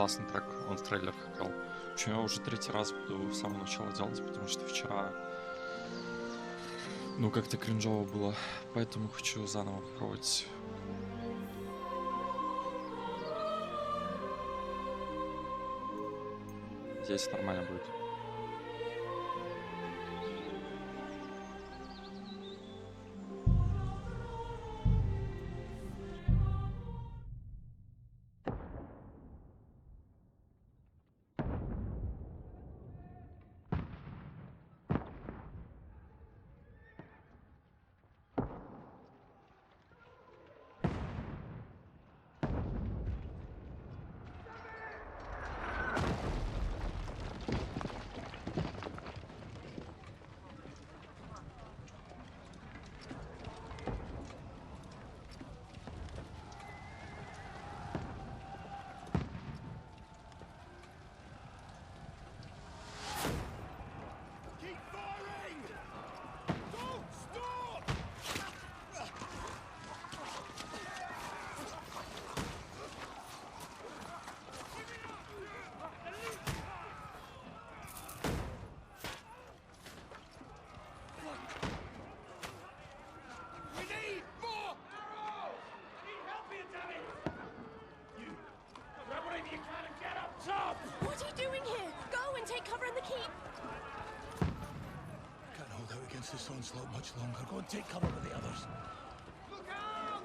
классный трек, он в трейлерах играл. Почему я уже третий раз буду с самого начала делать, потому что вчера, ну, как-то кринжово было, поэтому хочу заново попробовать. Здесь нормально будет. What are you doing here? Go and take cover in the keep. Can't hold out against this onslaught much longer. Go and take cover with the others. Look out!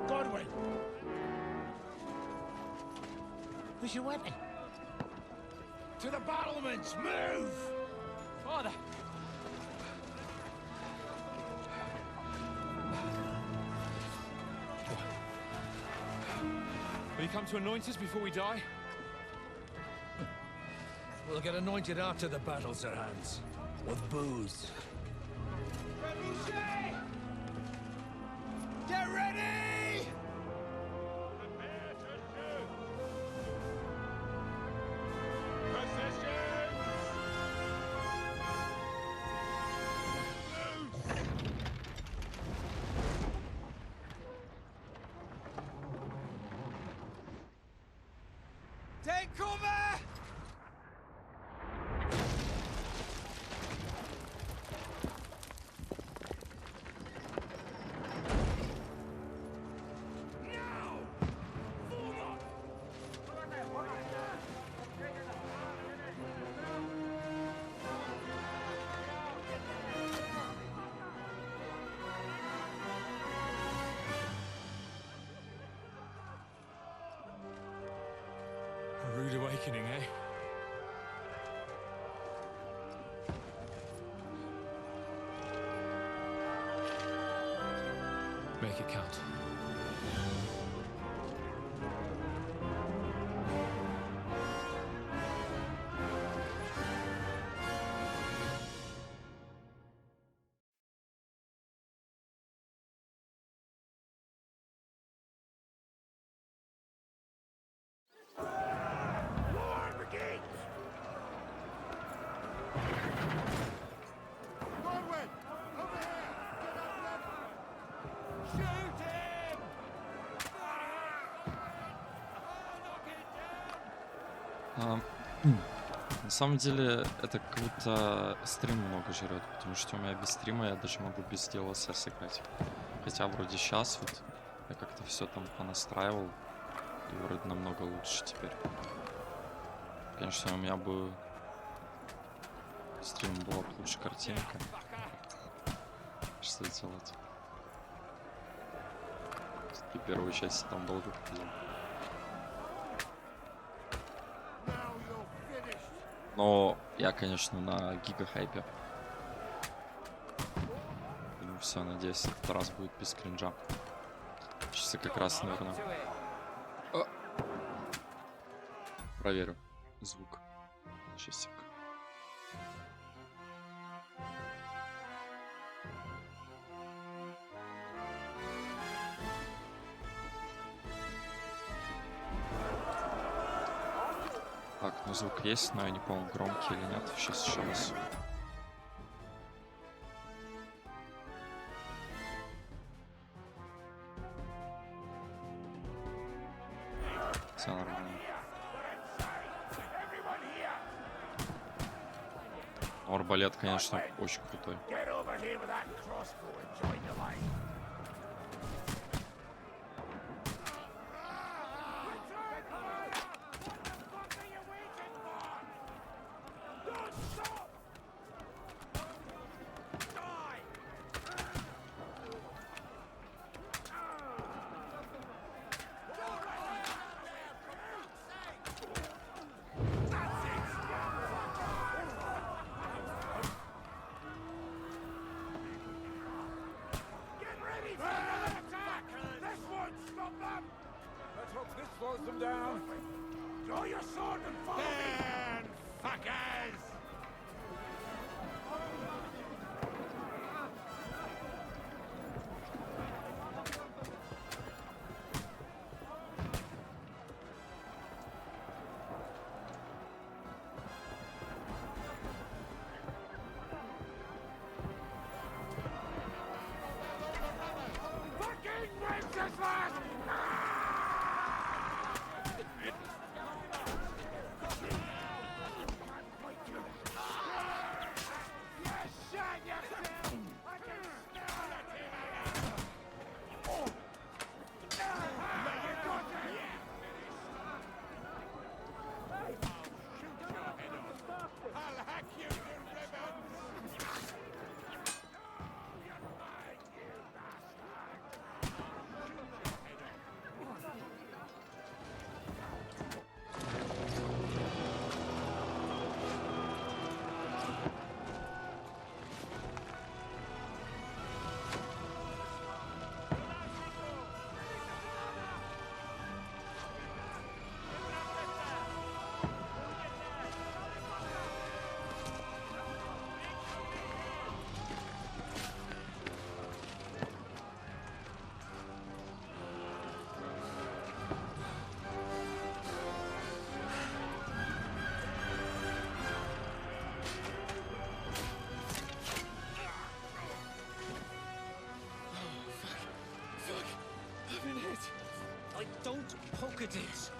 Godwin! Where's your weapon? To the battlements! Move! Father! Will you come to anoint us before we die? We'll get anointed after the battles are hands. With booze. Get ready! Prepare to shoot! Positions! Take cover! A rude awakening, eh? Make it count. Godwin! Over here! Get up level! Shoot him! На самом деле, это как будто стрим много жрет, потому что у меня без стрима я даже могу без DLSS сыграть. Хотя вроде сейчас вот я как-то все там понастраивал, и вроде намного лучше теперь. Конечно, у меня бы стрим была бы лучше картинка. Что делать? Все-таки первую часть там долго ходил. Но я, конечно, на гига-хайпе. Ну все, надеюсь, этот раз будет без кринжа. Сейчас я как раз, наверное, проверю звук. Сейчас. звук есть, но я не помню, громкий или нет. Сейчас еще раз. Все нормально. Но арбалет, конечно, очень крутой. Get over here with that crossbow and join the line. Slows them down. Draw your sword and follow me! Fuckers! Fucking Wenceslas! Don't poke at it.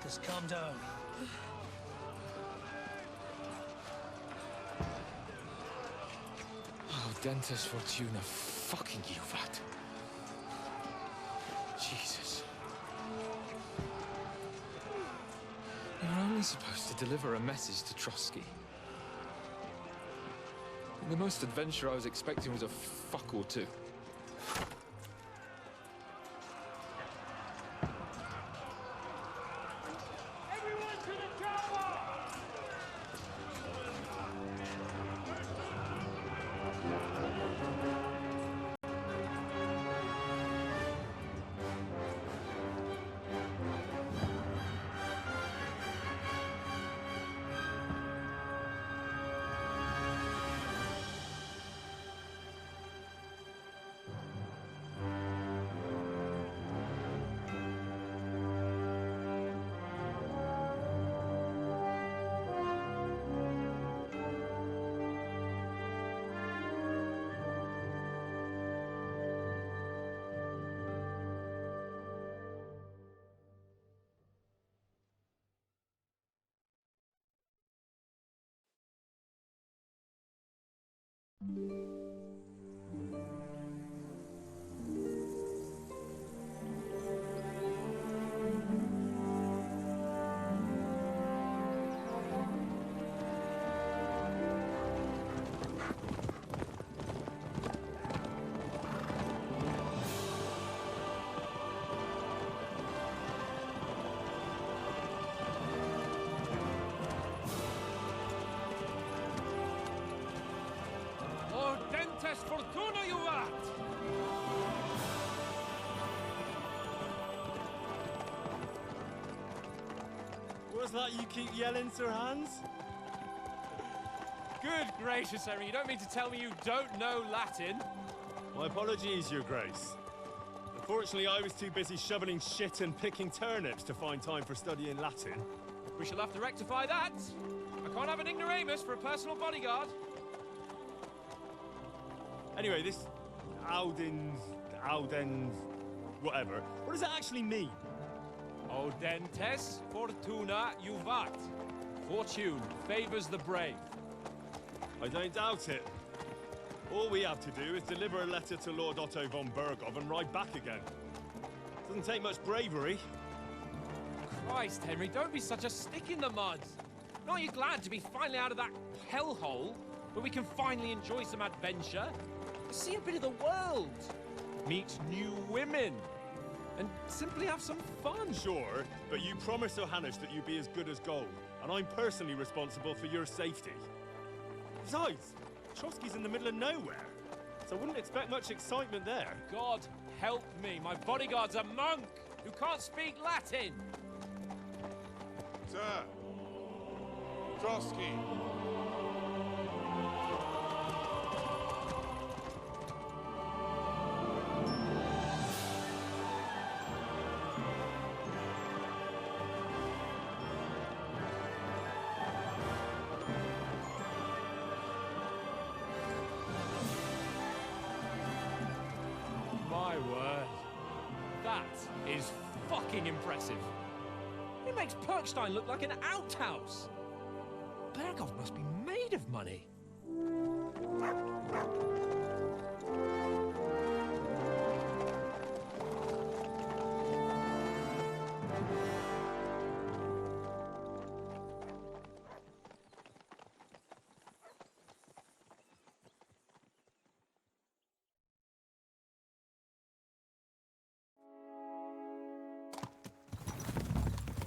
Just calm down. Oh, Dentes Fortuna, fucking you, that. Jesus. You're only supposed to deliver a message to Trotsky. And the most adventure I was expecting was a fuck or two. Dentes Fortuna, you rat! What's that you keep yelling, Sir Hans? Good gracious, Harry, you don't mean to tell me you don't know Latin? My apologies, Your Grace. Unfortunately, I was too busy shoveling shit and picking turnips to find time for studying Latin. We shall have to rectify that. I can't have an ignoramus for a personal bodyguard. Anyway, this Audens, whatever. What does that actually mean? Audentes fortuna juvat. Fortune favors the brave. I don't doubt it. All we have to do is deliver a letter to Lord Otto von Bergov and ride back again. Doesn't take much bravery. Christ, Henry, don't be such a stick in the mud. Aren't you glad to be finally out of that hellhole where we can finally enjoy some adventure? See a bit of the world, meet new women, and simply have some fun. Sure, but you promised Johannes that you'd be as good as gold, and I'm personally responsible for your safety. Besides, Trotsky's in the middle of nowhere, so I wouldn't expect much excitement there. God help me, my bodyguard's a monk who can't speak Latin. Sir! Trotsky! My word. That is fucking impressive. It makes Perkstein look like an outhouse. Bergov must be made of money.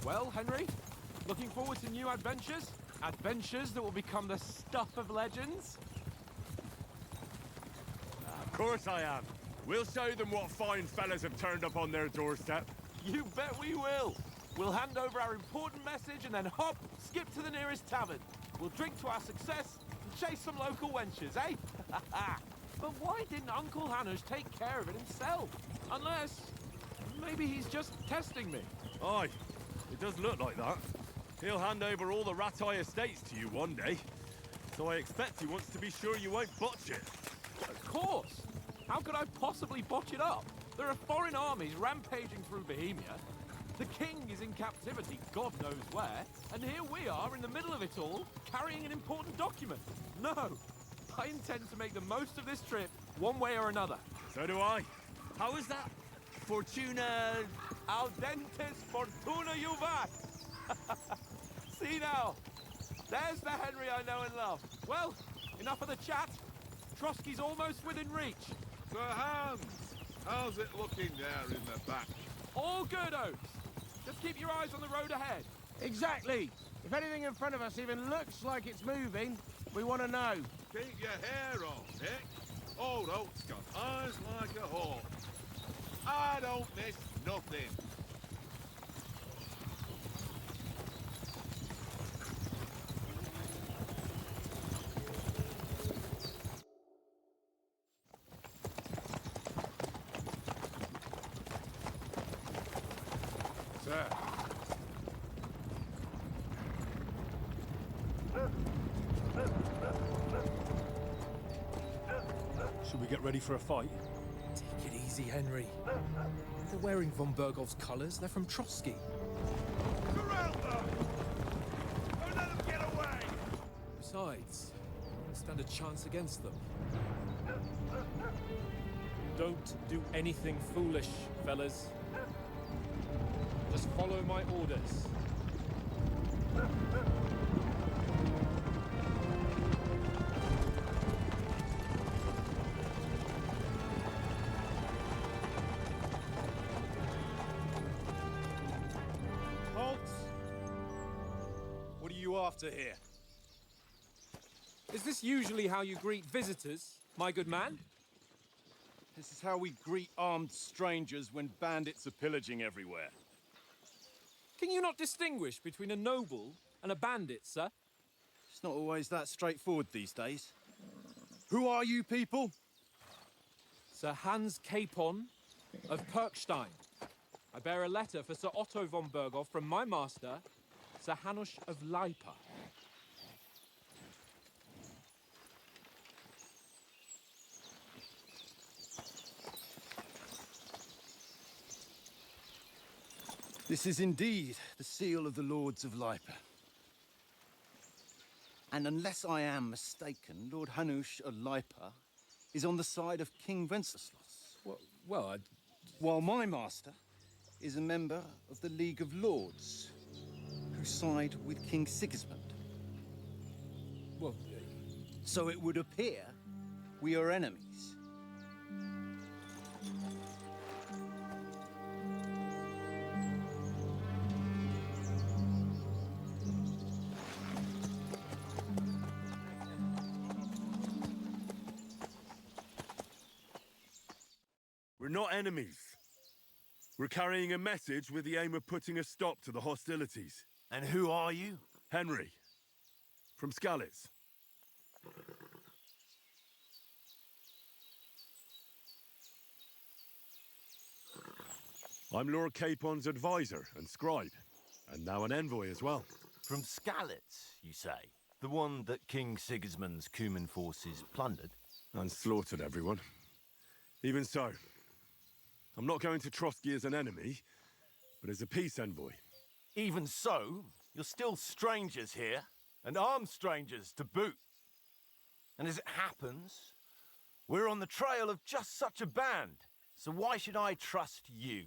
Well, Henry, looking forward to new adventures? Adventures that will become the stuff of legends? Of course I am. We'll show them what fine fellas have turned up on their doorstep. You bet we will. We'll hand over our important message and then hop, skip to the nearest tavern. We'll drink to our success and chase some local wenches, eh? But why didn't Uncle Hannes take care of it himself? Unless, maybe he's just testing me. Aye, it does look like that. He'll hand over all the Ratai estates to you one day. So I expect he wants to be sure you won't botch it. Of course. How could I possibly botch it up? There are foreign armies rampaging through Bohemia. The king is in captivity, God knows where. And here we are in the middle of it all, carrying an important document. No, I intend to make the most of this trip, one way or another. So do I. How is that? Fortuna... Audentes fortuna juvat. See now, there's the Henry I know and love. Well, enough of the chat. Trotsky's almost within reach. Sir Hans! How's it looking there in the back? All good, Oates. Just keep your eyes on the road ahead. Exactly. If anything in front of us even looks like it's moving, we want to know. Keep your hair on, Nick. Old Oak's got eyes like a hawk. I don't miss nothing. Sir. Should we get ready for a fight? Take it easy, Henry. They're wearing von Bergov's colours. They're from Trotsky. Corral them! Don't let them get away! Besides, I stand a chance against them. Don't do anything foolish, fellas. Just follow my orders. Halt! What are you after here? Is this usually how you greet visitors, my good man? This is how we greet armed strangers when bandits are pillaging everywhere. Can you not distinguish between a noble and a bandit, sir? It's not always that straightforward these days. Who are you people? Sir Hans Capon of Perkstein. I bear a letter for Sir Otto von Bergov from my master, Sir Hanush of Lipa. This is indeed the seal of the Lords of Lipa. And unless I am mistaken, Lord Hanush of Lipa is on the side of King Wenceslas. Well, While my master is a member of the League of Lords, who side with King Sigismund. well, So it would appear we are enemies. We're not enemies. We're carrying a message with the aim of putting a stop to the hostilities. And who are you? Henry, from Skalitz. I'm Lord Capon's advisor and scribe, and now an envoy as well. From Skalitz, you say? The one that King Sigismund's Cuman forces plundered? And slaughtered everyone. Even so, I'm not going to Trotsky as an enemy, but as a peace envoy. Even so, you're still strangers here, and armed strangers to boot. And as it happens, we're on the trail of just such a band, so why should I trust you?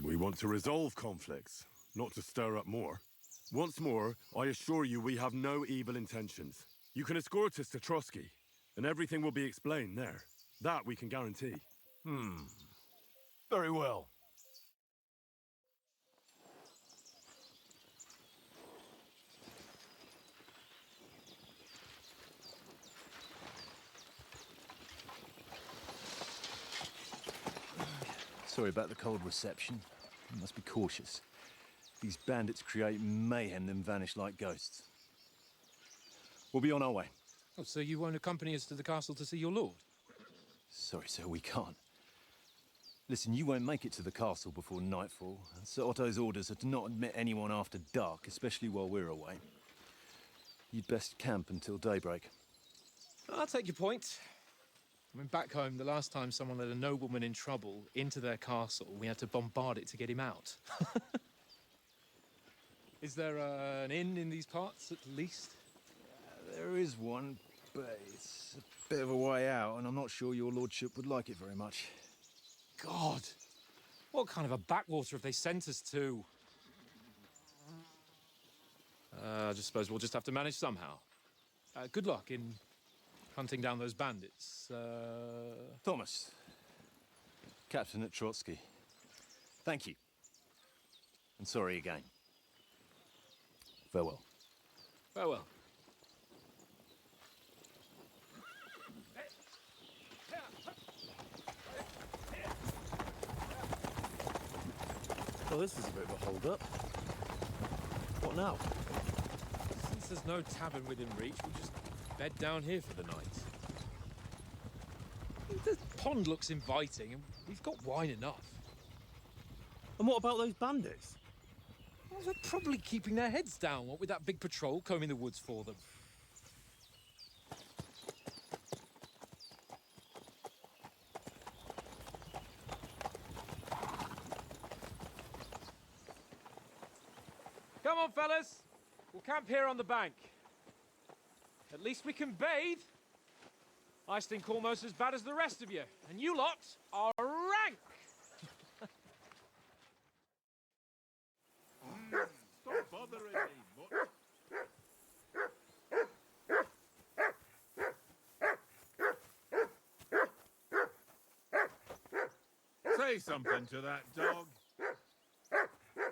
We want to resolve conflicts, not to stir up more. Once more, I assure you we have no evil intentions. You can escort us to Trotsky, and everything will be explained there. That we can guarantee. Very well. Sorry about the cold reception. You must be cautious. These bandits create mayhem then vanish like ghosts. We'll be on our way. Oh, so you won't accompany us to the castle to see your lord? Sorry, sir, we can't. Listen, you won't make it to the castle before nightfall. Sir Otto's orders are to not admit anyone after dark, especially while we're away. You'd best camp until daybreak. I'll take your point. I mean, back home, the last time someone let a nobleman in trouble into their castle, we had to bombard it to get him out. Is there an inn in these parts, at least? There is one, but it's a bit of a way out, and I'm not sure your lordship would like it very much. God! What kind of a backwater have they sent us to? I just suppose we'll just have to manage somehow. Good luck in hunting down those bandits. Thomas, captain at Trotsky. Thank you. And sorry again. Farewell. Farewell. Well, this is a bit of a hold-up. What now? Since there's no tavern within reach, we'll just bed down here for the night. The pond looks inviting, and we've got wine enough. And what about those bandits? Well, they're probably keeping their heads down, what with that big patrol combing the woods for them. Come on, fellas. We'll camp here on the bank. At least we can bathe. I stink almost as bad as the rest of you, and you lot are rank. Stop bothering me, much. Say something to that dog.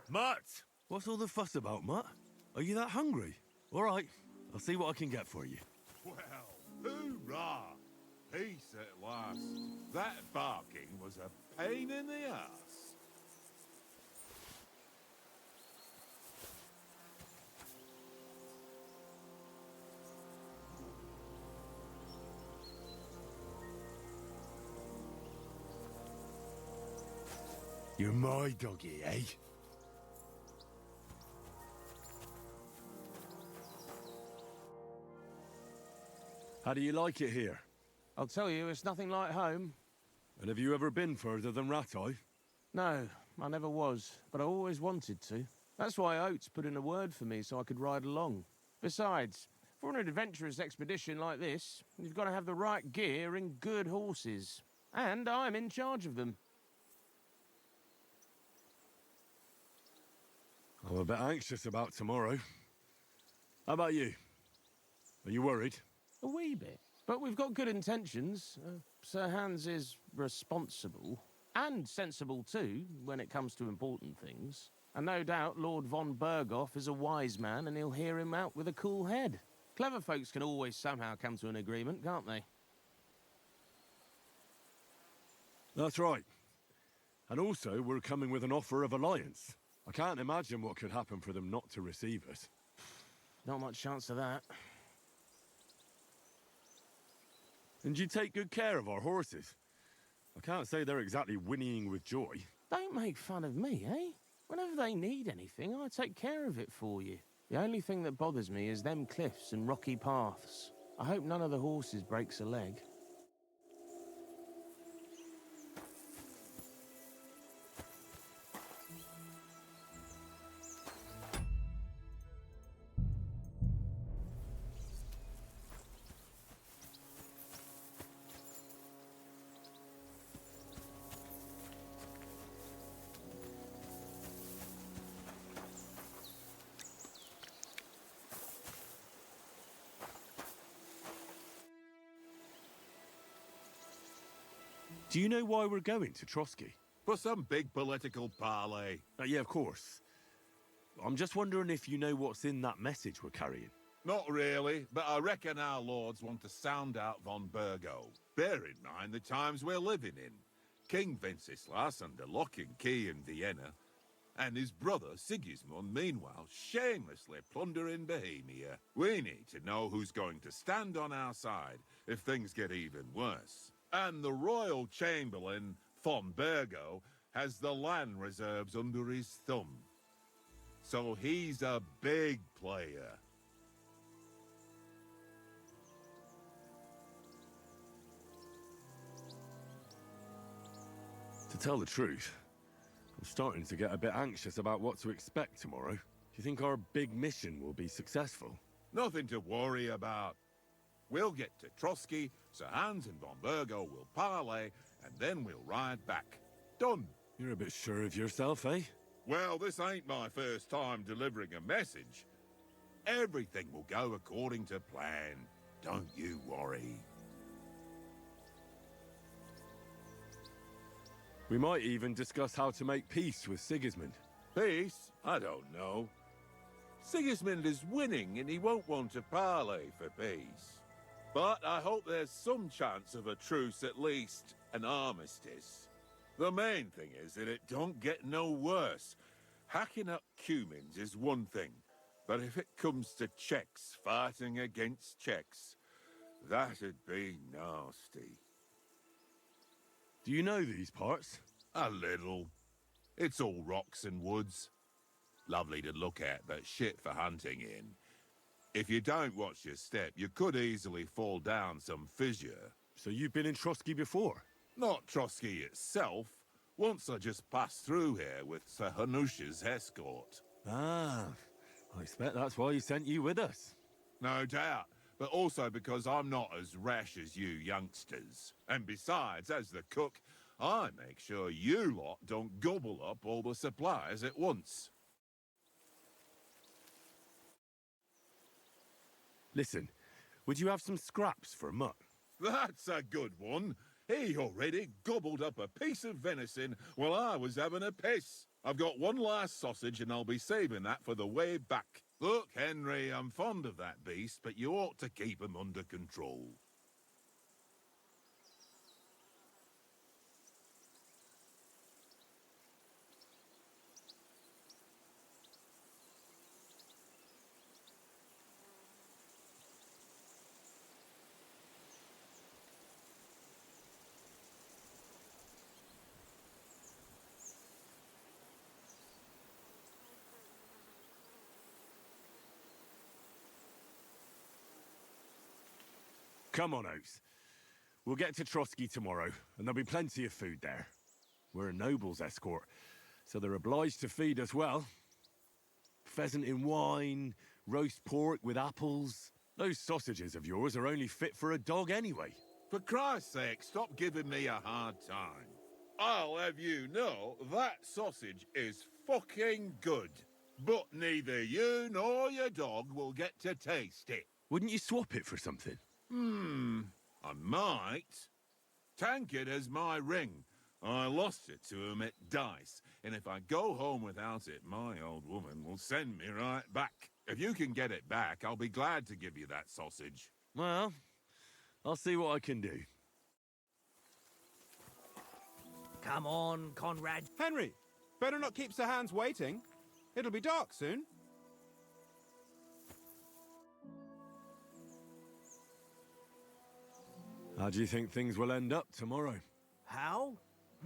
Mutt! What's all the fuss about, Mutt? Are you that hungry? All right, I'll see what I can get for you. Well, hoorah! Peace at last. That barking was a pain in the ass. You're my doggy, eh? How do you like it here? I'll tell you, it's nothing like home. And have you ever been further than Rattay? No, I never was, but I always wanted to. That's why Oates put in a word for me so I could ride along. Besides, for an adventurous expedition like this, you've got to have the right gear and good horses. And I'm in charge of them. I'm a bit anxious about tomorrow. How about you? Are you worried? A wee bit. But we've got good intentions. Sir Hans is responsible. And sensible too, when it comes to important things. And no doubt Lord von Berghoff is a wise man and he'll hear him out with a cool head. Clever folks can always somehow come to an agreement, can't they? That's right. And also, we're coming with an offer of alliance. I can't imagine what could happen for them not to receive us. Not much chance of that. And you take good care of our horses. I can't say they're exactly whinnying with joy. Don't make fun of me, eh? Whenever they need anything, I take care of it for you. The only thing that bothers me is them cliffs and rocky paths. I hope none of the horses breaks a leg. Do you know why we're going to Trotsky? For some big political parley. Yeah, of course. I'm just wondering if you know what's in that message we're carrying. Not really, but I reckon our lords want to sound out von Burgo. Bear in mind the times we're living in. King Wenceslas under lock and key in Vienna, and his brother Sigismund, meanwhile, shamelessly plundering Bohemia. We need to know who's going to stand on our side if things get even worse. And the royal chamberlain, von Burgo, has the land reserves under his thumb. So he's a big player. To tell the truth, I'm starting to get a bit anxious about what to expect tomorrow. Do you think our big mission will be successful? Nothing to worry about. We'll get to Trotsky, Sir Hans and von Burgo will parley, and then we'll ride back. Done. You're a bit sure of yourself, eh? Well, this ain't my first time delivering a message. Everything will go according to plan. Don't you worry. We might even discuss how to make peace with Sigismund. Peace? I don't know. Sigismund is winning and he won't want to parley for peace. But I hope there's some chance of a truce, at least an armistice. The main thing is that it don't get no worse. Hacking up Cumins is one thing, but if it comes to Czechs fighting against Czechs, that'd be nasty. Do you know these parts? A little. It's all rocks and woods. Lovely to look at, but shit for hunting in. If you don't watch your step, you could easily fall down some fissure. So you've been in Trotsky before? Not Trotsky itself. Once I just passed through here with Sir Hanush's escort. Ah, I expect that's why he sent you with us. No doubt, but also because I'm not as rash as you youngsters. And besides, as the cook, I make sure you lot don't gobble up all the supplies at once. Listen, would you have some scraps for Mutt? That's a good one. He already gobbled up a piece of venison while I was having a piss. I've got one last sausage and I'll be saving that for the way back. Look, Henry, I'm fond of that beast, but you ought to keep him under control. Come on, Oates. We'll get to Trotsky tomorrow, and there'll be plenty of food there. We're a noble's escort, so they're obliged to feed us well. Pheasant in wine, roast pork with apples. Those sausages of yours are only fit for a dog anyway. For Christ's sake, stop giving me a hard time. I'll have you know that sausage is fucking good. But neither you nor your dog will get to taste it. Wouldn't you swap it for something? I might. Tankard has my ring. I lost it to him at dice, and if I go home without it, my old woman will send me right back. If you can get it back, I'll be glad to give you that sausage. Well, I'll see what I can do. Come on, Conrad. Henry, better not keep Sir Hans waiting. It'll be dark soon. How do you think things will end up tomorrow? How?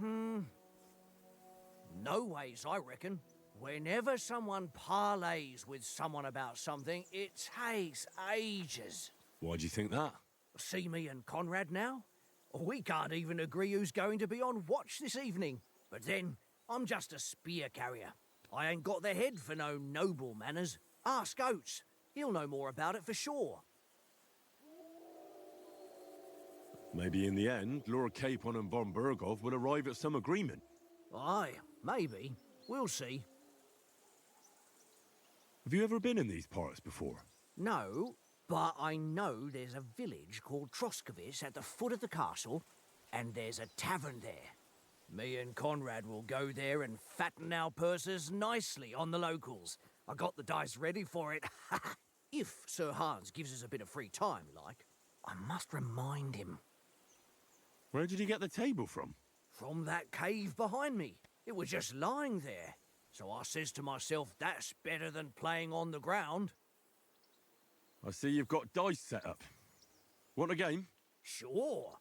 No ways, I reckon. Whenever someone parleys with someone about something, it takes ages. Why do you think that? See me and Conrad now? We can't even agree who's going to be on watch this evening. But then, I'm just a spear carrier. I ain't got the head for no noble manners. Ask Oates. He'll know more about it for sure. Maybe in the end, Lord Capon and von Berghoff will arrive at some agreement. Aye, maybe. We'll see. Have you ever been in these parts before? No, but I know there's a village called Troskovice at the foot of the castle, and there's a tavern there. Me and Conrad will go there and fatten our purses nicely on the locals. I got the dice ready for it. If Sir Hans gives us a bit of free time, like. I must remind him. Where did you get the table from? From that cave behind me. It was just lying there. So I says to myself, that's better than playing on the ground. I see you've got dice set up. Want a game? Sure.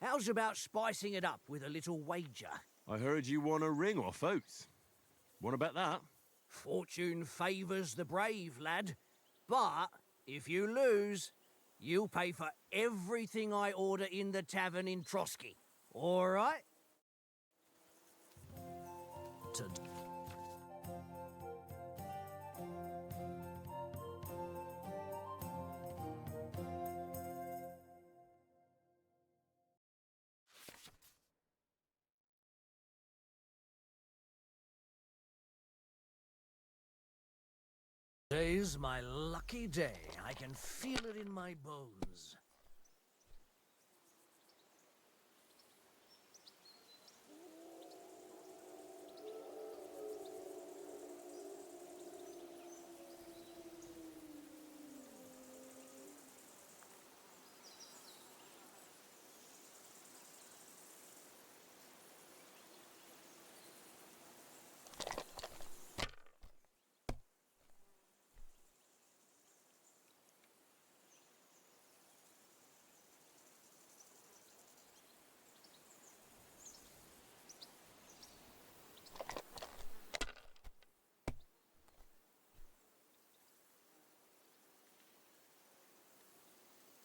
How's about spicing it up with a little wager? I heard you won a ring off Oates. Want to bet that? Fortune favours the brave, lad. But if you lose, you'll pay for everything I order in the tavern in Trotsky. All right? Today's my lucky day. I can feel it in my bones.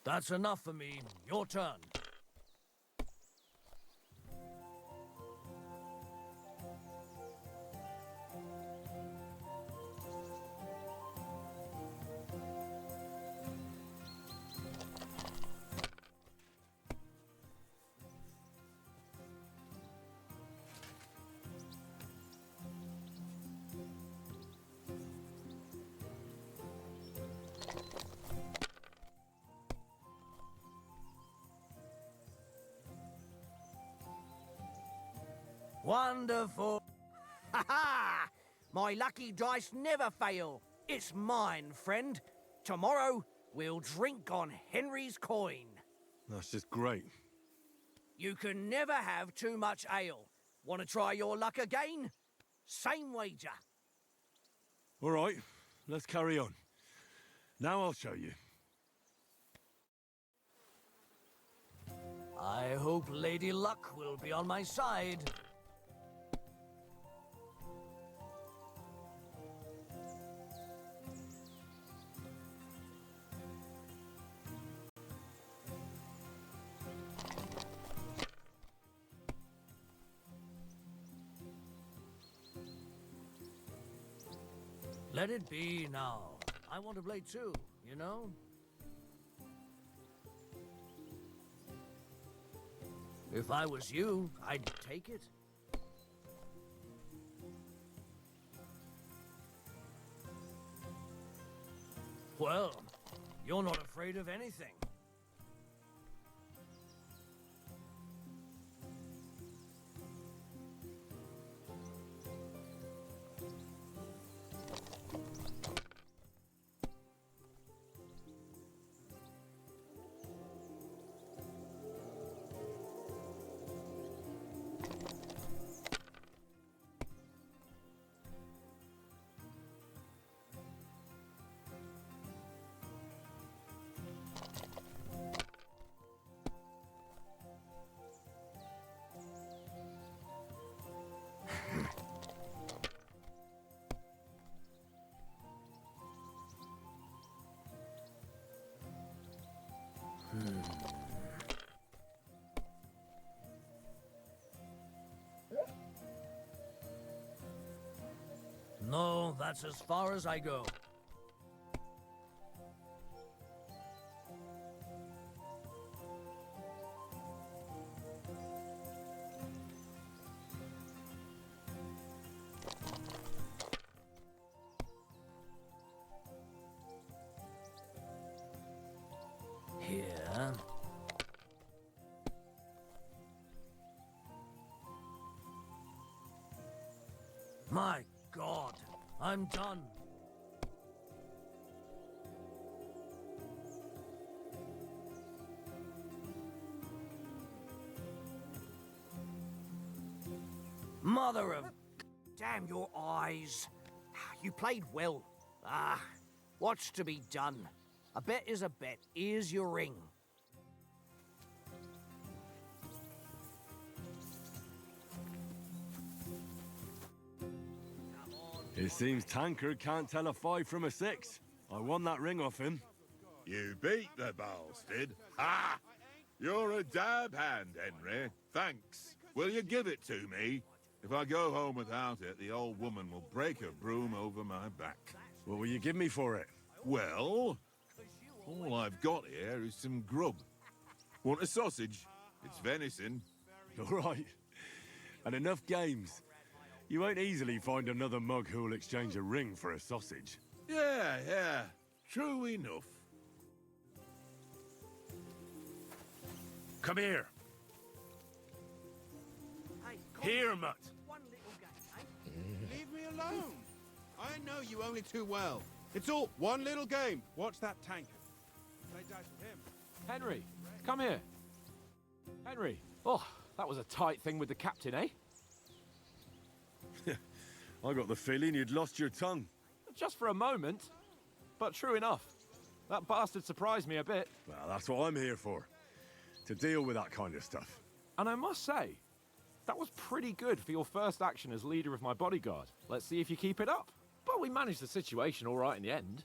That's enough for me. Your turn. Wonderful. Ha ha! My lucky dice never fail. It's mine, friend. Tomorrow, we'll drink on Henry's coin. That's just great. You can never have too much ale. Want to try your luck again? Same wager. All right, let's carry on. Now I'll show you. I hope Lady Luck will be on my side. Let it be now. I want a blade too, you know? If I was you, I'd take it. Well, you're not afraid of anything. No, that's as far as I go. Here. My God, I'm done. Mother of... Damn your eyes. You played well. Ah, what's to be done? A bet is a bet. Here's your ring. It seems Tankard can't tell a 5 from a 6. I won that ring off him. You beat the bastard. Ha! You're a dab hand, Henry. Thanks. Will you give it to me? If I go home without it, the old woman will break her broom over my back. What will you give me for it? Well, all I've got here is some grub. Want a sausage? It's venison. All right. And enough games. You won't easily find another mug who'll exchange a ring for a sausage. Yeah. True enough. Come here. Hey, Here, mutt. one little game, eh? Leave me alone. I know you only too well. It's all one little game. Watch that tanker. Play dice with him. Henry, come here. Henry. Oh, that was a tight thing with the captain, eh? I got the feeling you'd lost your tongue. Just for a moment. But true enough. That bastard surprised me a bit. Well, that's what I'm here for. To deal with that kind of stuff. And I must say, that was pretty good for your first action as leader of my bodyguard. Let's see if you keep it up. But we managed the situation all right in the end.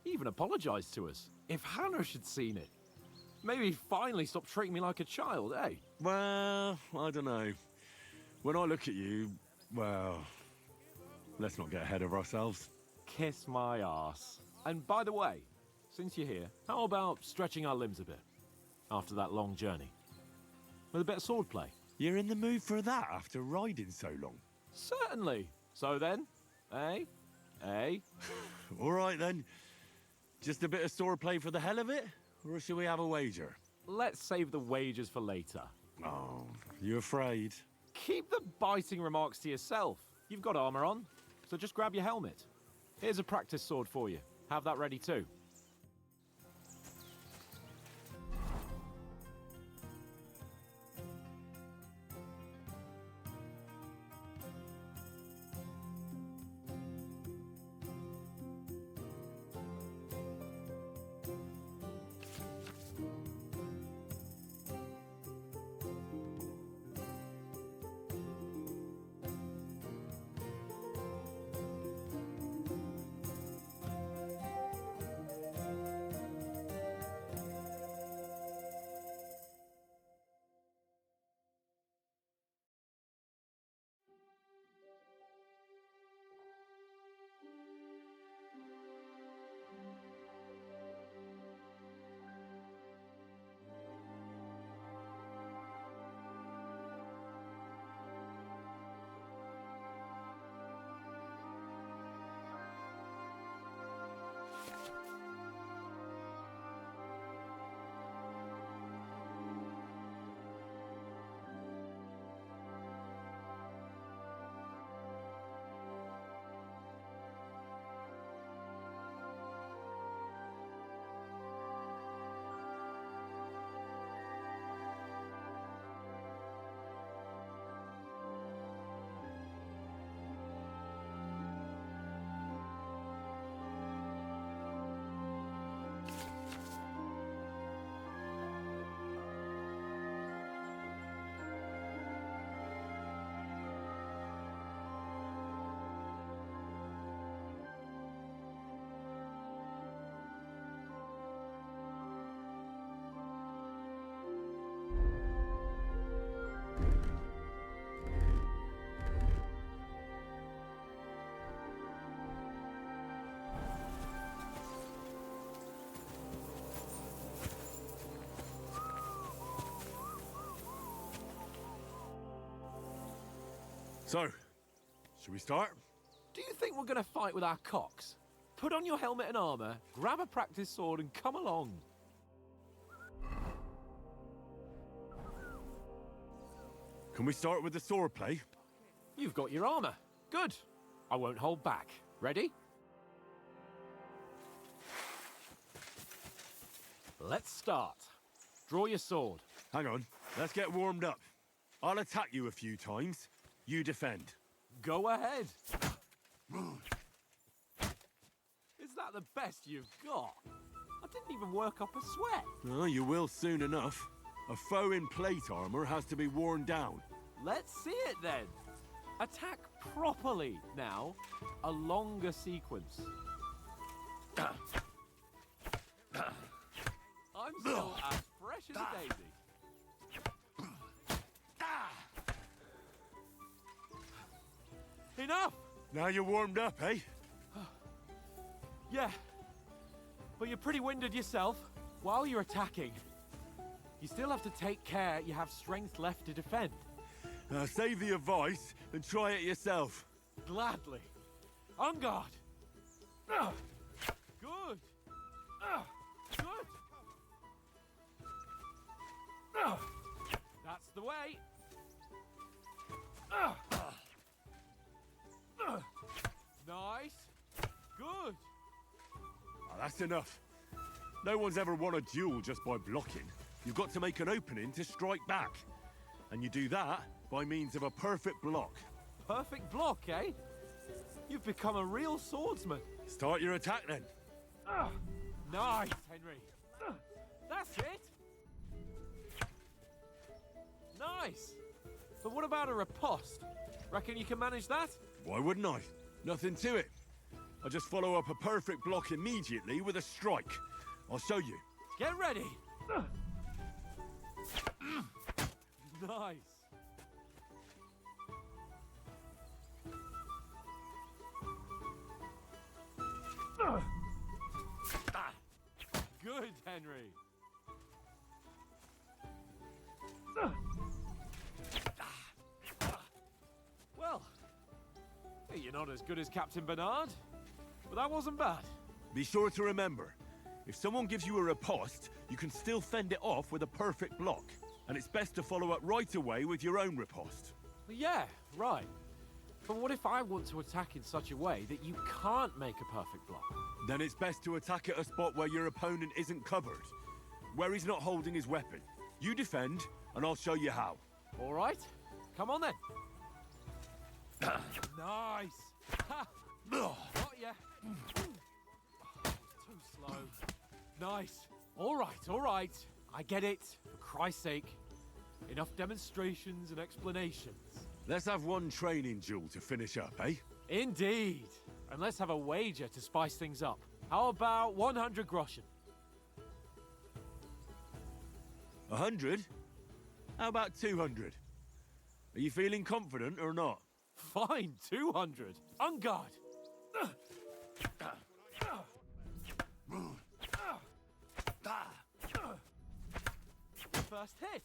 He even apologized to us. If Hannah had seen it, maybe he'd finally stop treating me like a child, eh? Well, I don't know. When I look at you, well, let's not get ahead of ourselves. Kiss my arse. And by the way, since you're here, how about stretching our limbs a bit after that long journey? With a bit of swordplay. You're in the mood for that after riding so long? Certainly. So then, eh? Eh? All right then. Just a bit of swordplay for the hell of it? Or should we have a wager? Let's save the wagers for later. Oh, you afraid? Keep the biting remarks to yourself. You've got armor on, so just grab your helmet. Here's a practice sword for you. Have that ready too. So, should we start? Do you think we're going to fight with our cocks? Put on your helmet and armor, grab a practice sword, and come along. Can we start with the sword play? You've got your armor. Good. I won't hold back. Ready? Let's start. Draw your sword. Hang on, let's get warmed up. I'll attack you a few times. You defend. Go ahead. Is that the best you've got? I didn't even work up a sweat. Oh, you will soon enough. A foe in plate armor has to be worn down. Let's see it then. Attack properly now. A longer sequence. I'm still as fresh as a daisy. Enough! Now you're warmed up, eh? Yeah, but you're pretty winded yourself while you're attacking. You still have to take care you have strength left to defend. Save the advice and try it yourself. Gladly. On guard. Good. Good. That's the way. Nice. Good. Oh, that's enough. No one's ever won a duel just by blocking. You've got to make an opening to strike back. And you do that by means of a perfect block. Perfect block, eh? You've become a real swordsman. Start your attack then. Nice, Henry. That's it. Nice. But what about a riposte? Reckon you can manage that? Why wouldn't I? Nothing to it. I just follow up a perfect block immediately with a strike. I'll show you. Get ready. Nice. Good, Henry. Well, you're not as good as Captain Bernard, but that wasn't bad. Be sure to remember, if someone gives you a riposte, you can still fend it off with a perfect block. And it's best to follow up right away with your own riposte. Yeah, right. But what if I want to attack in such a way that you can't make a perfect block? Then it's best to attack at a spot where your opponent isn't covered, where he's not holding his weapon. You defend, and I'll show you how. All right, come on then. Nice. Ha! Got ya. Too slow. Nice. All right. I get it. For Christ's sake. Enough demonstrations and explanations. Let's have one training duel to finish up, eh? Indeed. And let's have a wager to spice things up. How about 100 groschen? 100? How about 200? Are you feeling confident or not? Fine, 200. On guard. First hit.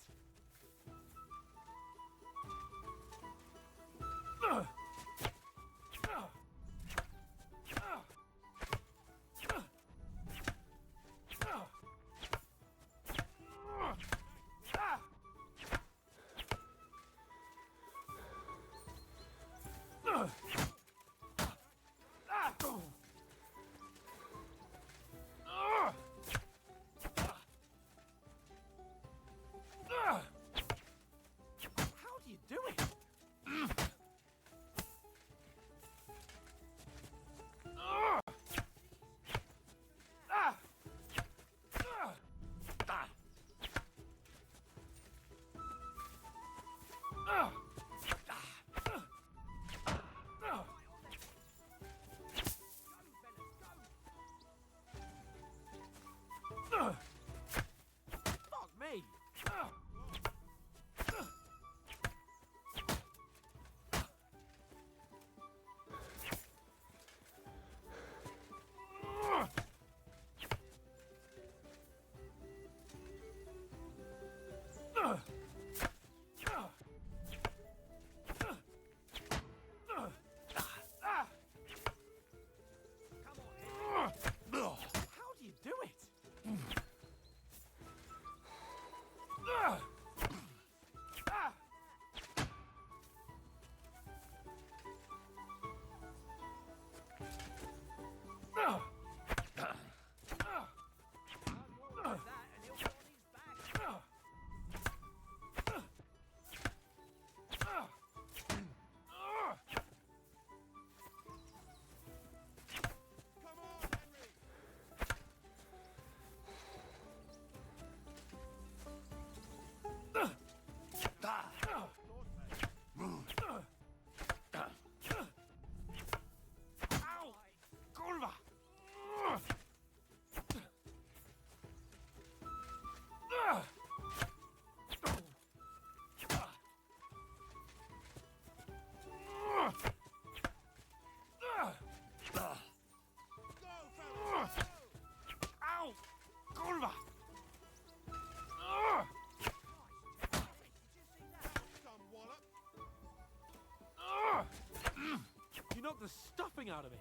knocked the stuffing out of me.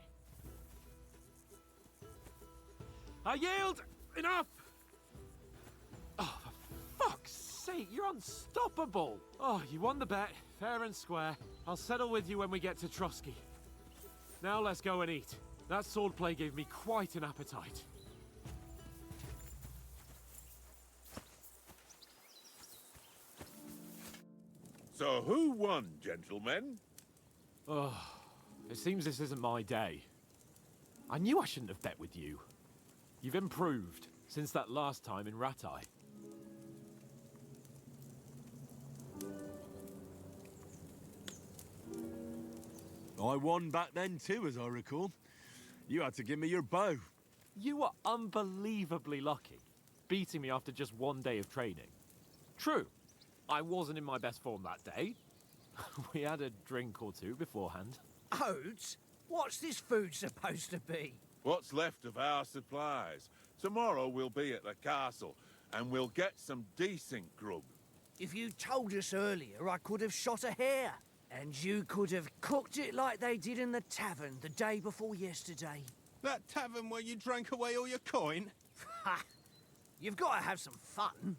I yield! Enough! Oh, for fuck's sake, you're unstoppable! Oh, you won the bet, fair and square. I'll settle with you when we get to Trotsky. Now let's go and eat. That swordplay gave me quite an appetite. So who won, gentlemen? Oh, it seems this isn't my day. I knew I shouldn't have bet with you. You've improved since that last time in Ratai. I won back then too, as I recall. You had to give me your bow. You were unbelievably lucky, beating me after just one day of training. True, I wasn't in my best form that day. We had a drink or two beforehand. Oats? What's this food supposed to be? What's left of our supplies. Tomorrow we'll be at the castle, and we'll get some decent grub. If you told us earlier, I could have shot a hare. And you could have cooked it like they did in the tavern the day before yesterday. That tavern where you drank away all your coin? Ha! You've got to have some fun.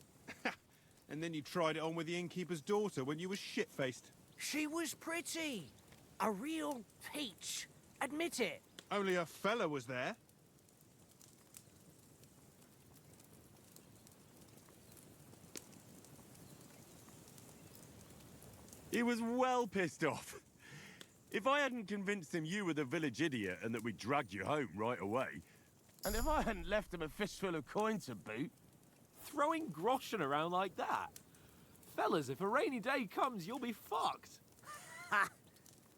And then you tried it on with the innkeeper's daughter when you were shit-faced. She was pretty. A real peach. Admit it. Only a fella was there. He was well pissed off. If I hadn't convinced him you were the village idiot and that we dragged you home right away... And if I hadn't left him a fistful of coin to boot... Throwing groschen around like that? Fellas, if a rainy day comes, you'll be fucked. Ha!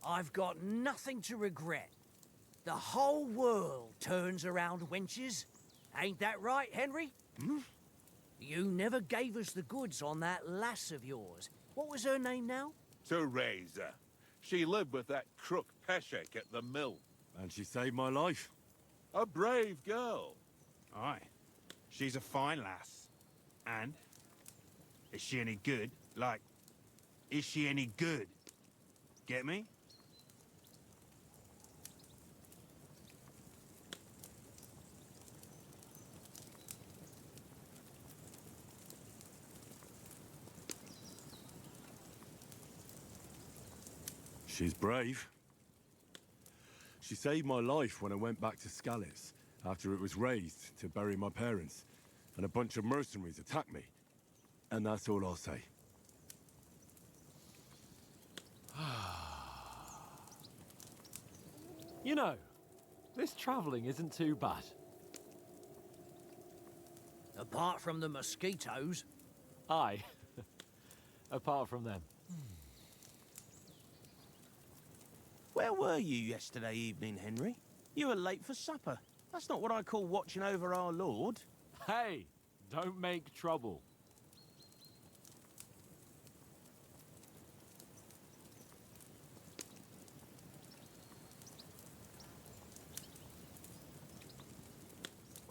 I've got nothing to regret. The whole world turns around wenches. Ain't that right, Henry? Hmm? You never gave us the goods on that lass of yours. What was her name now? Teresa. She lived with that crook Peshek at the mill. And she saved my life. A brave girl. Aye. She's a fine lass. And? Is she any good? Like, is she any good? Get me? She's brave. She saved my life when I went back to Skalitz after it was razed to bury my parents, and a bunch of mercenaries attacked me. And that's all I'll say. You know, this travelling isn't too bad. Apart from the mosquitoes. Aye. Apart from them. Where were you yesterday evening, Henry? You were late for supper. That's not what I call watching over our lord. Hey, don't make trouble.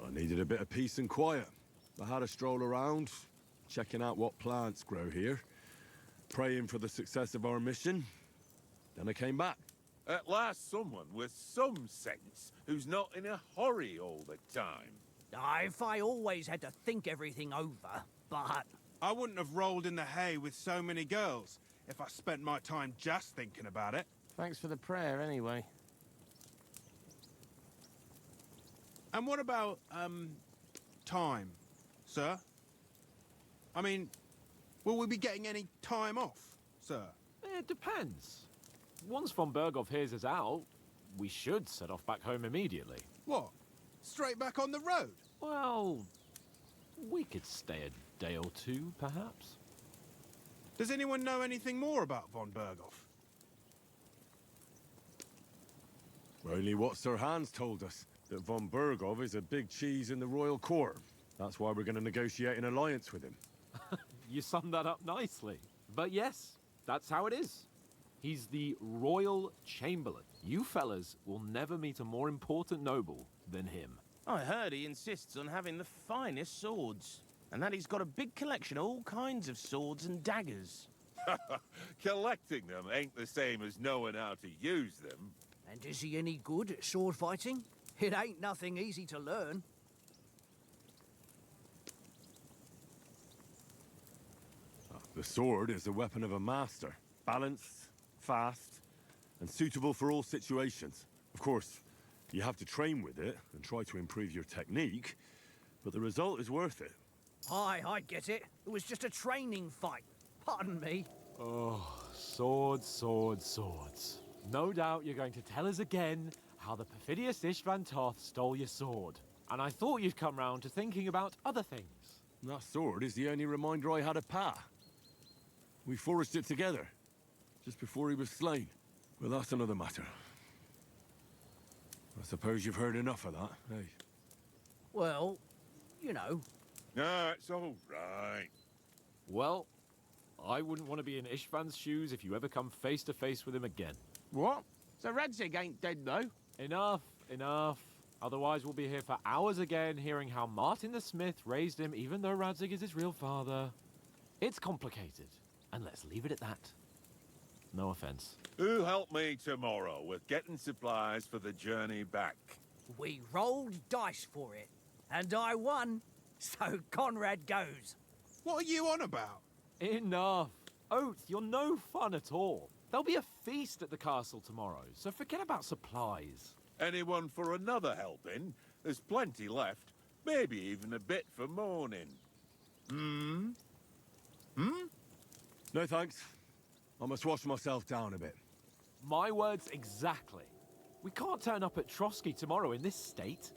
I needed a bit of peace and quiet. I had a stroll around, checking out what plants grow here, praying for the success of our mission. Then I came back. At last someone with some sense who's not in a hurry all the time. If I always had to think everything over, but... I wouldn't have rolled in the hay with so many girls if I spent my time just thinking about it. Thanks for the prayer, anyway. And what about, time, sir? I mean, will we be getting any time off, sir? It depends. Once von Berghoff hears us out, we should set off back home immediately. What? Straight back on the road? Well, we could stay a day or two, perhaps. Does anyone know anything more about von Berghoff? Only what Sir Hans told us, that von Berghoff is a big cheese in the royal court. That's why we're going to negotiate an alliance with him. You summed that up nicely. But yes, that's how it is. He's the Royal Chamberlain. You fellas will never meet a more important noble than him. I heard he insists on having the finest swords, and that he's got a big collection of all kinds of swords and daggers. Collecting them ain't the same as knowing how to use them. And is he any good at sword fighting? It ain't nothing easy to learn. The sword is the weapon of a master. Balanced, fast, and suitable for all situations. Of course, you have to train with it and try to improve your technique, but the result is worth it. Aye, I get it. It was just a training fight. Pardon me. Oh, swords, swords, swords. No doubt you're going to tell us again how the perfidious Istvan Toth stole your sword. And I thought you'd come round to thinking about other things. That sword is the only reminder I had of Pa. We forged it together, just before he was slain. Well, that's another matter. I suppose you've heard enough of that, eh? Well, you know. No, it's all right. Well, I wouldn't want to be in Istvan's shoes if you ever come face to face with him again. What? So Radzig ain't dead, though? Enough, enough. Otherwise we'll be here for hours again hearing how Martin the Smith raised him even though Radzig is his real father. It's complicated, and let's leave it at that. No offense. Who'll help me tomorrow with getting supplies for the journey back? We rolled dice for it, and I won, so Conrad goes. What are you on about? Enough. Oath, you're no fun at all. There'll be a feast at the castle tomorrow, so forget about supplies. Anyone for another helping? There's plenty left. Maybe even a bit for morning. Hmm? No thanks. I must wash myself down a bit. My words exactly. We can't turn up at Trotsky tomorrow in this state.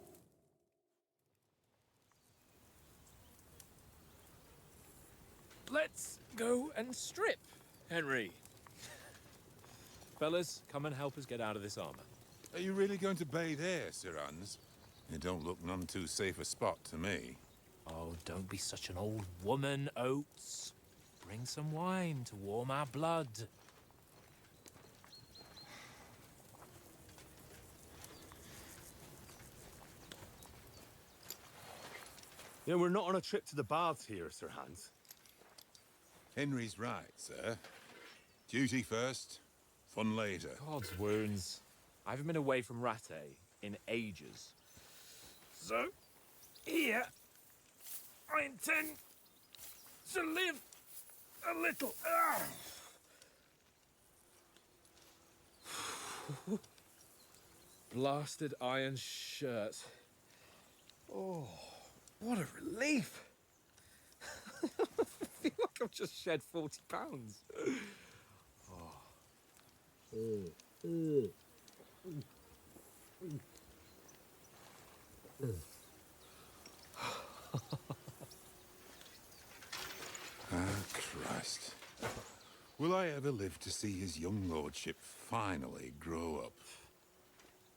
Let's go and strip, Henry. Fellas, come and help us get out of this armor. Are you really going to bathe here, Sir Hans? It don't look none too safe a spot to me. Oh, don't be such an old woman, Oates. Bring some wine to warm our blood. You know, we're not on a trip to the baths here, Sir Hans. Henry's right, sir. Duty first, fun later. God's wounds. I haven't been away from Rattay in ages. So, here, I intend to live a little. Blasted iron shirt. Oh, what a relief. I feel like I've just shed 40 pounds. Christ. Will I ever live to see his young lordship finally grow up?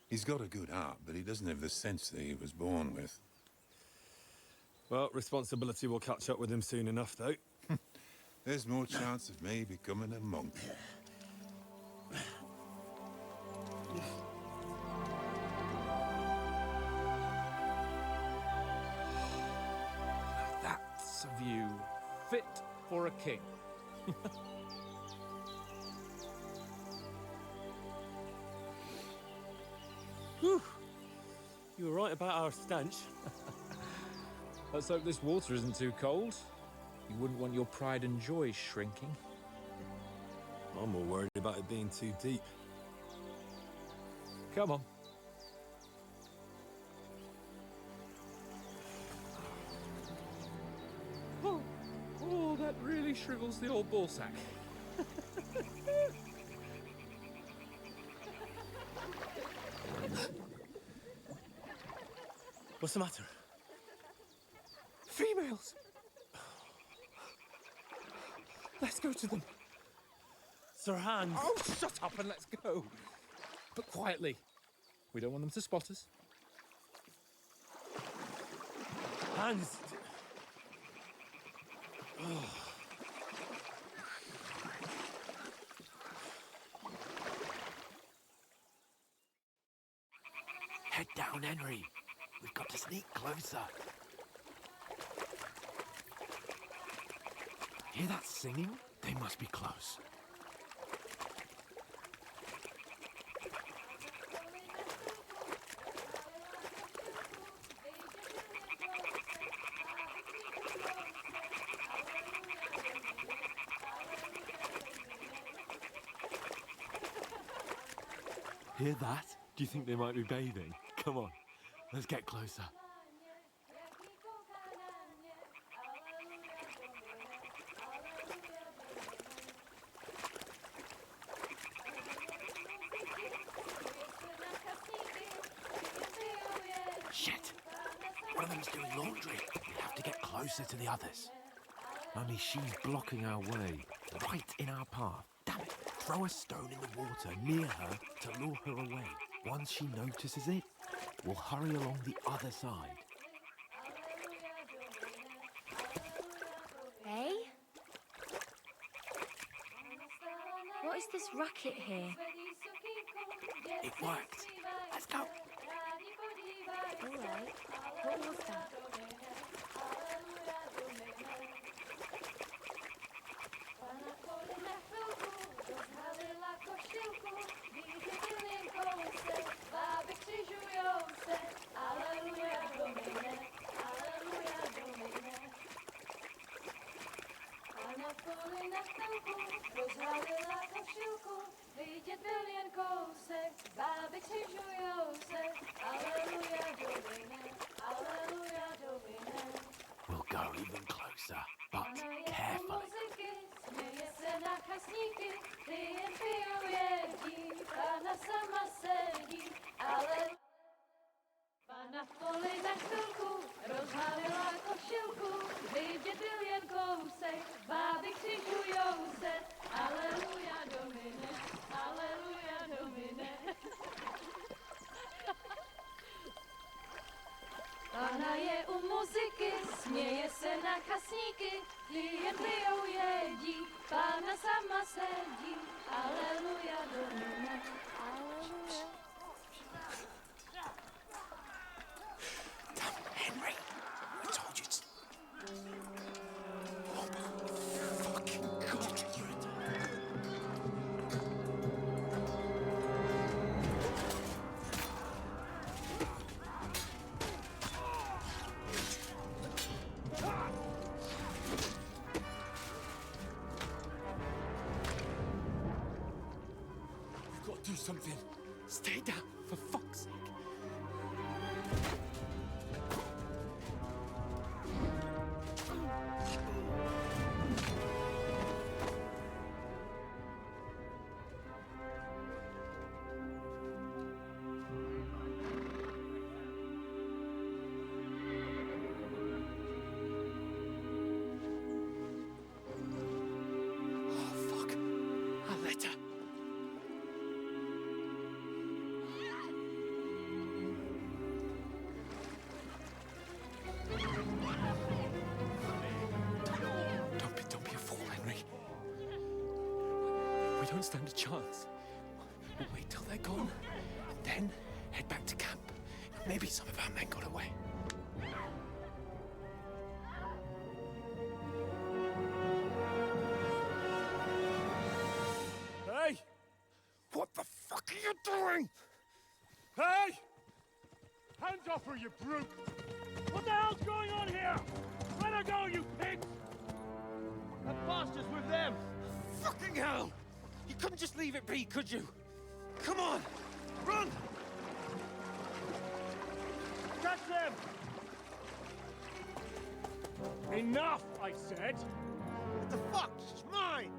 He's got a good heart, but he doesn't have the sense that he was born with. Well, responsibility will catch up with him soon enough, though. There's more chance of me becoming a monk. That's a view fit for a king. Whew. You were right about our stench. Let's hope this water isn't too cold. You wouldn't want your pride and joy shrinking. I'm more worried about it being too deep. Come on. Oh, that really shrivels the old ballsack. What's the matter? Females! Let's go to them. Sir Hans! Oh, shut up and let's go. But quietly. We don't want them to spot us. Hans! Head down, Henry. We've got to sneak closer. Hear that singing? They must be close. Hear that? Do you think they might be bathing? Come on, let's get closer. Shit! One of them's doing laundry. We have to get closer to the others. Only she's blocking our way, right in our path. Damn it! Throw a stone in the water near her to lure her away. Once she notices it, we'll hurry along the other side. Hey? What is this racket here? It worked. Let's go. Alright. What was that? We'll go even closer, but carefully. Na poli na chvilku rozhalila košilku, vidět byl jen kousek, báby křižujou se, aleluja Domine, aleluja Domine. Pána je u muziky, směje se na kasníky, ty jen pijou jedí, Pána sama sedí, aleluja Domine, aleluja. Henry, I told you to... Oh my fucking God, you're a... We've got to do something. Stay down, for fuck's sake. We don't stand a chance. We'll wait till they're gone, and then head back to camp. Maybe some of our men got away. Hey! What the fuck are you doing? Hey! Hands off her, you brute! What the hell's going on here? Let her go, you pigs! That bastard's with them! Fucking hell! You couldn't just leave it be, could you? Come on! Run! Catch them! Enough, I said! What the fuck? She's mine!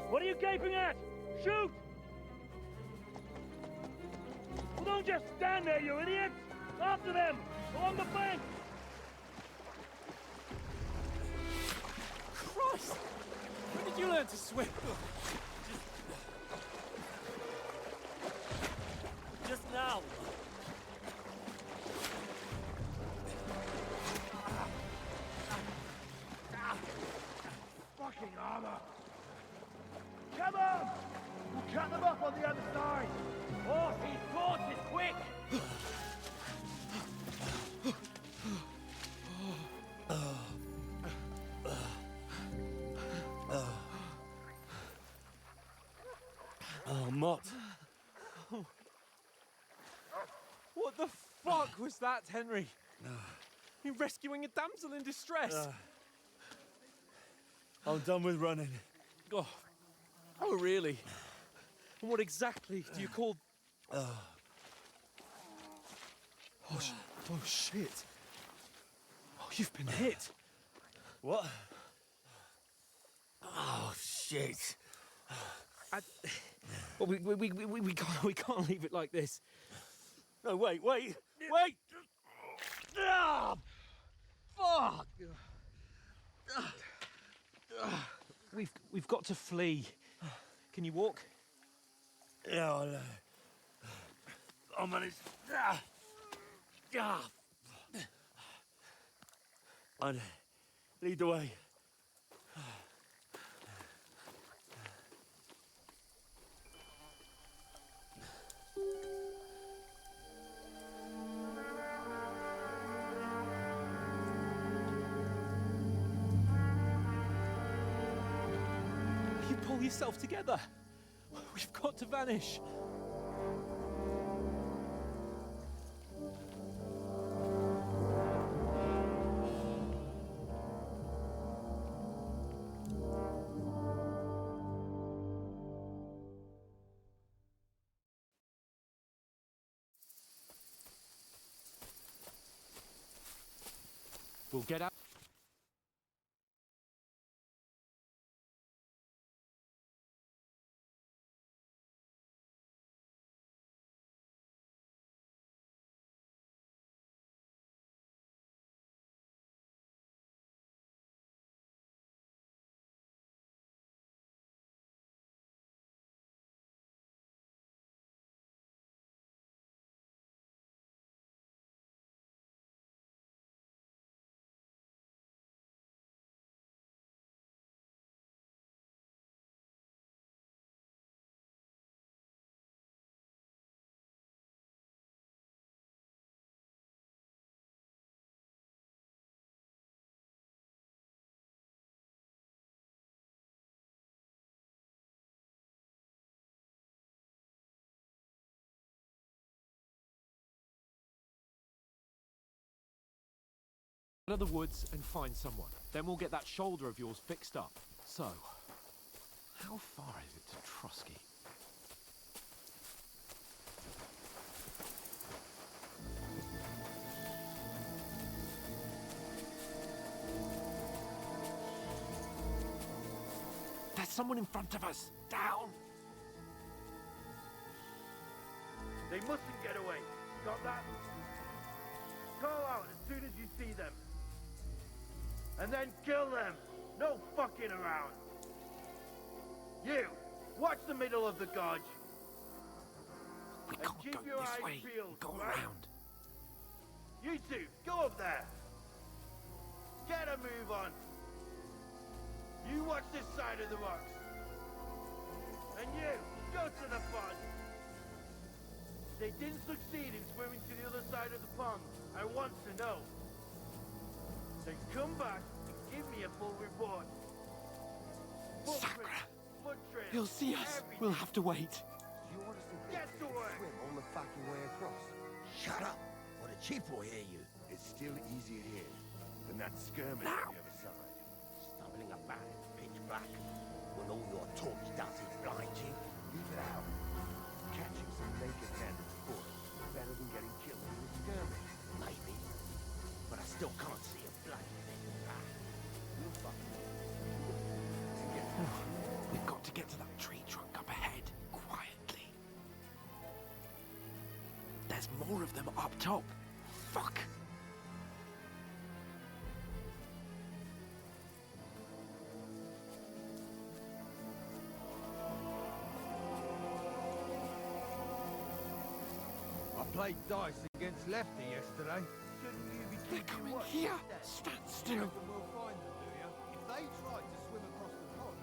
What are you gaping at? Shoot! Well, don't just stand there, you idiots! After them! Along the bank! Christ! When did you learn to swim? Just now. Fucking armor! Come on! We'll cut them off on the other side! Oh, these horses, quick! Oh, Mott. What the fuck was that, Henry? You rescuing a damsel in distress? I'm done with running. Oh, really? And what exactly do you call... Oh, shit. Oh, you've been hit. What? Oh, shit. Well, we can't leave it like this. No, wait! Ah, fuck! We've got to flee. Can you walk? Yeah, I'll manage. I'd lead the way. You pull yourself together. We've got to vanish. We'll get out. Out of the woods and find someone. Then we'll get that shoulder of yours fixed up. So, how far is it to Trotsky? There's someone in front of us. Down! They mustn't get away. Got that? Call out as soon as you see them. And then kill them. No fucking around. You, watch the middle of the gorge. We And can't keep go your this eyes way. peeled, Go right? around. You two, go up there. Get a move on. You watch this side of the rocks. And you, go to the pond. They didn't succeed in swimming to the other side of the pond. I want to know. Then come back and give me a full report. Sakra! Foot trail, He'll see us. everything. We'll have to wait. Do you honestly think Get you to can work. swim all the fucking way across? Shut up, or the chief will hear you. It's still easier here than that skirmish on the other side. Stumbling about in pitch black when all your torch does is blind you. Leave it out. Catching some naked-handed foot is better than getting killed in a skirmish. Maybe, but I still can't see a bloody thing. We'll fucking We've got to get to that tree trunk up ahead, quietly. There's more of them up top. Fuck! I played dice against Lefty yesterday. Shouldn't you be They're keeping coming watch here. instead? Stand You still. reckon we'll find them, do you? If they tried to swim across the pond,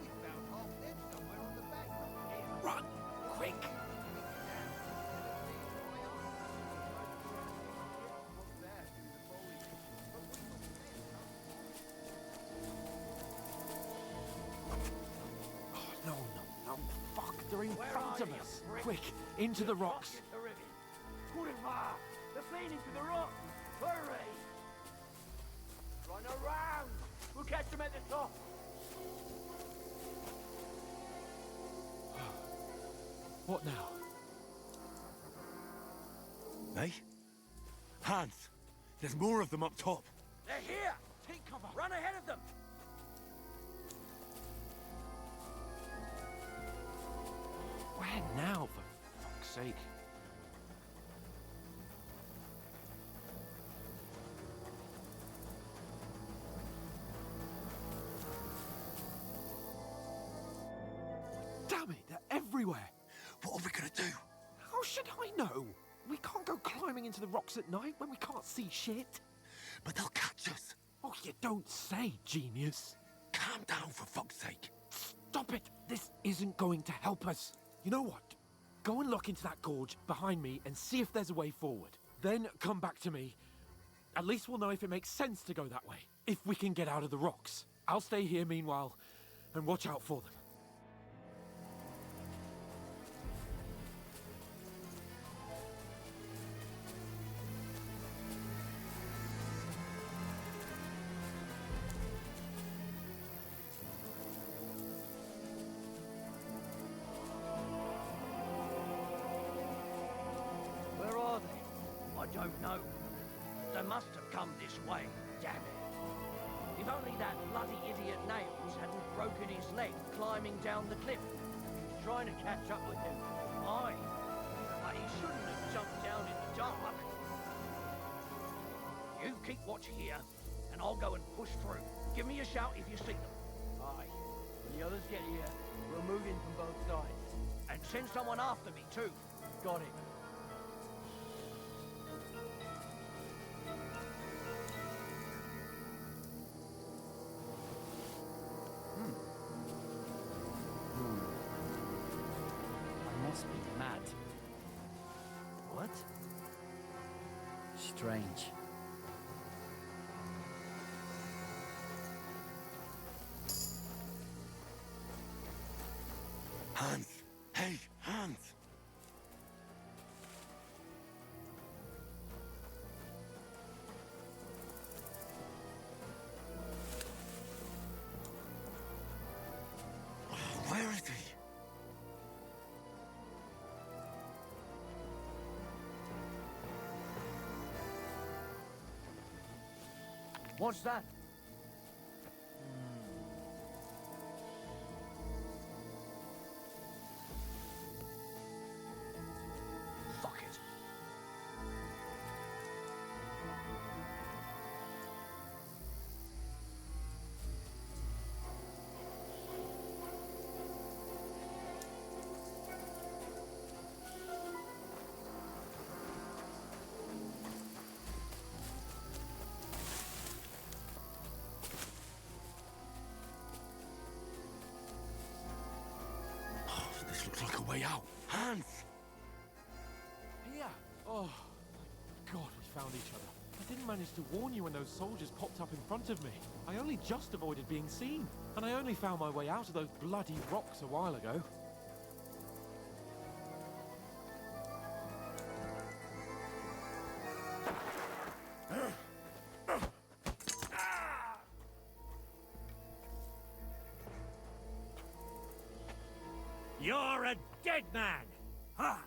we found half dead somewhere on the bank. Run! Quick! Oh, no. Fuck, they're in front front of us! Quick, into the rocks! They're feeding to the rock! Hurry! Run around! We'll catch them at the top! What now? Hey? Hans! There's more of them up top! They're here! Take cover! Run ahead of them! Where now, for fuck's sake? Damn it, they're everywhere! What are we gonna do? How should I know? We can't go climbing into the rocks at night when we can't see shit. But they'll catch us! Oh, you don't say, genius. Calm down, for fuck's sake! Stop it! This isn't going to help us. You know what? Go and look into that gorge behind me and see if there's a way forward. Then come back to me. At least we'll know if it makes sense to go that way. If we can get out of the rocks. I'll stay here meanwhile and watch out for them. Where are they? I don't know. They must have come this way, damn it. If only that bloody idiot Nails hadn't broken his leg climbing down the cliff. He was trying to catch up with him. Aye. But he shouldn't have jumped down in the dark. You keep watch here, and I'll go and push through. Give me a shout if you see them. Aye. When the others get here, we'll move in from both sides. And send someone after me, too. Got it. I must be mad. What? Strange. Hans! Hey, Hans! Where is he? What's that? Fuck it. This looks like a way out. Hans! Here! Oh, my God, we found each other. I didn't manage to warn you when those soldiers popped up in front of me. I only just avoided being seen. And I only found my way out of those bloody rocks a while ago. You're a dead man! Ha!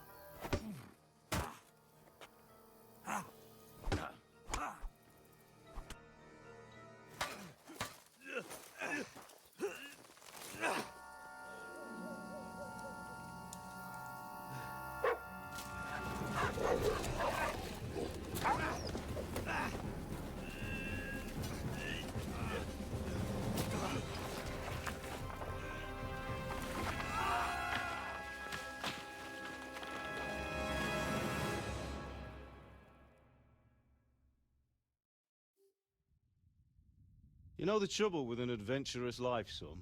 You know the trouble with an adventurous life, son?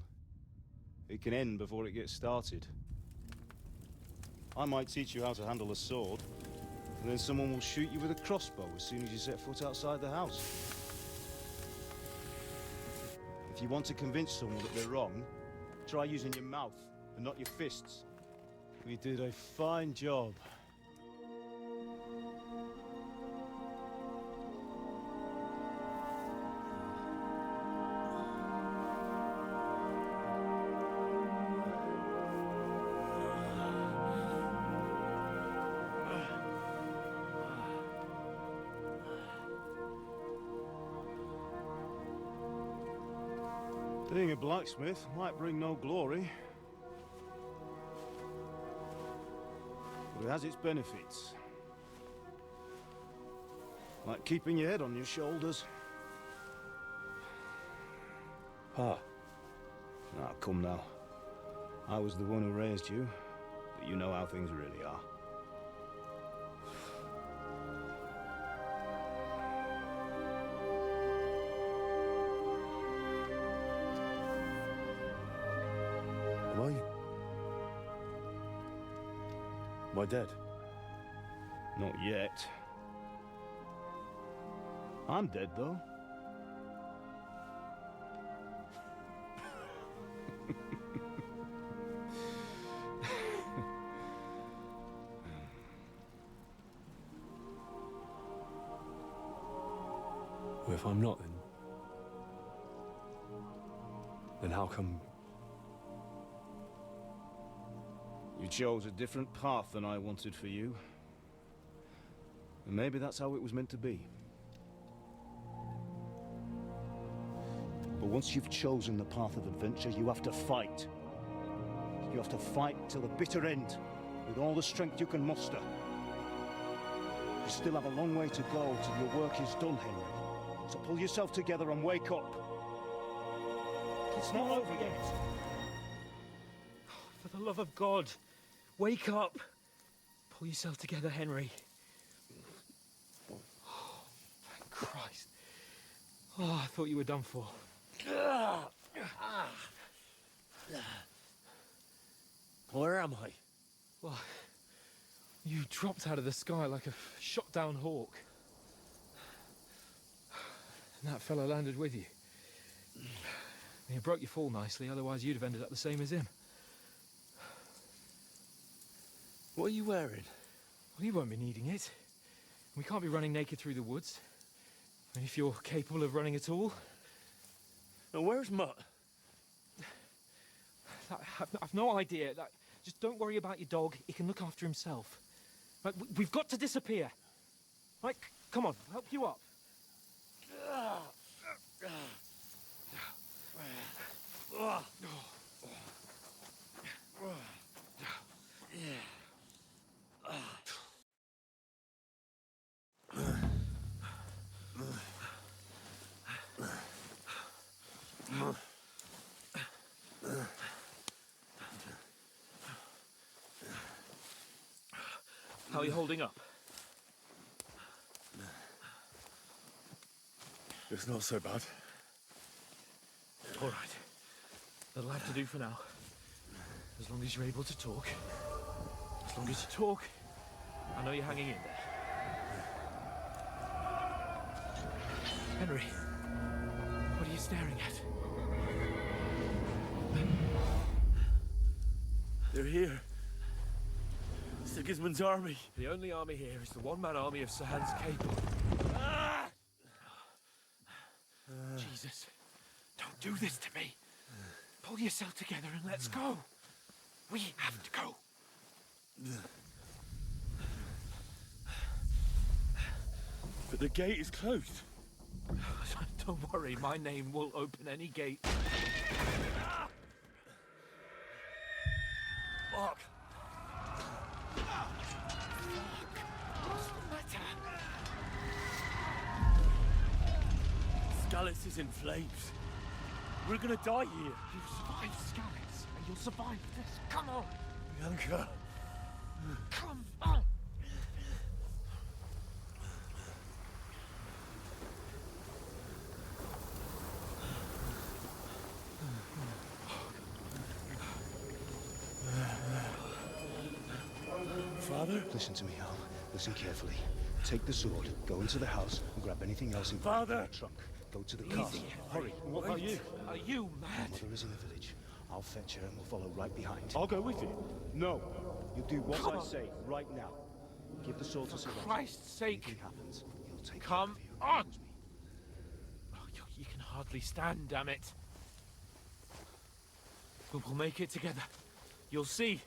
It can end before it gets started. I might teach you how to handle a sword, and then someone will shoot you with a crossbow as soon as you set foot outside the house. If you want to convince someone that they're wrong, try using your mouth and not your fists. We did a fine job. Being a blacksmith might bring no glory, but it has its benefits. Like keeping your head on your shoulders. Pa. Ah, come now. I was the one who raised you, but you know how things really are. Am I dead? Not yet. I'm dead, though. Well, if I'm not, then how come... You chose a different path than I wanted for you. And maybe that's how it was meant to be. But once you've chosen the path of adventure, you have to fight. You have to fight till the bitter end, with all the strength you can muster. You still have a long way to go till your work is done, Henry. So pull yourself together and wake up. It's not over yet. For the love of God, wake up. Pull yourself together, Henry. Oh, thank Christ. Oh, I thought you were done for. Where am I? Well, you dropped out of the sky like a shot-down hawk. And that fella landed with you. You broke your fall nicely, otherwise you'd have ended up the same as him. What are you wearing? Well, you won't be needing it. We can't be running naked through the woods. And if you're capable of running at all... Now, where's Mutt? I've no idea. Just don't worry about your dog. He can look after himself. We've got to disappear. Right, come on, I'll help you up. How are you holding up? It's not so bad. All right. That'll have to do for now. As long as you're able to talk. As long as you talk, I know you're hanging in there. Henry, what are you staring at? They're here. Sigismund's army. The only army here is the one-man army of Sir Hans Capel. Jesus, don't do this to me. Pull yourself together and let's go. We have to go. But the gate is closed. Don't worry, my name will open any gate. Fuck. What's the matter? Scallis is in flames. We're gonna die here. You survived Scallis, and you'll survive this. Come on. Bianca. Come on. Father? Listen to me, Hal. Listen carefully. Take the sword, go into the house, and grab anything else in Father! the trunk. Go to the Easy, castle. Hurry. Henry. What about you? Are you mad? Mother is in the village. I'll fetch her and we'll follow right behind. I'll go with you. No. You do what I say right now. Give the sword to Sir For Christ's sake! Anything happens, he'll take Come care of you. on! Oh, you can hardly stand, damn it. But we'll make it together. You'll see.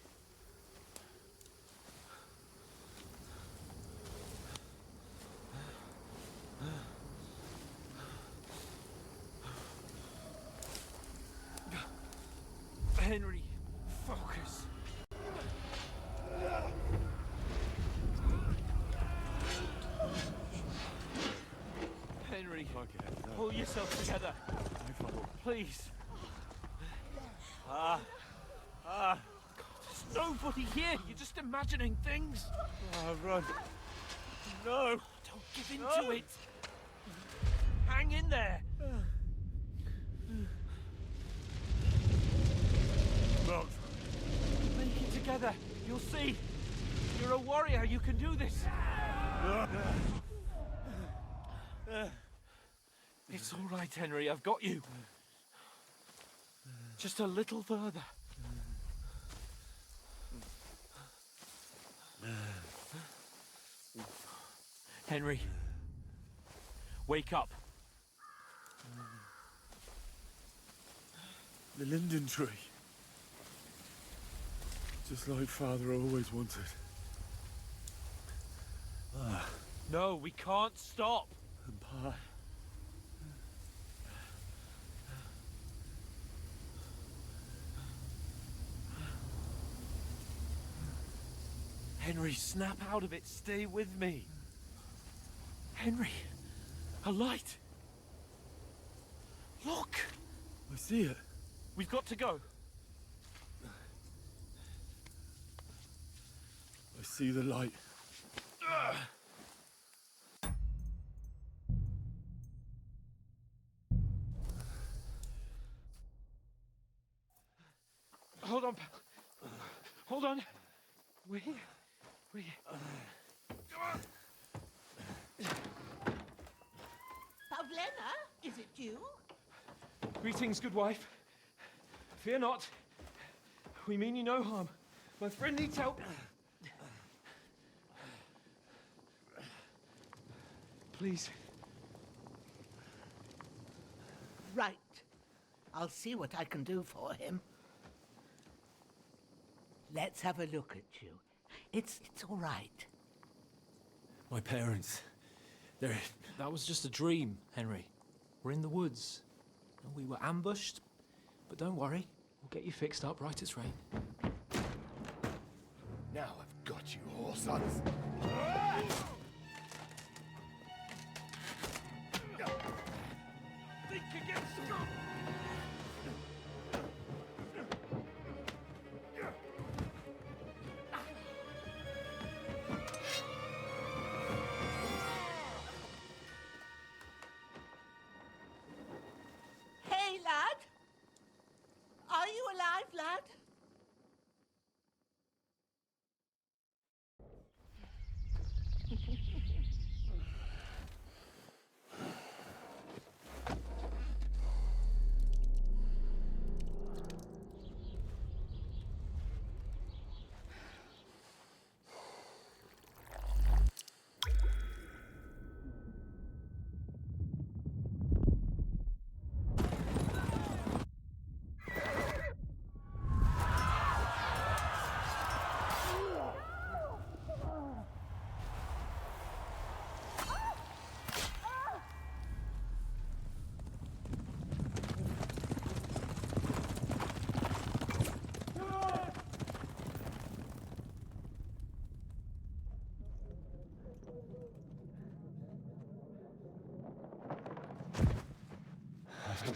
Henry, focus. Henry, pull yourself together. Please. God, there's nobody here. You're just imagining things. Run. No. Don't give in to it. Hang in there. Run. Make it together. You'll see. You're a warrior. You can do this. It's all right, Henry. I've got you. Just a little further. Henry, wake up. The linden tree. Just like Father always wanted. No, we can't stop. And Pa. Henry, snap out of it. Stay with me. Henry, a light. Look. I see it. We've got to go. I see the light. Hold on, pal. Hold on. We're here. We're here. Pavlena, is it you? Greetings, good wife. Fear not. We mean you no harm. My friend needs help. Please. Right. I'll see what I can do for him. Let's have a look at you. It's all right. My parents. That was just a dream, Henry. We're in the woods. We were ambushed, but don't worry. We'll get you fixed up right as rain. Now I've got you, whoresons. Think again, scum! Hey, lad! Are you alive, lad?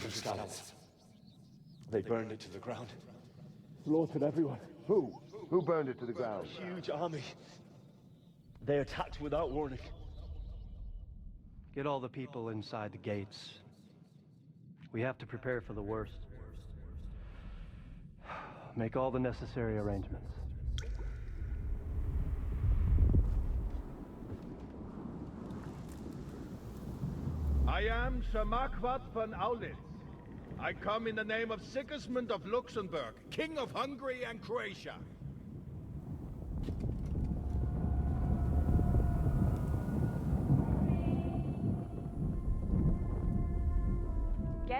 Scallops. They burned it to the ground. Slaughtered everyone. Who? Who burned it to the ground? Huge army. They attacked without warning. Get all the people inside the gates. We have to prepare for the worst. Make all the necessary arrangements. I am Sir Marquardt von Aulitz. I come in the name of Sigismund of Luxembourg, King of Hungary and Croatia.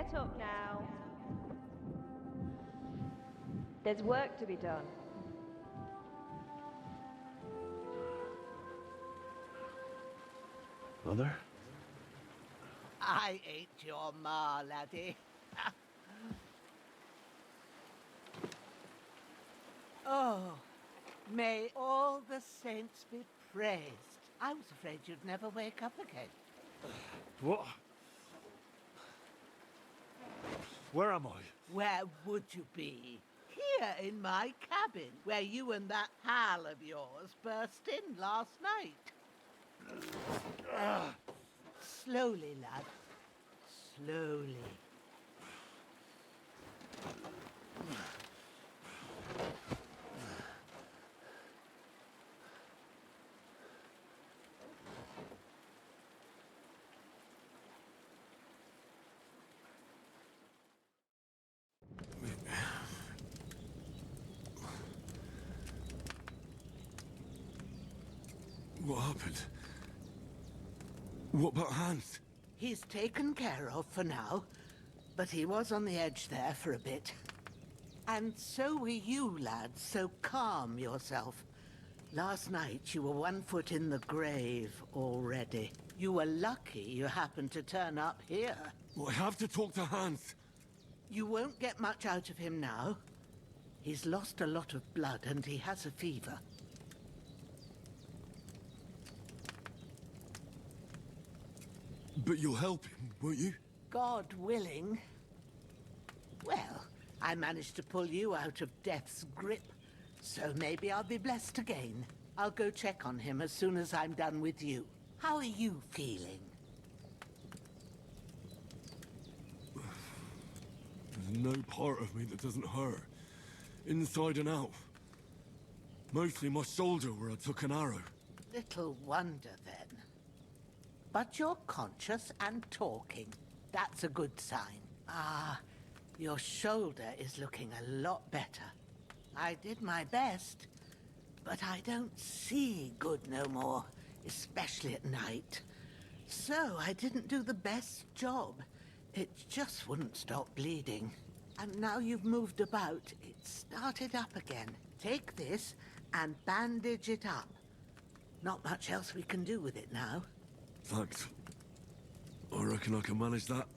Get up now. There's work to be done. Mother? I ain't your ma, laddie. Oh, may all the saints be praised. I was afraid you'd never wake up again. What? Where am I? Where would you be? Here in my cabin, where you and that pal of yours burst in last night. Slowly, lad. Slowly. What happened? What about Hans? He's taken care of for now, but he was on the edge there for a bit. And so were you, lads, so calm yourself. Last night you were 1 foot in the grave already. You were lucky you happened to turn up here. Well, I have to talk to Hans. You won't get much out of him now. He's lost a lot of blood and he has a fever. But you'll help him, won't you? God willing. Well, I managed to pull you out of death's grip, so maybe I'll be blessed again. I'll go check on him as soon as I'm done with you. How are you feeling? There's no part of me that doesn't hurt. Inside and out. Mostly my shoulder where I took an arrow. Little wonder then. But you're conscious and talking. That's a good sign. Ah, your shoulder is looking a lot better. I did my best, but I don't see good no more, especially at night. So I didn't do the best job. It just wouldn't stop bleeding. And now you've moved about, it started up again. Take this and bandage it up. Not much else we can do with it now. Thanks. I reckon I can manage that.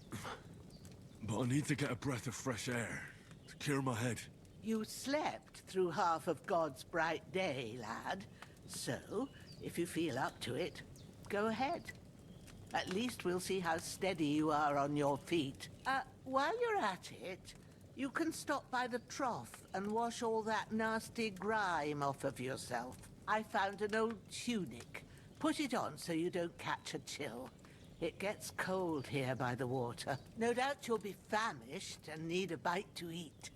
But I need to get a breath of fresh air to clear my head. You slept through half of God's bright day, lad. So, if you feel up to it, go ahead. At least we'll see how steady you are on your feet. While you're at it, you can stop by the trough and wash all that nasty grime off of yourself. I found an old tunic. Put it on so you don't catch a chill. It gets cold here by the water. No doubt you'll be famished and need a bite to eat.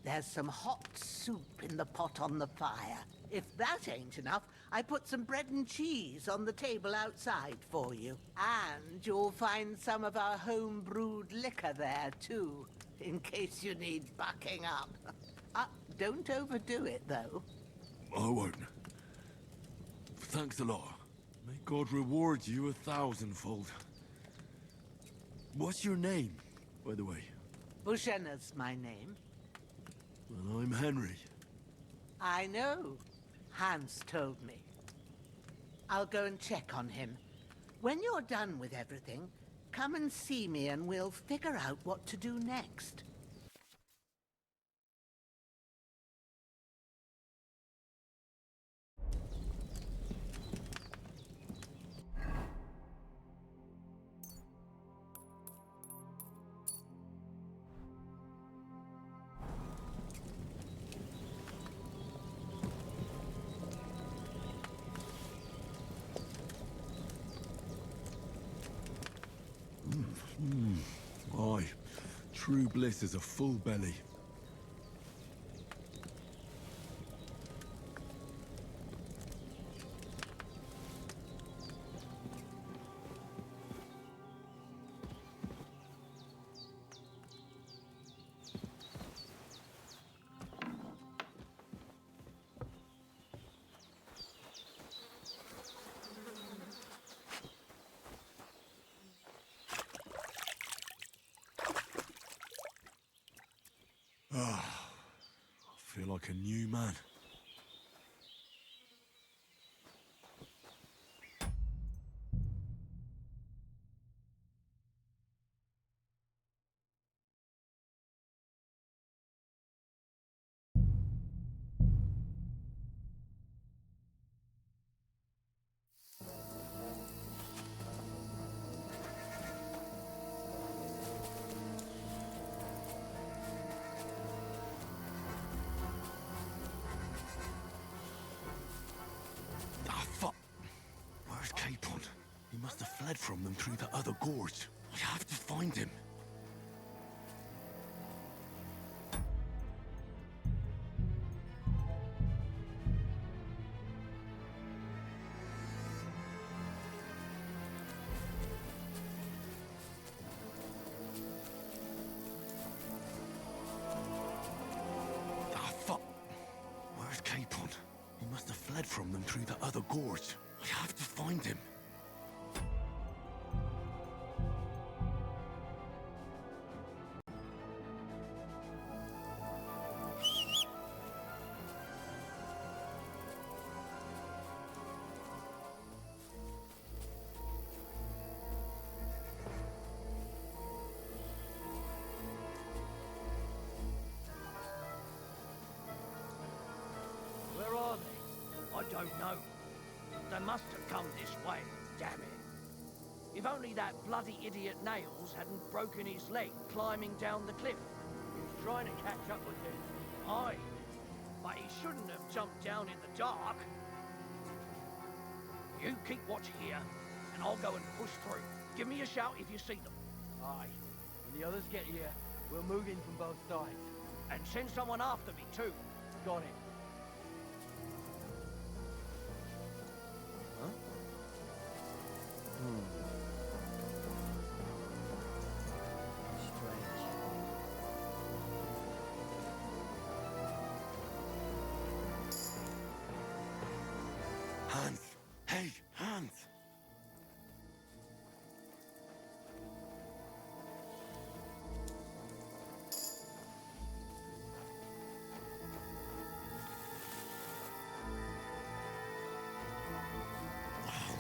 There's some hot soup in the pot on the fire. If that ain't enough, I put some bread and cheese on the table outside for you. And you'll find some of our home-brewed liquor there, too, in case you need bucking up. Don't overdo it, though. I won't. Thanks a lot. May God reward you 1,000-fold. What's your name, by the way? Bushenna's my name. Well, I'm Henry. I know. Hans told me. I'll go and check on him. When you're done with everything, come and see me and we'll figure out what to do next. Aye. True bliss is a full belly. like a new man. Ah, fuck! Where's Capon? He must have fled from them through the other gorge. I have to find him. Ah, fuck! Where's Capon? He must have fled from them through the other gorge. I have to find him. Where are they? I don't know. They must have come this way, damn it. If only that bloody idiot Nails hadn't broken his leg climbing down the cliff. He was trying to catch up with them. Aye, but he shouldn't have jumped down in the dark. You keep watch here, and I'll go and push through. Give me a shout if you see them. Aye. When the others get here, we'll move in from both sides. And send someone after me too. Got it. Huh? Hans! Hey, Hans!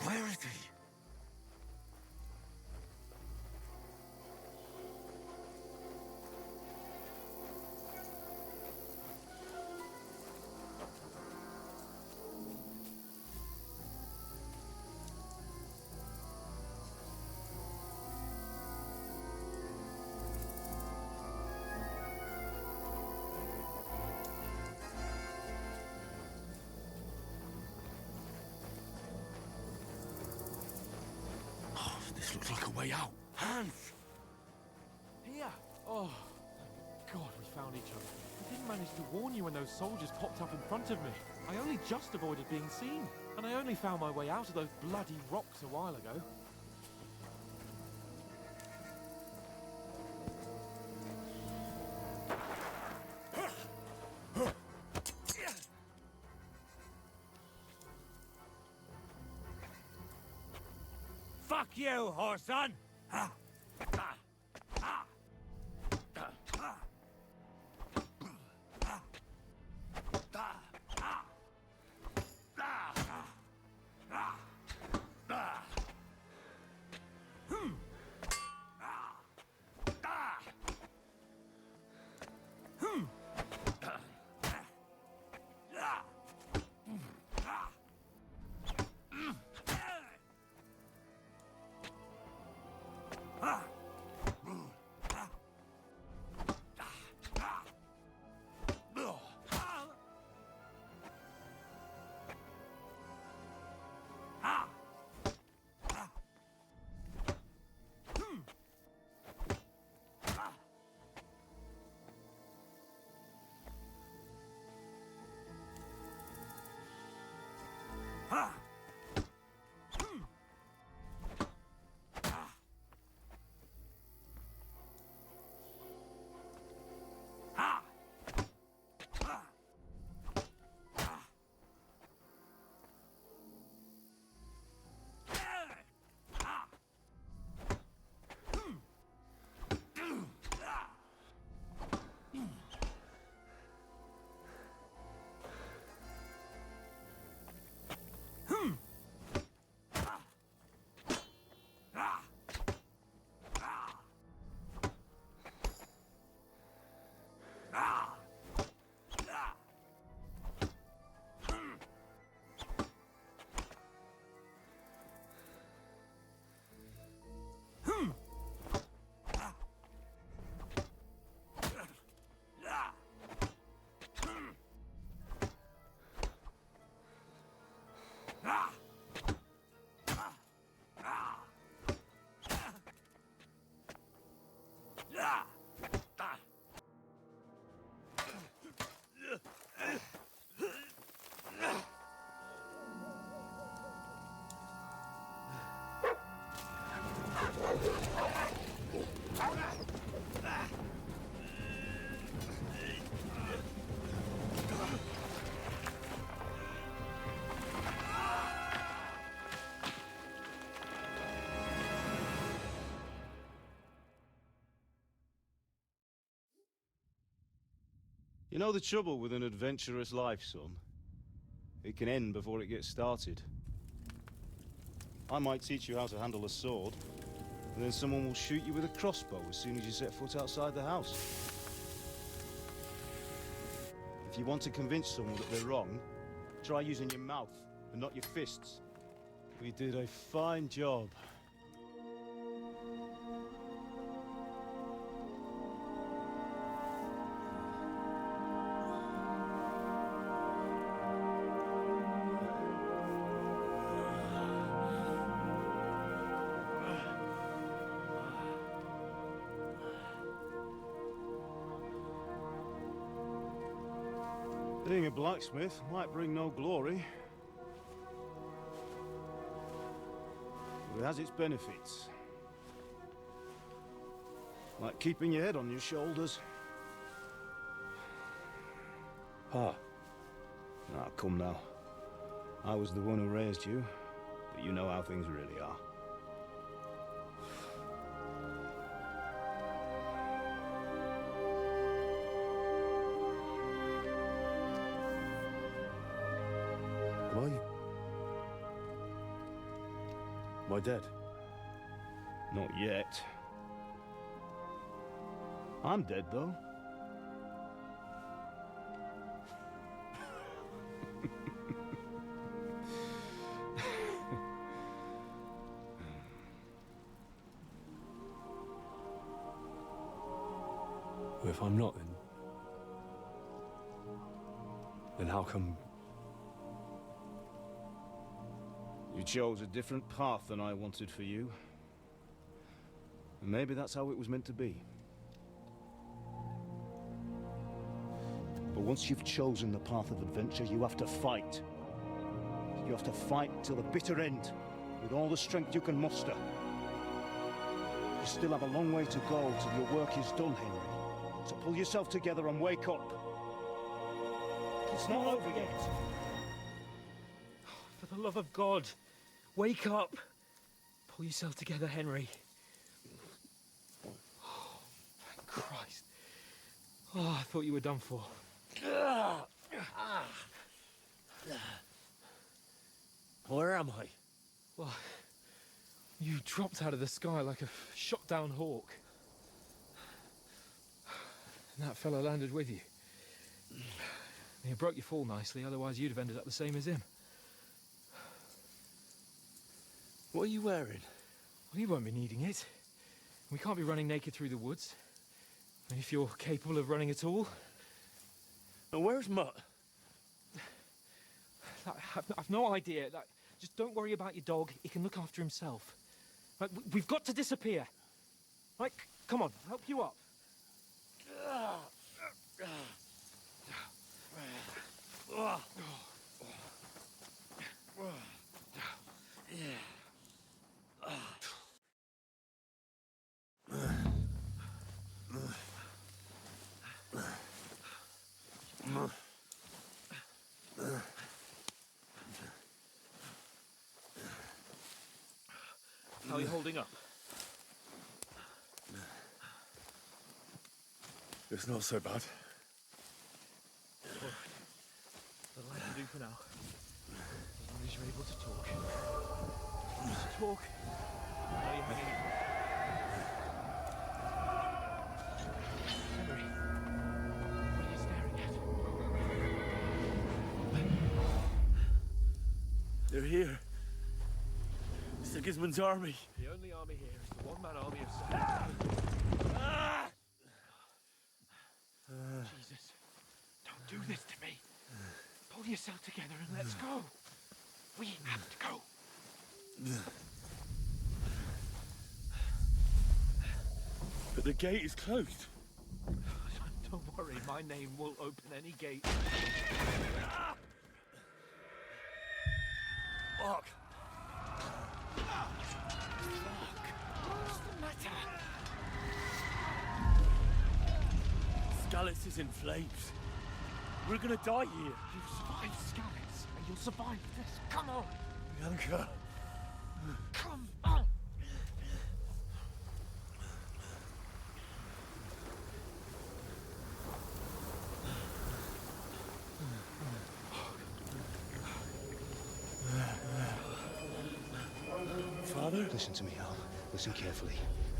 Where is he? This looks like a way out. Hans! Here! Oh, God, we found each other. I didn't manage to warn you when those soldiers popped up in front of me. I only just avoided being seen. And I only found my way out of those bloody rocks a while ago. Fuck you, whoreson! You know the trouble with an adventurous life, son? It can end before it gets started. I might teach you how to handle a sword, and then someone will shoot you with a crossbow as soon as you set foot outside the house. If you want to convince someone that they're wrong, try using your mouth and not your fists. We did a fine job. Being a blacksmith might bring no glory, but it has its benefits. Like keeping your head on your shoulders. Pa. Ah, come now. I was the one who raised you, but you know how things really are. Am I dead? Not yet. I'm dead, though. Well, if I'm not, then how come... You chose a different path than I wanted for you. And maybe that's how it was meant to be. But once you've chosen the path of adventure, you have to fight. You have to fight till the bitter end, with all the strength you can muster. You still have a long way to go till your work is done, Henry. So pull yourself together and wake up. It's not over yet. For the love of God, wake up. Pull yourself together, Henry. Oh, thank Christ. Oh, I thought you were done for. Where am I? Well, you dropped out of the sky like a shot-down hawk. And that fella landed with you. You broke your fall nicely, otherwise you'd have ended up the same as him. What are you wearing? Well, you won't be needing it. We can't be running naked through the woods. And if you're capable of running at all. And where's Mutt? I've no idea. Just don't worry about your dog. He can look after himself. We've got to disappear. Come on, I'll help you up. How are you holding up? It's not so bad. That'll have to do for now. As long as you're able to talk. Just talk. How are you hanging in? Henry, what are you staring at? They're here. Sigismund's army. The only army here is the one-man army of Sigismund. Jesus, don't do this to me. Pull yourself together and let's go. We have to go. But the gate is closed. Don't worry, my name will open any gate. Fuck. What's the matter? Skalitz is in flames. We're gonna die here. You survived Skalitz, and you'll survive this. Come on. Bianca. Come on. Father? Listen to me, Al. Listen carefully.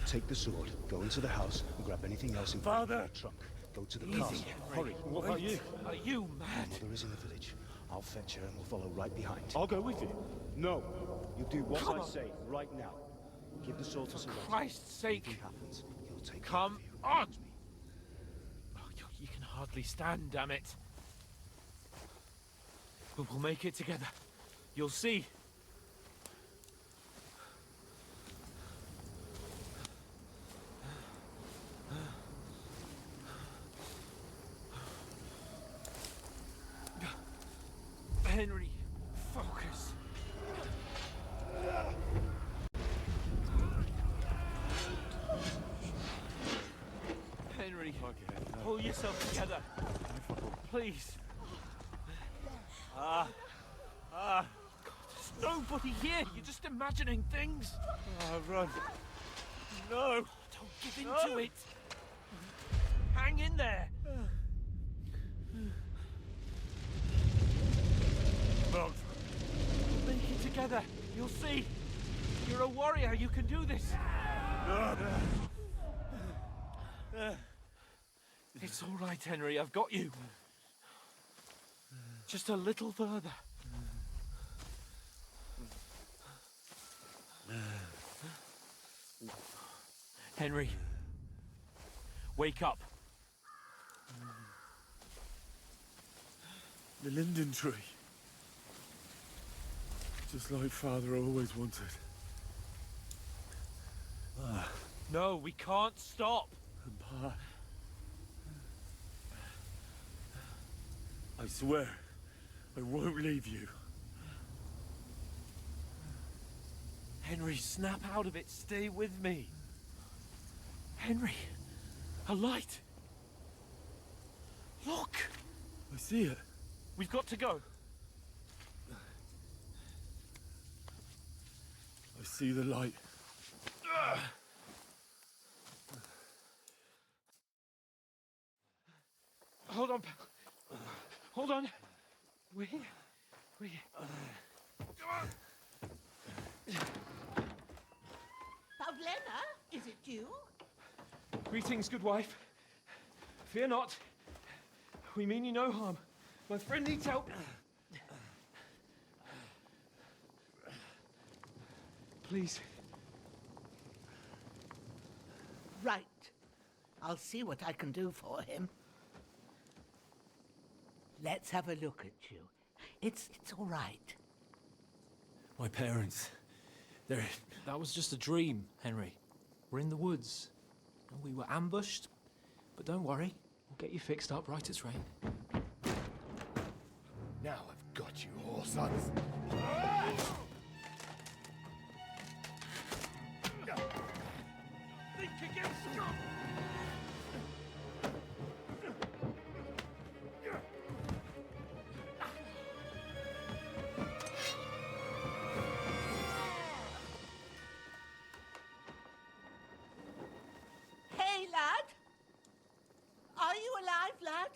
Take the sword, go into the house, and grab anything else in Father! the trunk. Go to the Easy, castle. Henry. Hurry. What about you? Are you mad? My mother is in the village. I'll fetch her and we'll follow right behind. I'll go with you. No. You do what Come I on. say right now. Give the sword to For Sir Christ's sake. Anything happens, he'll take Come care of on. Oh, you can hardly stand, damn it. But we'll make it together. You'll see. Henry, focus. Henry, pull yourself together. Please. God, there's nobody here. You're just imagining things. Run. No. Don't give in to it. Hang in there. Mount. We'll make it together. You'll see. You're a warrior. You can do this. It's all right, Henry. I've got you. Just a little further. Henry, wake up. The linden tree. Just like Father always wanted. No, we can't stop. And Pa. I swear, I won't leave you. Henry, snap out of it. Stay with me. Henry, a light. Look. I see it. We've got to go. I see the light. Hold on, pal. Hold on. We're here. We're here. Pavlena, is it you? Greetings, good wife. Fear not. We mean you no harm. My friend needs help. Please. Right. I'll see what I can do for him. Let's have a look at you. It's all right. My parents, they're... That was just a dream, Henry. We're in the woods. We were ambushed, but don't worry. We'll get you fixed up right as rain. Now I've got you, whore sons. Think again, Scott! Hey, lad! Are you alive, lad?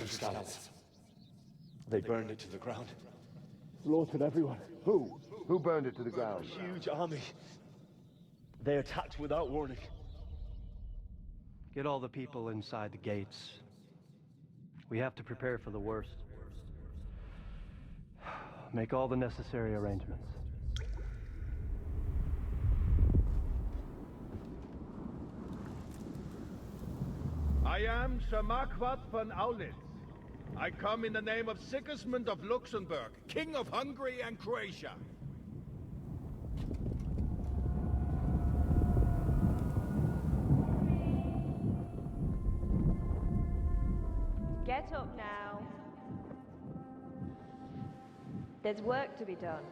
scallops. They burned it to the ground. Slaughtered everyone. Who? Who burned it to the ground? Huge army. They attacked without warning. Get all the people inside the gates. We have to prepare for the worst. Make all the necessary arrangements. I am Sir Marquardt von Aulitz. I come in the name of Sigismund of Luxembourg, King of Hungary and Croatia. Get up now. There's work to be done.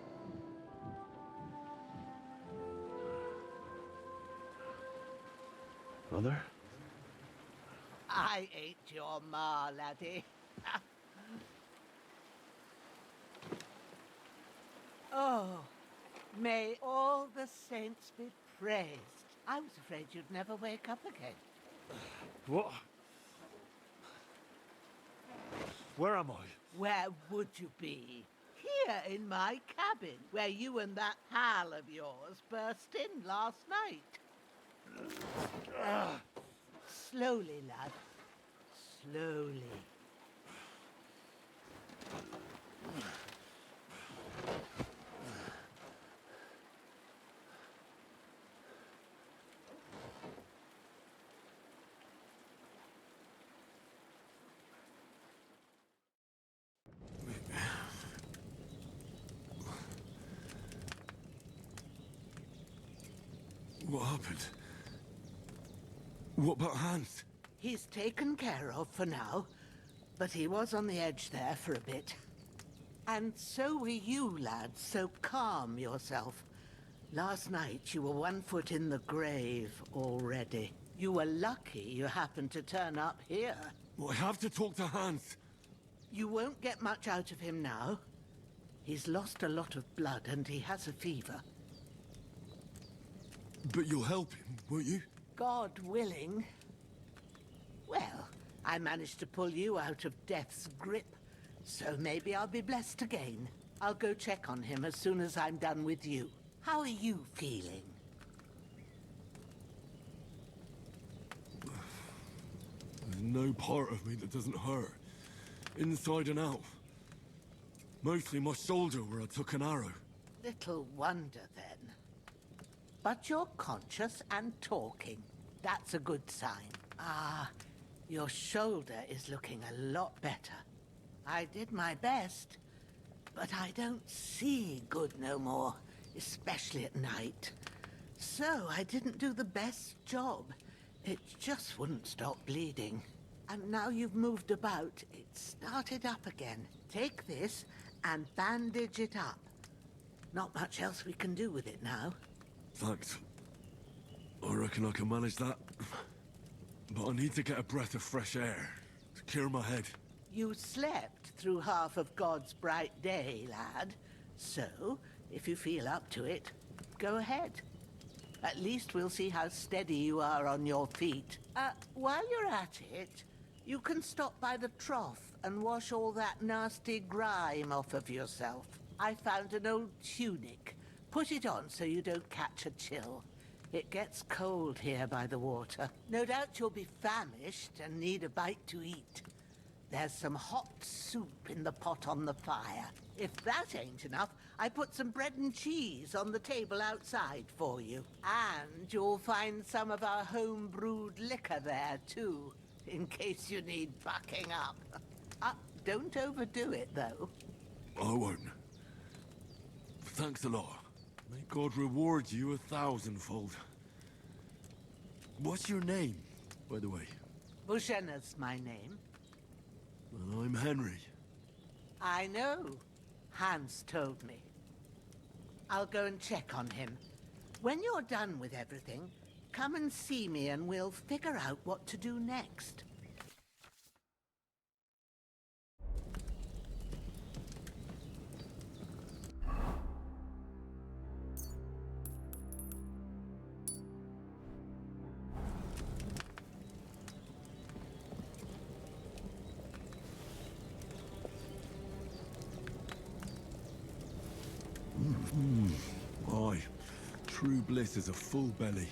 Mother? I ain't your ma, laddie. Oh, may all the saints be praised. I was afraid you'd never wake up again. What? Where am I? Where would you be? Here in my cabin, where you and that pal of yours burst in last night. Slowly, lad. Slowly. What happened? What about Hans? He's taken care of for now, but he was on the edge there for a bit. And so were you, lad, so calm yourself. Last night you were 1 foot in the grave already. You were lucky you happened to turn up here. Well, I have to talk to Hans. You won't get much out of him now. He's lost a lot of blood and he has a fever. But you'll help him, won't you? God willing. Well, I managed to pull you out of death's grip, so maybe I'll be blessed again. I'll go check on him as soon as I'm done with you. How are you feeling? There's no part of me that doesn't hurt. Inside and out. Mostly my shoulder where I took an arrow. Little wonder then. But you're conscious and talking. That's a good sign. Ah, your shoulder is looking a lot better. I did my best, but I don't see good no more, especially at night. So I didn't do the best job. It just wouldn't stop bleeding. And now you've moved about, it started up again. Take this and bandage it up. Not much else we can do with it now. Thanks. I reckon I can manage that. But I need to get a breath of fresh air to clear my head. You slept through half of God's bright day, lad. So, if you feel up to it, go ahead. At least we'll see how steady you are on your feet. While you're at it, you can stop by the trough and wash all that nasty grime off of yourself. I found an old tunic. Put it on so you don't catch a chill. It gets cold here by the water. No doubt you'll be famished and need a bite to eat. There's some hot soup in the pot on the fire. If that ain't enough, I put some bread and cheese on the table outside for you. And you'll find some of our home-brewed liquor there, too, in case you need bucking up. Don't overdo it, though. I won't. Thanks a lot. May God reward you 1,000-fold. What's your name, by the way? Bushenna's my name. Well, I'm Henry. I know. Hans told me. I'll go and check on him. When you're done with everything, come and see me and we'll figure out what to do next. True bliss is a full belly.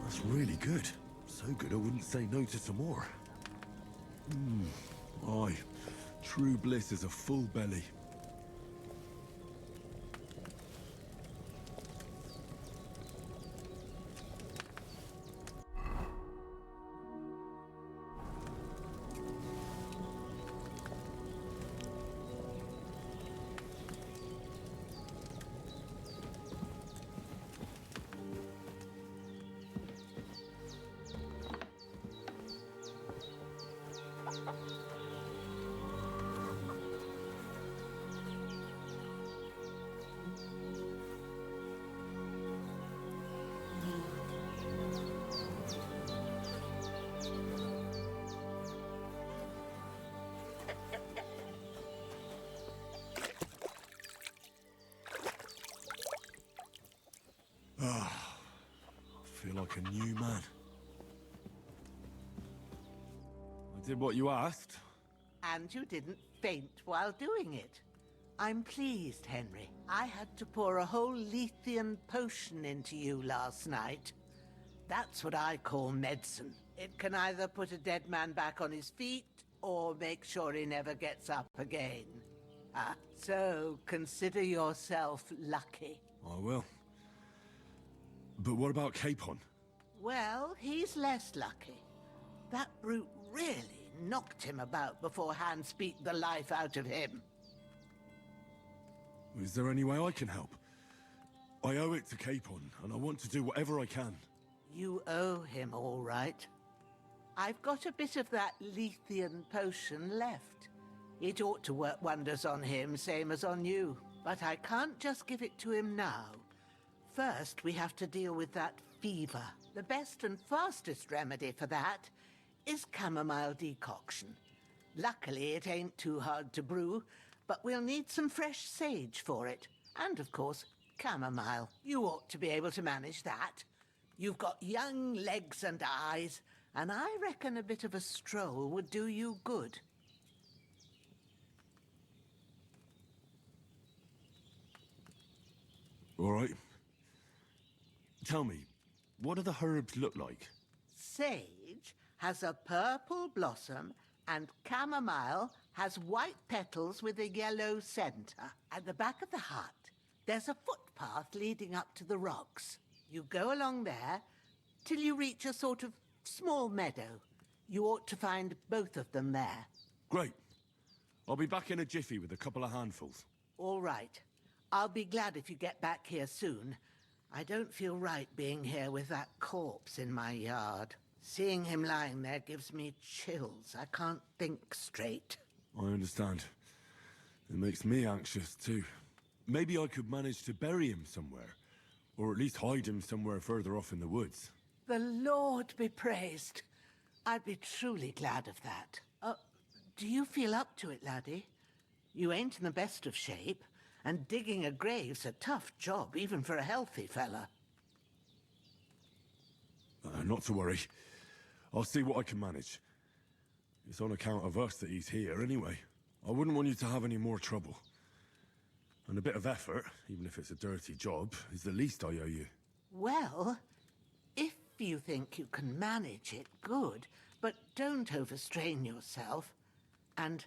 That's really good. So good I wouldn't say no to some more. Aye. True bliss is a full belly. Ah, I feel like a new man. I did what you asked. And you didn't faint while doing it. I'm pleased, Henry. I had to pour a whole Lethean potion into you last night. That's what I call medicine. It can either put a dead man back on his feet, or make sure he never gets up again. So consider yourself lucky. I will. But what about Capon? Well, he's less lucky. That brute really knocked him about before Hans beat the life out of him. Is there any way I can help? I owe it to Capon, and I want to do whatever I can. You owe him, all right. I've got a bit of that Lethean potion left. It ought to work wonders on him, same as on you. But I can't just give it to him now. First, we have to deal with that fever. The best and fastest remedy for that is chamomile decoction. Luckily, it ain't too hard to brew, but we'll need some fresh sage for it. And, of course, chamomile. You ought to be able to manage that. You've got young legs and eyes, and I reckon a bit of a stroll would do you good. All right. Tell me, what do the herbs look like? Sage has a purple blossom, and chamomile has white petals with a yellow center. At the back of the hut, there's a footpath leading up to the rocks. You go along there till you reach a sort of small meadow. You ought to find both of them there. Great. I'll be back in a jiffy with a couple of handfuls. All right. I'll be glad if you get back here soon. I don't feel right being here with that corpse in my yard. Seeing him lying there gives me chills. I can't think straight. I understand. It makes me anxious, too. Maybe I could manage to bury him somewhere. Or at least hide him somewhere further off in the woods. The Lord be praised. I'd be truly glad of that. Do you feel up to it, laddie? You ain't in the best of shape, and digging a grave's a tough job, even for a healthy fella. Not to worry. I'll see what I can manage. It's on account of us that he's here, anyway. I wouldn't want you to have any more trouble. And a bit of effort, even if it's a dirty job, is the least I owe you. Well, if you think you can manage it, good. But don't overstrain yourself. And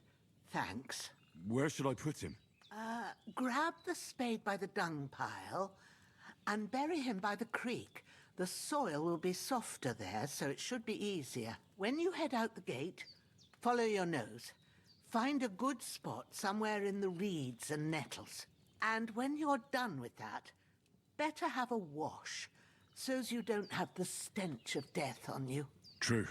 thanks. Where should I put him? Grab the spade by the dung pile and bury him by the creek. The soil will be softer there, so it should be easier. When you head out the gate, follow your nose. Find a good spot somewhere in the reeds and nettles. And when you're done with that, better have a wash, so's you don't have the stench of death on you. True.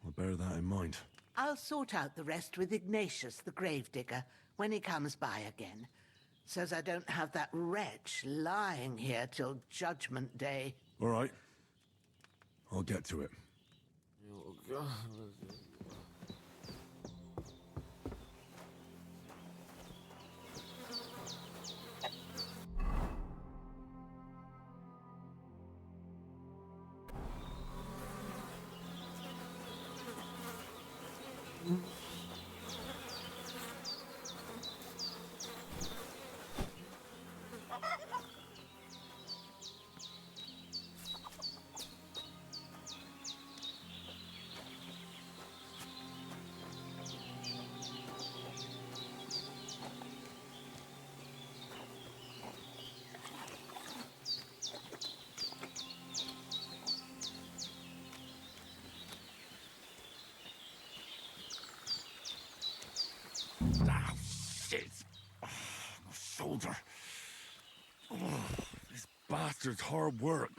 I'll bear that in mind. I'll sort out the rest with Ignatius, the gravedigger, when he comes by again. So's I don't have that wretch lying here till Judgment Day. All right. I'll get to it. Ah, shit! Oh, my shoulder. Oh, This bastard's hard work.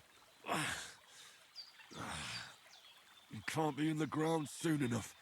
He can't be in the ground soon enough.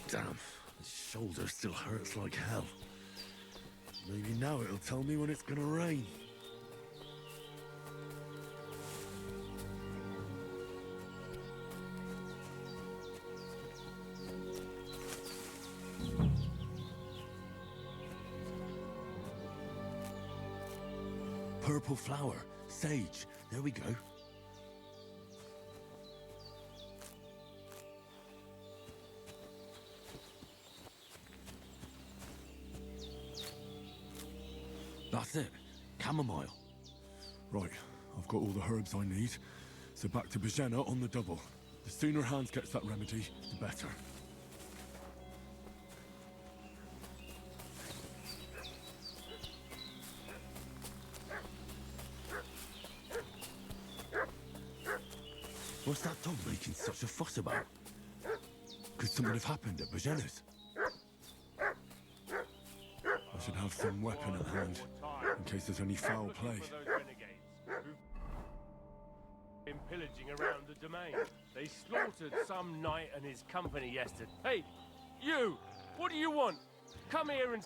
Damn, his shoulder still hurts like hell. Maybe now it'll tell me when it's gonna rain. Purple flower, sage, there we go. That's it. Chamomile. Right, I've got all the herbs I need. So back to Bajena on the double. The sooner Hans gets that remedy, the better. What's that dog making such a fuss about? Could something have happened at Bajena's? I should have some weapon at hand, in case there's any foul play. Been pillaging around the domain. They slaughtered some knight and his company yesterday. Hey, you! What do you want? Come here and...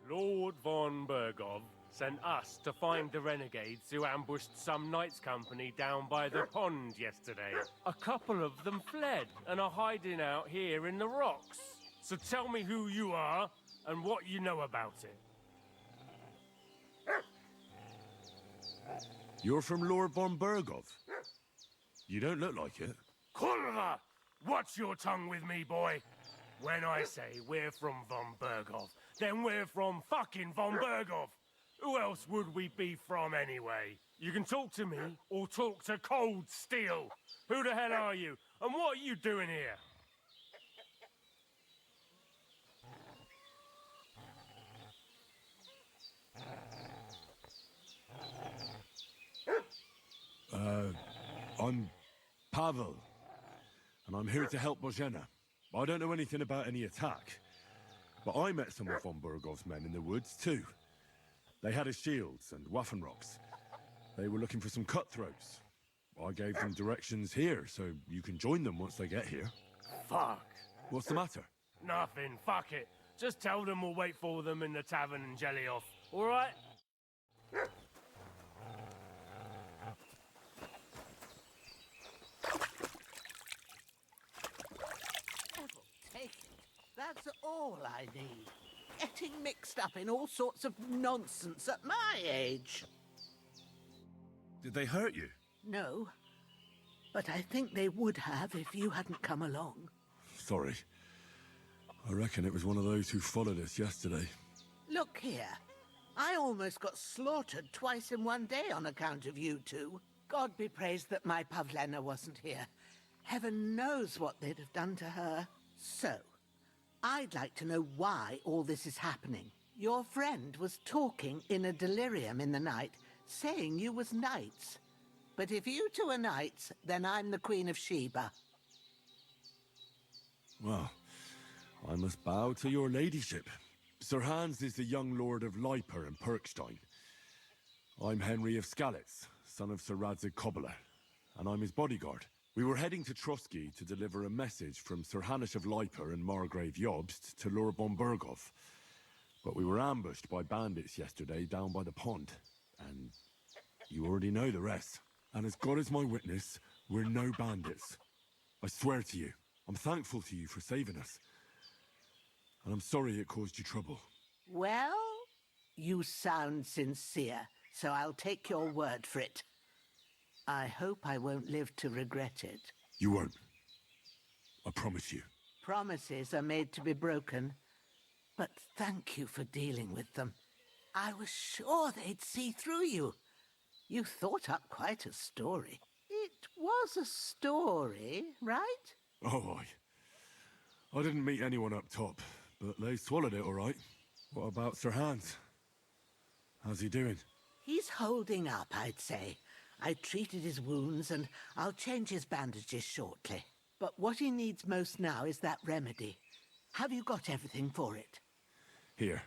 Lord von Bergov sent us to find the renegades who ambushed some knight's company down by the pond yesterday. A couple of them fled and are hiding out here in the rocks. So tell me who you are and what you know about it. You're from Lord von Bergov? You don't look like it. Kurva! Watch your tongue with me, boy. When I say we're from von Bergov, then we're from fucking von Bergov. Who else would we be from anyway? You can talk to me or talk to cold steel. Who the hell are you? And what are you doing here? I'm Pavel, and I'm here to help Bojena. I don't know anything about any attack, but I met some of von Bergov's men in the woods too. They had his shields and Waffenrocks. They were looking for some cutthroats. I gave them directions here, so you can join them once they get here. Fuck. What's the matter? Nothing, fuck it. Just tell them we'll wait for them in the tavern in Jelioff, alright? Take it. That's all I need. Getting mixed up in all sorts of nonsense at my age. Did they hurt you? No, but I think they would have if you hadn't come along. Sorry. I reckon it was one of those who followed us yesterday. Look here. I almost got slaughtered twice in one day on account of you two. God be praised that my Pavlena wasn't here. Heaven knows what they'd have done to her. So, I'd like to know why all this is happening. Your friend was talking in a delirium in the night, saying you was knights. But if you two are knights, then I'm the Queen of Sheba. Well, I must bow to your ladyship. Sir Hans is the young lord of Leiper and Perkstein. I'm Henry of Skalitz, son of Sir Radzig Kobyla, and I'm his bodyguard. We were heading to Trotsky to deliver a message from Sir Hanush of Leiper and Margrave Jobst to Lord von Bergov. But we were ambushed by bandits yesterday down by the pond, and you already know the rest. And as God is my witness, we're no bandits. I swear to you, I'm thankful to you for saving us. And I'm sorry it caused you trouble. Well, you sound sincere, so I'll take your word for it. I hope I won't live to regret it. You won't. I promise you. Promises are made to be broken, but thank you for dealing with them. I was sure they'd see through you. You thought up quite a story. It was a story, right? Oh, I didn't meet anyone up top, but they swallowed it all right. What about Sir Hans? How's he doing? He's holding up, I'd say. I treated his wounds, and I'll change his bandages shortly. But what he needs most now is that remedy. Have you got everything for it? Here.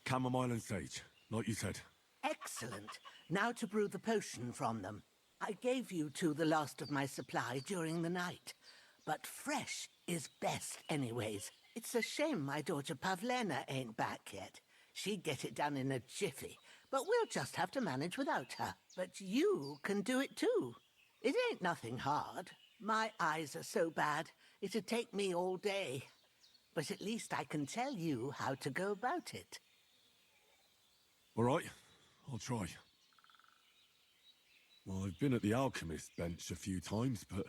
Chamomile and sage, like you said. Excellent. Now to brew the potion from them. I gave you two the last of my supply during the night. But fresh is best anyways. It's a shame my daughter Pavlena ain't back yet. She'd get it done in a jiffy, but we'll just have to manage without her. But you can do it too. It ain't nothing hard. My eyes are so bad, it'd take me all day. But at least I can tell you how to go about it. All right, I'll try. Well, I've been at the alchemist bench a few times, but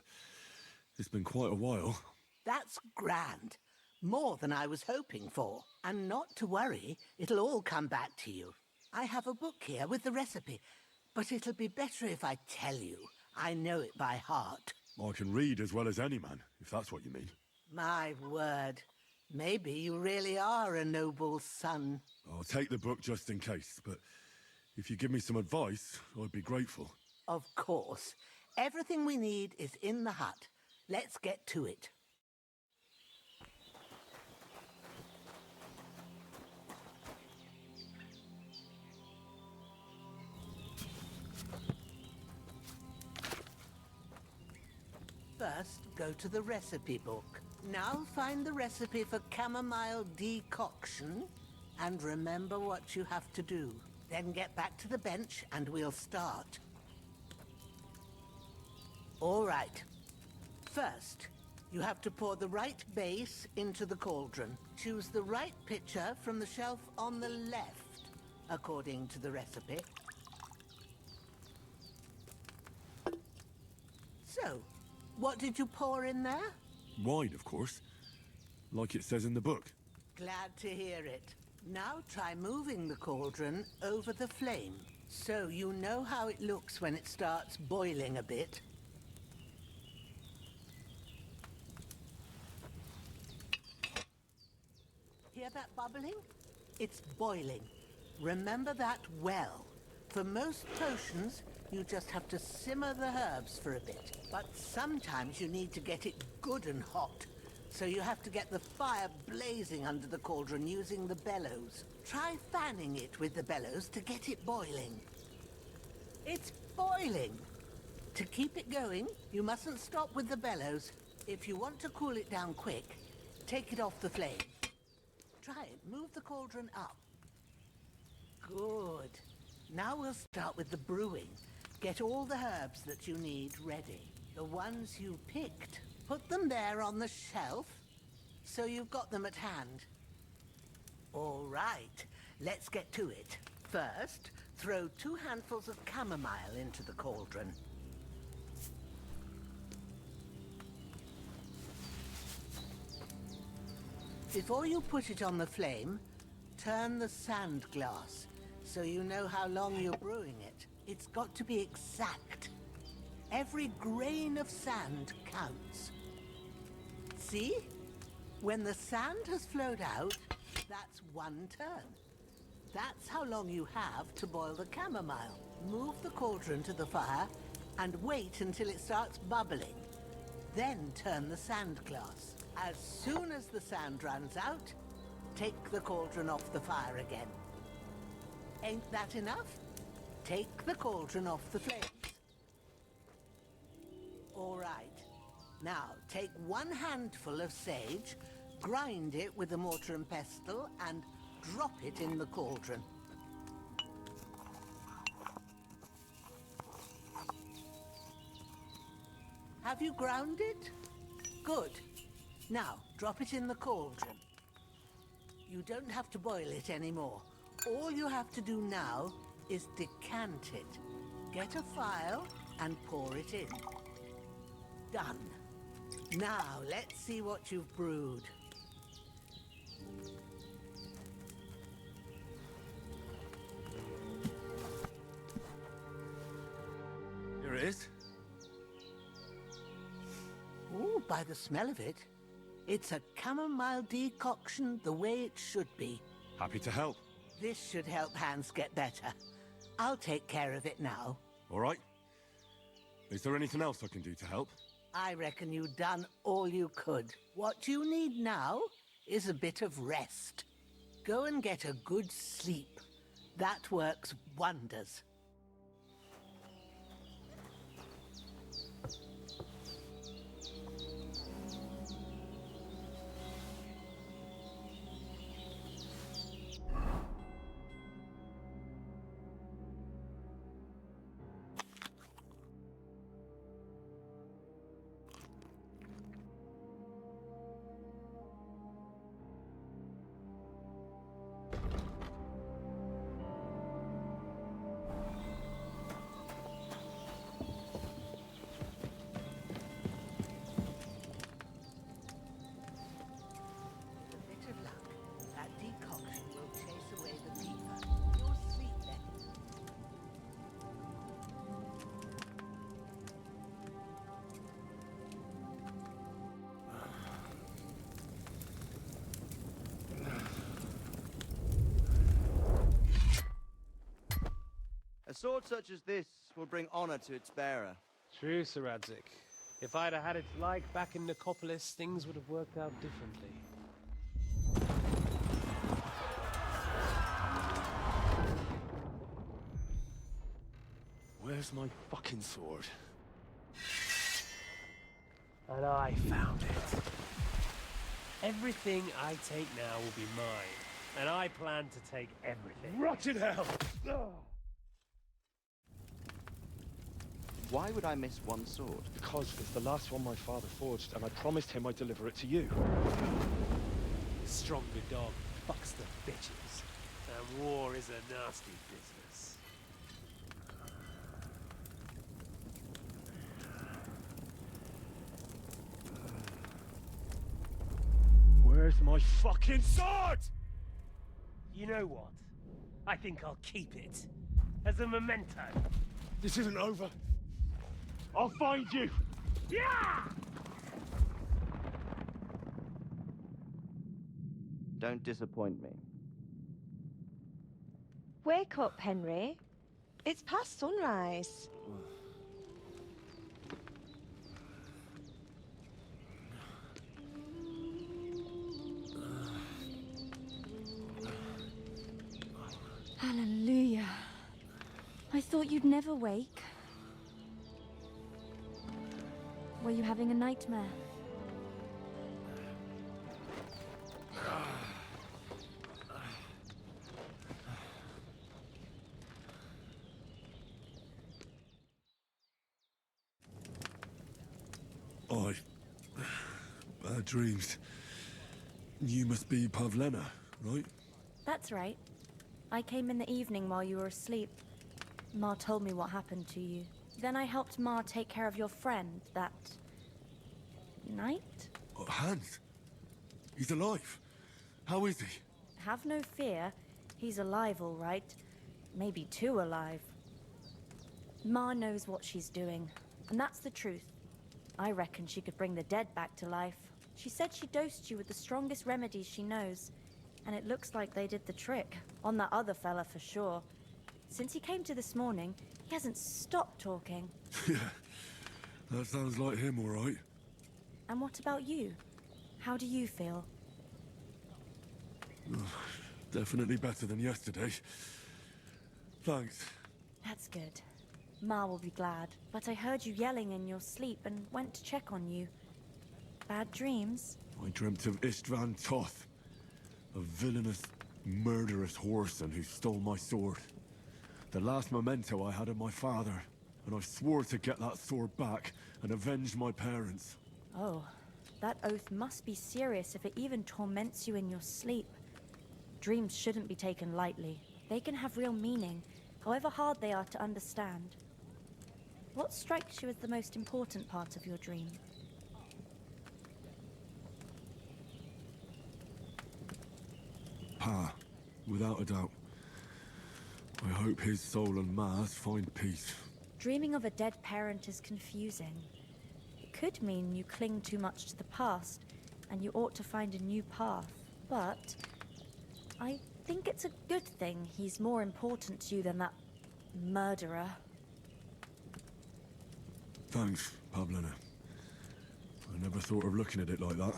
it's been quite a while. That's grand. More than I was hoping for. And not to worry, it'll all come back to you. I have a book here with the recipe, but it'll be better if I tell you. I know it by heart. I can read as well as any man, if that's what you mean. My word. Maybe you really are a noble son. I'll take the book just in case, but if you give me some advice, I'd be grateful. Of course. Everything we need is in the hut. Let's get to it. First, go to the recipe book. Now find the recipe for chamomile decoction and remember what you have to do. Then get back to the bench and we'll start. All right. First, you have to pour the right base into the cauldron. Choose the right pitcher from the shelf on the left, according to the recipe. So, what did you pour in there? Wine, of course. Like it says in the book. Glad to hear it. Now try moving the cauldron over the flame, so you know how it looks when it starts boiling a bit. Hear that bubbling? It's boiling. Remember that well. For most potions, you just have to simmer the herbs for a bit. But sometimes you need to get it good and hot. So you have to get the fire blazing under the cauldron using the bellows. Try fanning it with the bellows to get it boiling. It's boiling! To keep it going, you mustn't stop with the bellows. If you want to cool it down quick, take it off the flame. Try it. Move the cauldron up. Good. Now we'll start with the brewing. Get all the herbs that you need ready. The ones you picked. Put them there on the shelf, so you've got them at hand. All right, let's get to it. First, throw 2 handfuls of chamomile into the cauldron. Before you put it on the flame, turn the sand glass, so you know how long you're brewing it. It's got to be exact. Every grain of sand counts. See? When the sand has flowed out, that's 1 turn. That's how long you have to boil the chamomile. Move the cauldron to the fire and wait until it starts bubbling. Then turn the sand glass. As soon as the sand runs out, take the cauldron off the fire again. Ain't that enough? Take the cauldron off the flames. All right. Now, take 1 handful of sage, grind it with a mortar and pestle, and drop it in the cauldron. Have you ground it? Good. Now, drop it in the cauldron. You don't have to boil it anymore. All you have to do now is decant it. Get a phial and pour it in. Done. Now, let's see what you've brewed. Here it is. Ooh, by the smell of it, it's a chamomile decoction the way it should be. Happy to help. This should help Hans get better. I'll take care of it now. All right. Is there anything else I can do to help? I reckon you've done all you could. What you need now is a bit of rest. Go and get a good sleep. That works wonders. sword such as this will bring honor to its bearer. True, Sir Radzik. If I'd have had its like back in Nicopolis, things would have worked out differently. Where's my fucking sword? And I found it. Everything I take now will be mine, and I plan to take everything. Rotted hell! Why would I miss one sword? Because it's the last one my father forged, and I promised him I'd deliver it to you. Stronger dog fucks the bitches, and war is a nasty business. Where's my fucking sword? You know what? I think I'll keep it. As a memento. This isn't over. I'll find you! Yeah! Don't disappoint me. Wake up, Henry. It's past sunrise. Hallelujah. I thought you'd never wake. Were you having a nightmare? Bad dreams. You must be Pavlena, right? That's right. I came in the evening while you were asleep. Ma told me what happened to you. Then I helped Ma take care of your friend that night? Hans? He's alive. How is he? Have no fear. He's alive, all right. Maybe too alive. Ma knows what she's doing, and that's the truth. I reckon she could bring the dead back to life. She said she dosed you with the strongest remedies she knows, and it looks like they did the trick. On that other fella for sure. Since he came to this morning, he hasn't stopped talking. Yeah, that sounds like him, all right. And what about you? How do you feel? Definitely better than yesterday. Thanks. That's good. Ma will be glad. But I heard you yelling in your sleep and went to check on you. Bad dreams? I dreamt of Istvan Toth, a villainous, murderous whoreson who stole my sword. The last memento I had of my father, and I swore to get that sword back and avenge my parents. Oh, that oath must be serious if it even torments you in your sleep. Dreams shouldn't be taken lightly. They can have real meaning, however hard they are to understand. What strikes you as the most important part of your dream? Pa, without a doubt. I hope his soul and Ma's find peace. Dreaming of a dead parent is confusing. It could mean you cling too much to the past, and you ought to find a new path. But I think it's a good thing he's more important to you than that murderer. Thanks, Pavlena. I never thought of looking at it like that.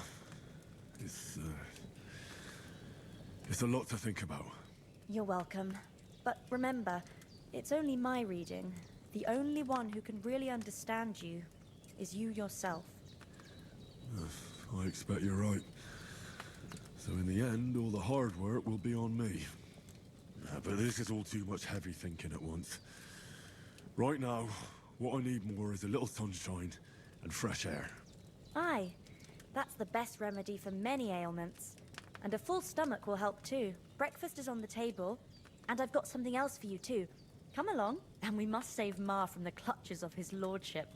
It's a lot to think about. You're welcome. But remember, it's only my reading. The only one who can really understand you is you yourself. I expect you're right. So in the end, all the hard work will be on me. But this is all too much heavy thinking at once. Right now, what I need more is a little sunshine and fresh air. Aye, that's the best remedy for many ailments. And a full stomach will help too. Breakfast is on the table, and I've got something else for you too. Come along, and we must save Ma from the clutches of his lordship.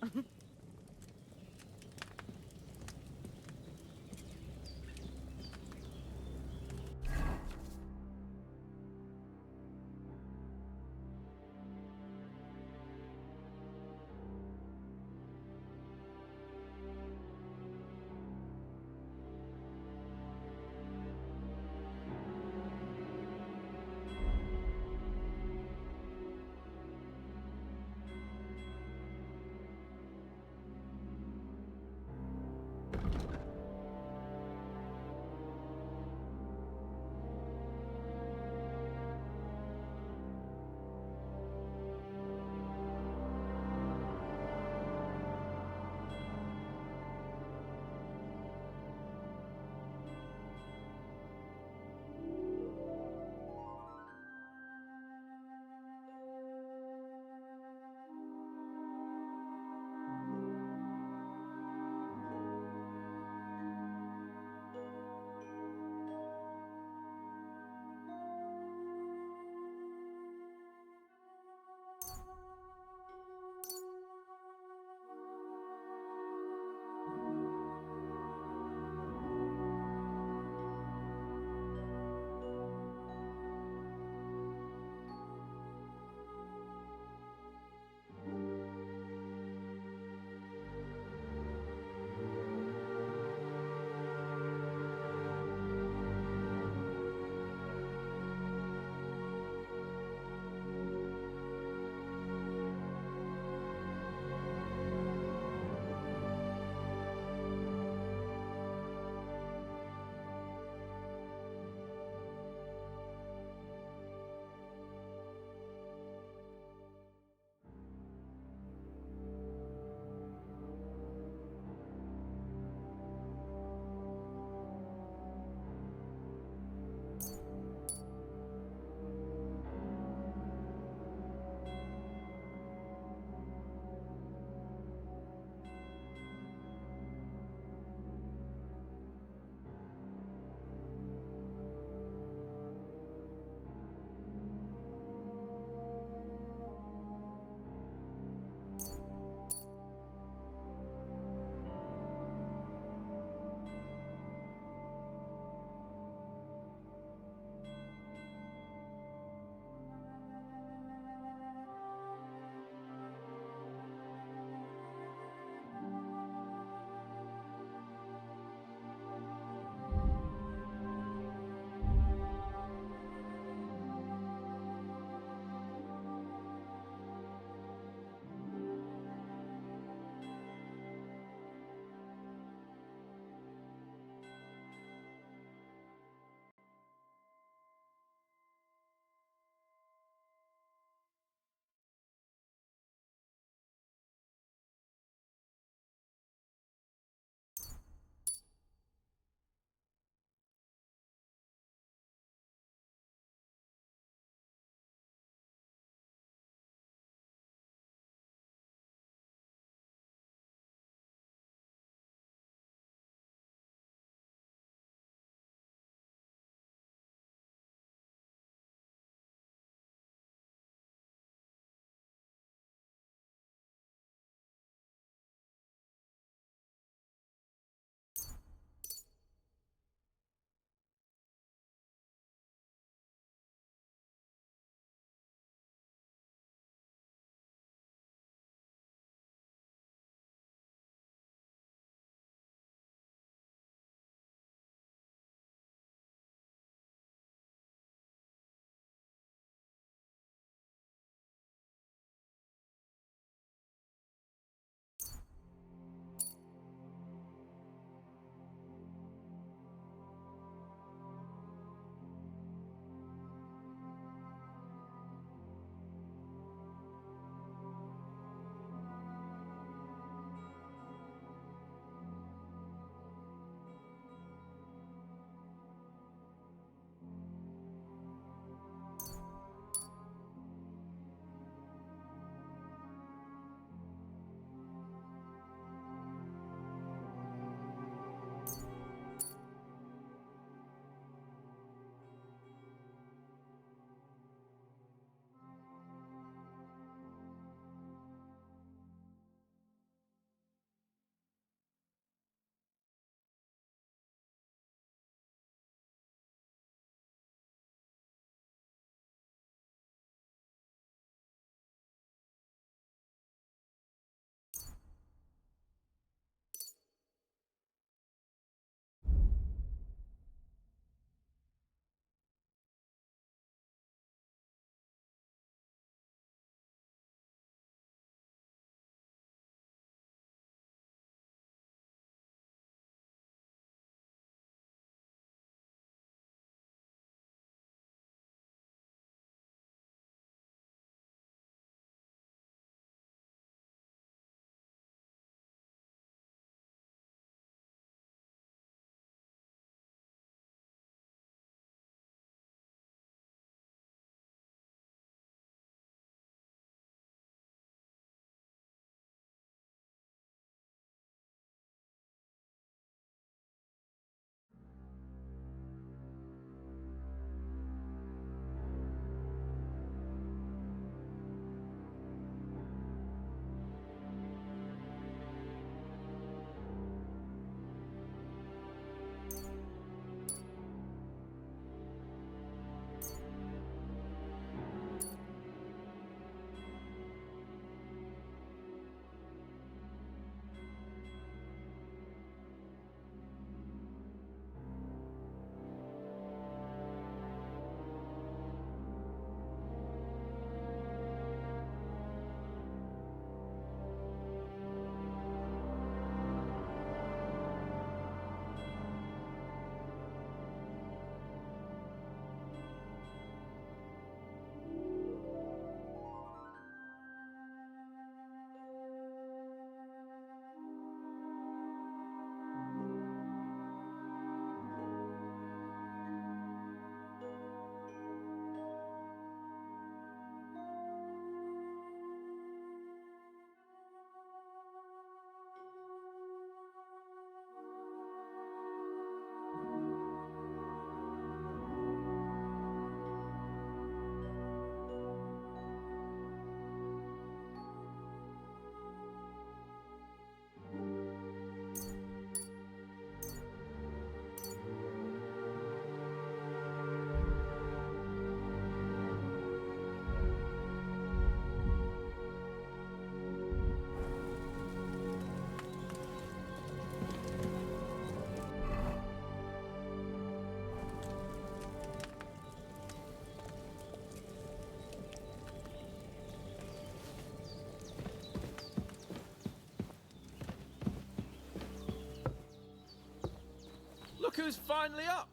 Look who's finally up!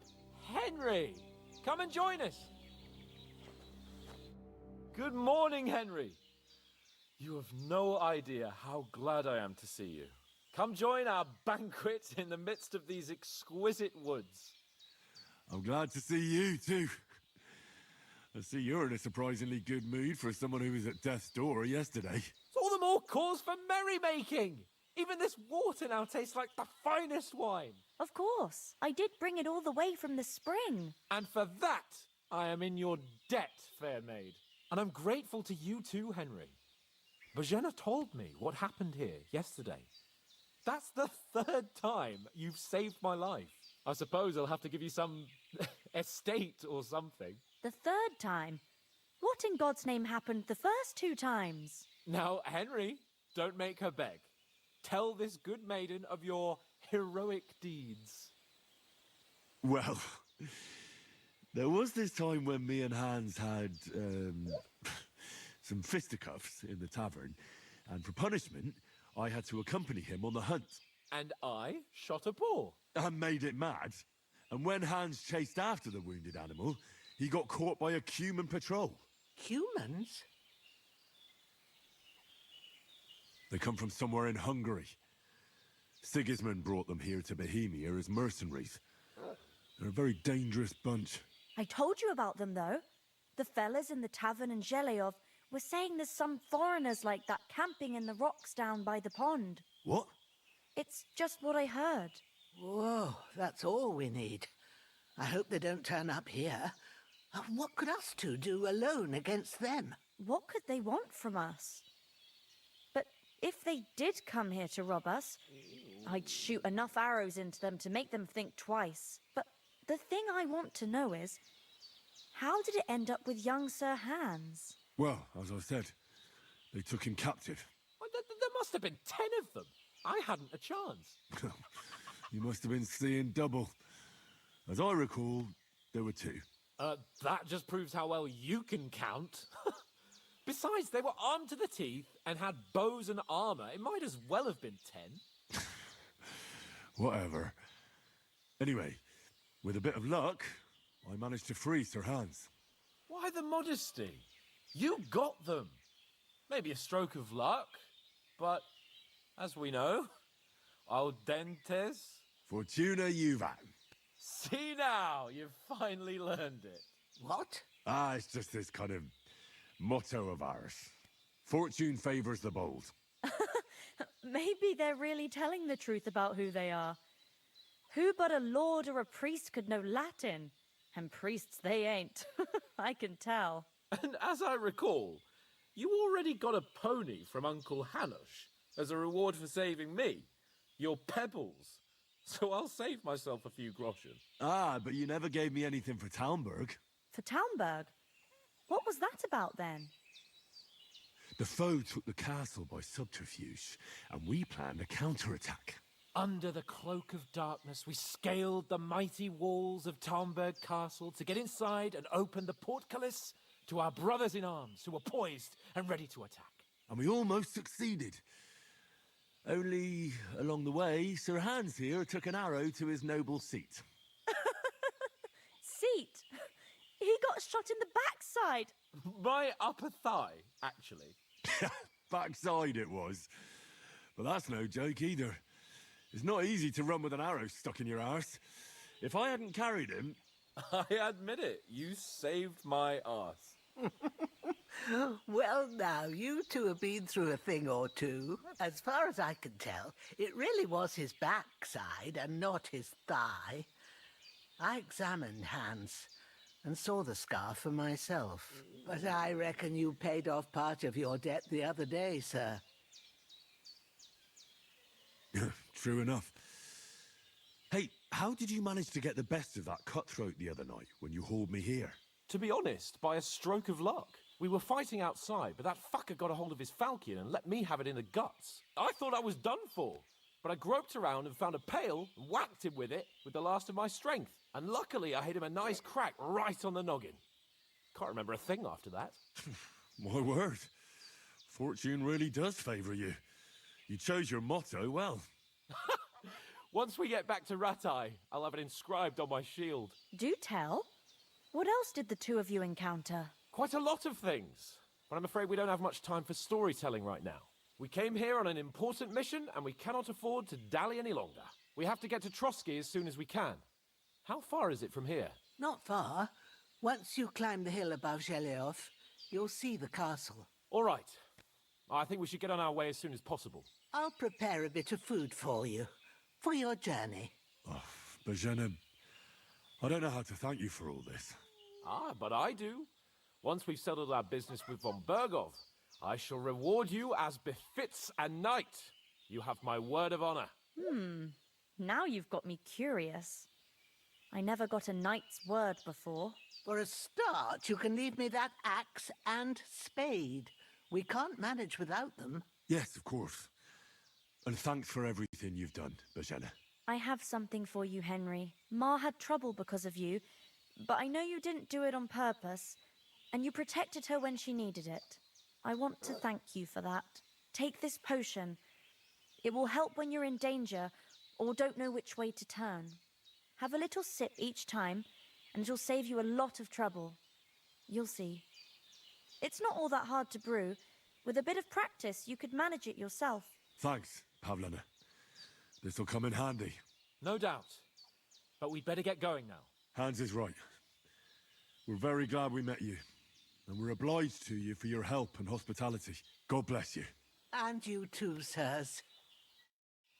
Henry! Come and join us! Good morning, Henry! You have no idea how glad I am to see you. Come join our banquet in the midst of these exquisite woods. I'm glad to see you, too. I see you're in a surprisingly good mood for someone who was at death's door yesterday. It's all the more cause for merrymaking! Even this water now tastes like the finest wine. Of course. I did bring it all the way from the spring. And for that, I am in your debt, fair maid. And I'm grateful to you too, Henry. Bojena told me what happened here yesterday. That's the third time you've saved my life. I suppose I'll have to give you some estate or something. The third time? What in God's name happened the first 2 times? Now, Henry, don't make her beg. Tell this good maiden of your heroic deeds. Well, there was this time when me and Hans had, some fisticuffs in the tavern, and for punishment, I had to accompany him on the hunt. And I shot a boar. And made it mad. And when Hans chased after the wounded animal, he got caught by a human patrol. Humans? They come from somewhere in Hungary. Sigismund brought them here to Bohemia as mercenaries. They're a very dangerous bunch. I told you about them, though. The fellas in the tavern in Zheleyov were saying there's some foreigners like that camping in the rocks down by the pond. What? It's just what I heard. Whoa, that's all we need. I hope they don't turn up here. What could us two do alone against them? What could they want from us? But if they did come here to rob us, I'd shoot enough arrows into them to make them think twice. But the thing I want to know is, how did it end up with young Sir Hans? Well, as I said, they took him captive. Well, there must have been 10 of them. I hadn't a chance. You must have been seeing double. As I recall, there were 2. That just proves how well you can count. Besides, they were armed to the teeth and had bows and armor. It might as well have been 10. Whatever. Anyway, with a bit of luck, I managed to free Sir Hans. Why the modesty? You got them. Maybe a stroke of luck, but as we know, al dentes. Fortuna juvat. See now, you've finally learned it. What? It's just this kind of motto of ours. Fortune favors the bold. Maybe they're really telling the truth about who they are. Who but a lord or a priest could know Latin? And priests they ain't. I can tell. And as I recall, you already got a pony from Uncle Hanush as a reward for saving me. Your pebbles. So I'll save myself a few groschen. But you never gave me anything for Talmberg. For Talmberg? What was that about then? The foe took the castle by subterfuge, and we planned a counterattack. Under the cloak of darkness, we scaled the mighty walls of Talmberg Castle to get inside and open the portcullis to our brothers in arms who were poised and ready to attack. And we almost succeeded. Only, along the way, Sir Hans here took an arrow to his noble seat. Seat? He got shot in the backside. My upper thigh, actually. Backside it was. But that's no joke either. It's not easy to run with an arrow stuck in your arse. If I hadn't carried him... I admit it, you saved my arse. Well, now, you two have been through a thing or two. As far as I can tell, it really was his backside and not his thigh. I examined Hans and saw the scar for myself. But I reckon you paid off part of your debt the other day, sir. True enough. Hey, how did you manage to get the best of that cutthroat the other night when you hauled me here? To be honest, by a stroke of luck. We were fighting outside, but that fucker got a hold of his falchion and let me have it in the guts. I thought I was done for, but I groped around and found a pail and whacked him with it with the last of my strength. And luckily, I hit him a nice crack right on the noggin. Can't remember a thing after that. My word. Fortune really does favour you. You chose your motto well. Once we get back to Ratai, I'll have it inscribed on my shield. Do tell. What else did the two of you encounter? Quite a lot of things. But I'm afraid we don't have much time for storytelling right now. We came here on an important mission, and we cannot afford to dally any longer. We have to get to Trotsky as soon as we can. How far is it from here? Not far. Once you climb the hill above Zheleov, you'll see the castle. All right. I think we should get on our way as soon as possible. I'll prepare a bit of food for you, for your journey. Oh, Bozhena, I don't know how to thank you for all this. Ah, but I do. Once we've settled our business with von Bergov, I shall reward you as befits a knight. You have my word of honor. Now you've got me curious. I never got a knight's word before. For a start, you can leave me that axe and spade. We can't manage without them. Yes, of course. And thanks for everything you've done, Bozhena. I have something for you, Henry. Ma had trouble because of you, but I know you didn't do it on purpose, and you protected her when she needed it. I want to thank you for that. Take this potion. It will help when you're in danger or don't know which way to turn. Have a little sip each time, and it'll save you a lot of trouble. You'll see. It's not all that hard to brew. With a bit of practice, you could manage it yourself. Thanks, Pavlena. This'll come in handy. No doubt. But we'd better get going now. Hans is right. We're very glad we met you. And we're obliged to you for your help and hospitality. God bless you. And you too, sirs.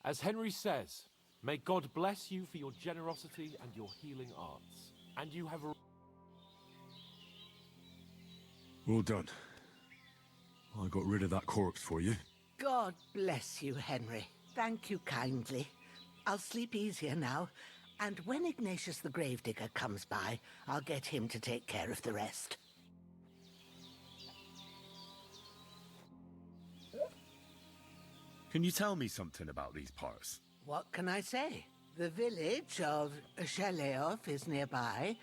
As Henry says, may God bless you for your generosity and your healing arts. And you have All done. I got rid of that corpse for you. God bless you, Henry. Thank you kindly. I'll sleep easier now, and when Ignatius the Gravedigger comes by, I'll get him to take care of the rest. Can you tell me something about these parts? What can I say? The village of Zheleov is nearby,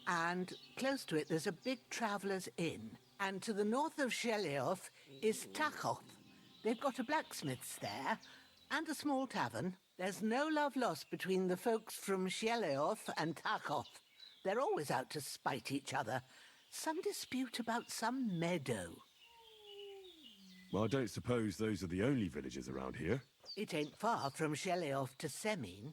and close to it there's a big traveller's inn. And to the north of Zheleov is Takhov. They've got a blacksmith's there, and a small tavern. There's no love lost between the folks from Zheleov and Takhov. They're always out to spite each other. Some dispute about some meadow. Well, I don't suppose those are the only villages around here. It ain't far from Zheleov to Semin.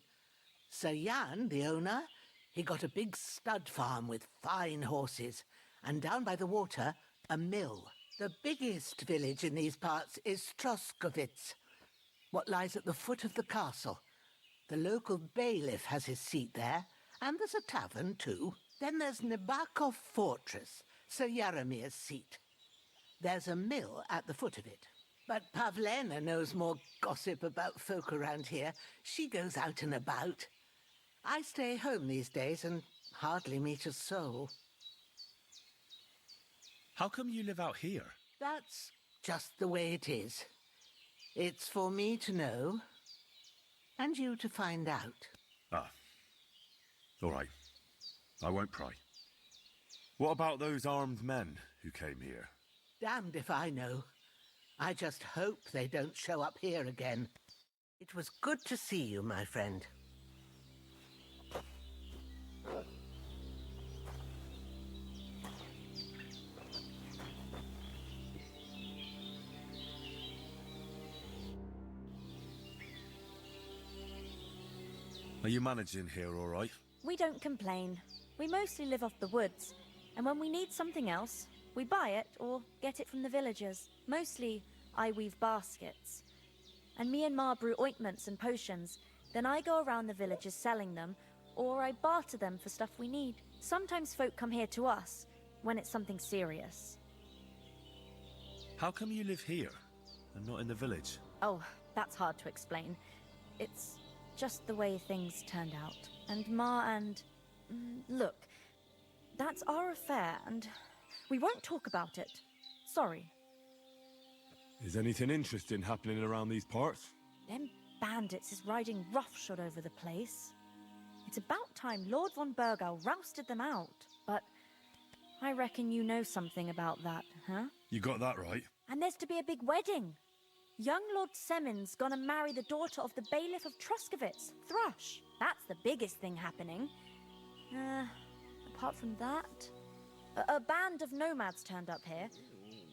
Sir Jan, the owner, he got a big stud farm with fine horses, and down by the water, a mill. The biggest village in these parts is Troskovitz, what lies at the foot of the castle. The local bailiff has his seat there, and there's a tavern too. Then there's Nebakov Fortress, Sir Yaramir's seat. There's a mill at the foot of it. But Pavlena knows more gossip about folk around here. She goes out and about. I stay home these days and hardly meet a soul. How come you live out here? That's just the way it is. It's for me to know, and you to find out. Ah. All right. I won't pry. What about those armed men who came here? Damned if I know. I just hope they don't show up here again. It was good to see you, my friend. Are you managing here all right? We don't complain. We mostly live off the woods, and when we need something else, we buy it or get it from the villagers. Mostly, I weave baskets. And me and Ma brew ointments and potions. Then I go around the villages selling them, or I barter them for stuff we need. Sometimes folk come here to us, when it's something serious. How come you live here, and not in the village? Oh, that's hard to explain. It's just the way things turned out. And Ma and... look, that's our affair, and we won't talk about it. Sorry. Is anything interesting happening around these parts? Them bandits is riding roughshod over the place. It's about time Lord von Bergau rousted them out. But I reckon you know something about that, huh? You got that right. And there's to be a big wedding. Young Lord Semin's gonna marry the daughter of the bailiff of Troskovitz, Thrush. That's the biggest thing happening. Apart from that, a band of nomads turned up here.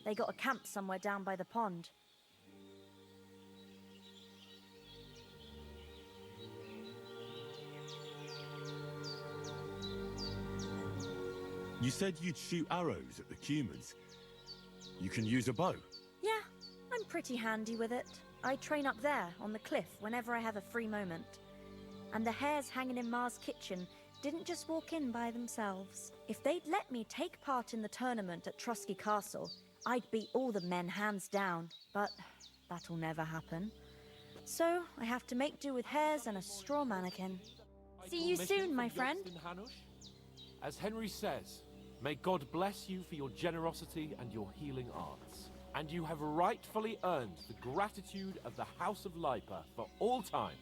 They got a camp somewhere down by the pond. You said you'd shoot arrows at the humans. You can use a bow. Yeah, I'm pretty handy with it. I train up there, on the cliff, whenever I have a free moment. And the hares hanging in Ma's kitchen didn't just walk in by themselves. If they'd let me take part in the tournament at Trosky Castle, I'd beat all the men hands down, but that'll never happen. So I have to make do with hares and a straw mannequin. See you soon, my friend. As Henry says, may God bless you for your generosity and your healing arts. And you have rightfully earned the gratitude of the House of Lipa for all time.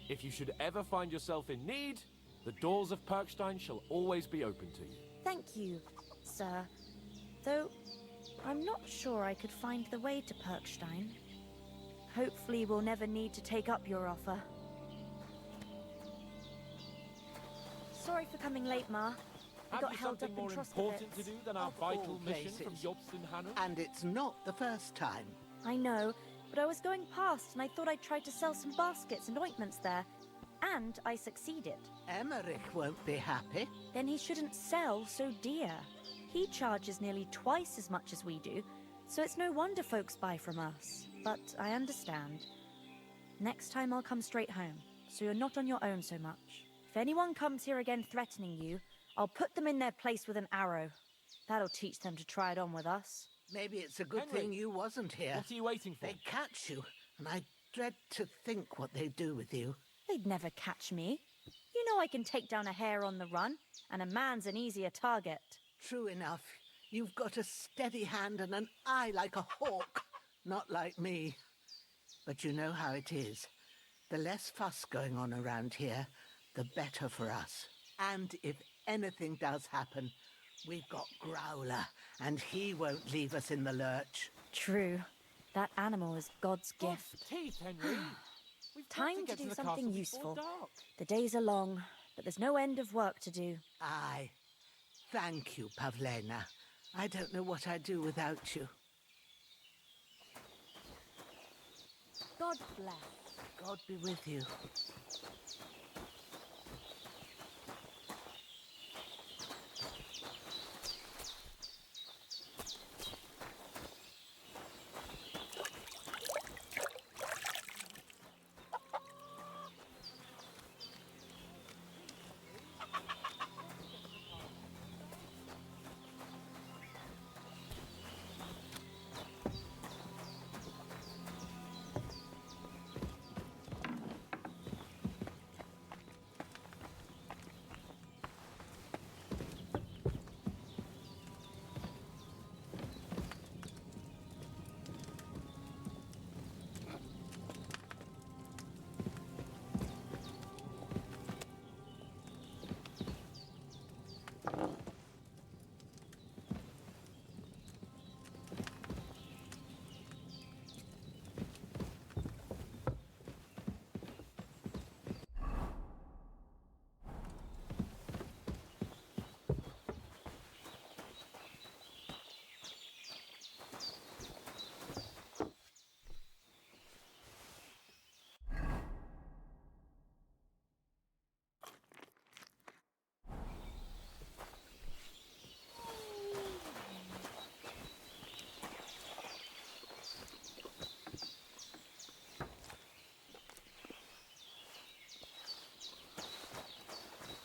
If you should ever find yourself in need, the doors of Perkstein shall always be open to you. Thank you, sir. Though, I'm not sure I could find the way to Perkstein. Hopefully we'll never need to take up your offer. Sorry for coming late, Ma. I got Have you held up something in more important to Troskovitz. do than our Of vital all mission from places. Jobston Hanush? And it's not the first time. I know, but I was going past and I thought I'd try to sell some baskets and ointments there. And I succeeded. Emmerich won't be happy. Then he shouldn't sell so dear. He charges nearly twice as much as we do, so it's no wonder folks buy from us. But I understand. Next time I'll come straight home, so you're not on your own so much. If anyone comes here again threatening you, I'll put them in their place with an arrow. That'll teach them to try it on with us. Maybe it's a good Henry, thing you wasn't here. What are you waiting for? They'd catch you, and I dread to think what they'd do with you. They'd never catch me. You know I can take down a hare on the run, and a man's an easier target. True enough. You've got a steady hand and an eye like a hawk. Not like me. But you know how it is. The less fuss going on around here, the better for us. And if anything does happen, we've got Growler, and he won't leave us in the lurch. True. That animal is God's gift. Teeth, Henry. We've got Time to get do the something castle useful. before dark. The days are long, but there's no end of work to do. Aye. Thank you, Pavlena. I don't know what I'd do without you. God bless. God be with you.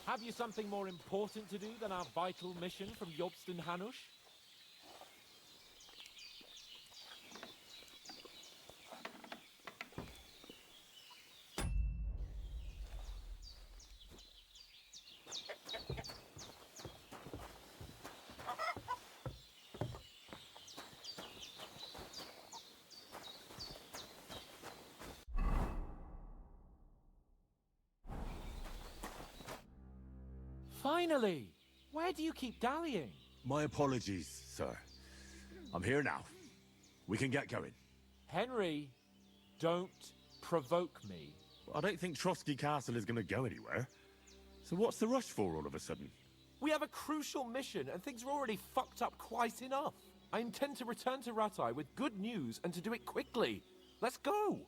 Have you something more important to do than our vital mission from Jobston Hanush? Finally! Where do you keep dallying? My apologies, sir. I'm here now. We can get going. Henry, don't provoke me. I don't think Trotsky Castle is going to go anywhere. So what's the rush for all of a sudden? We have a crucial mission, and things are already fucked up quite enough. I intend to return to Rattay with good news, and to do it quickly. Let's go!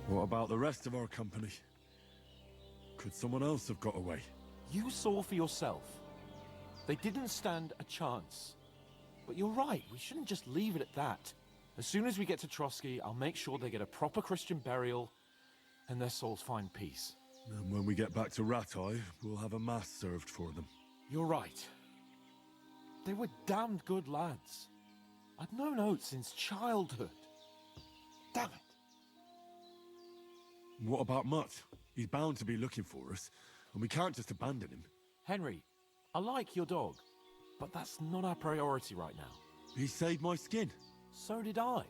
What about the rest of our company? Could someone else have got away? You saw for yourself. They didn't stand a chance. But you're right, we shouldn't just leave it at that. As soon as we get to Trotsky, I'll make sure they get a proper Christian burial and their souls find peace. And when we get back to Rattay, we'll have a mass served for them. You're right. They were damned good lads. I'd known Oates since childhood. Damn it. What about Mutt? He's bound to be looking for us, and we can't just abandon him. Henry, I like your dog, but that's not our priority right now. He saved my skin. So did I.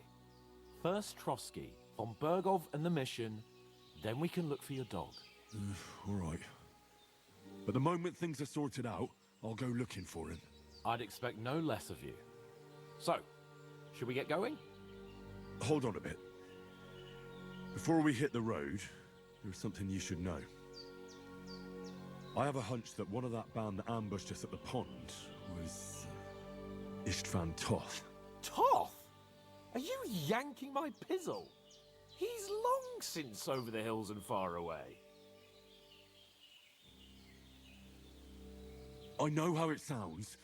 First Trotsky, von Bergov and the mission, then we can look for your dog. All right. But the moment things are sorted out, I'll go looking for him. I'd expect no less of you. So, should we get going? Hold on a bit. Before we hit the road, there's something you should know. I have a hunch that one of that band that ambushed us at the pond was Istvan Toth. Toth? Are you yanking my pizzle? He's long since over the hills and far away. I know how it sounds,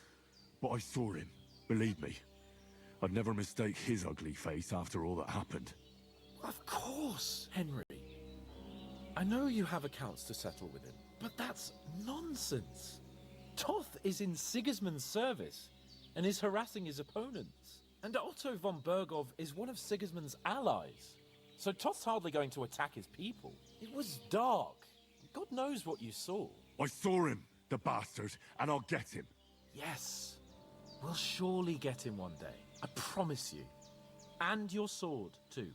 but I saw him. Believe me. I'd never mistake his ugly face after all that happened. Of course, Henry. I know you have accounts to settle with him, but that's nonsense. Toth is in Sigismund's service and is harassing his opponents. And Otto von Bergov is one of Sigismund's allies. So Toth's hardly going to attack his people. It was dark. God knows what you saw. I saw him, the bastard, and I'll get him. Yes. We'll surely get him one day. I promise you. And your sword, too.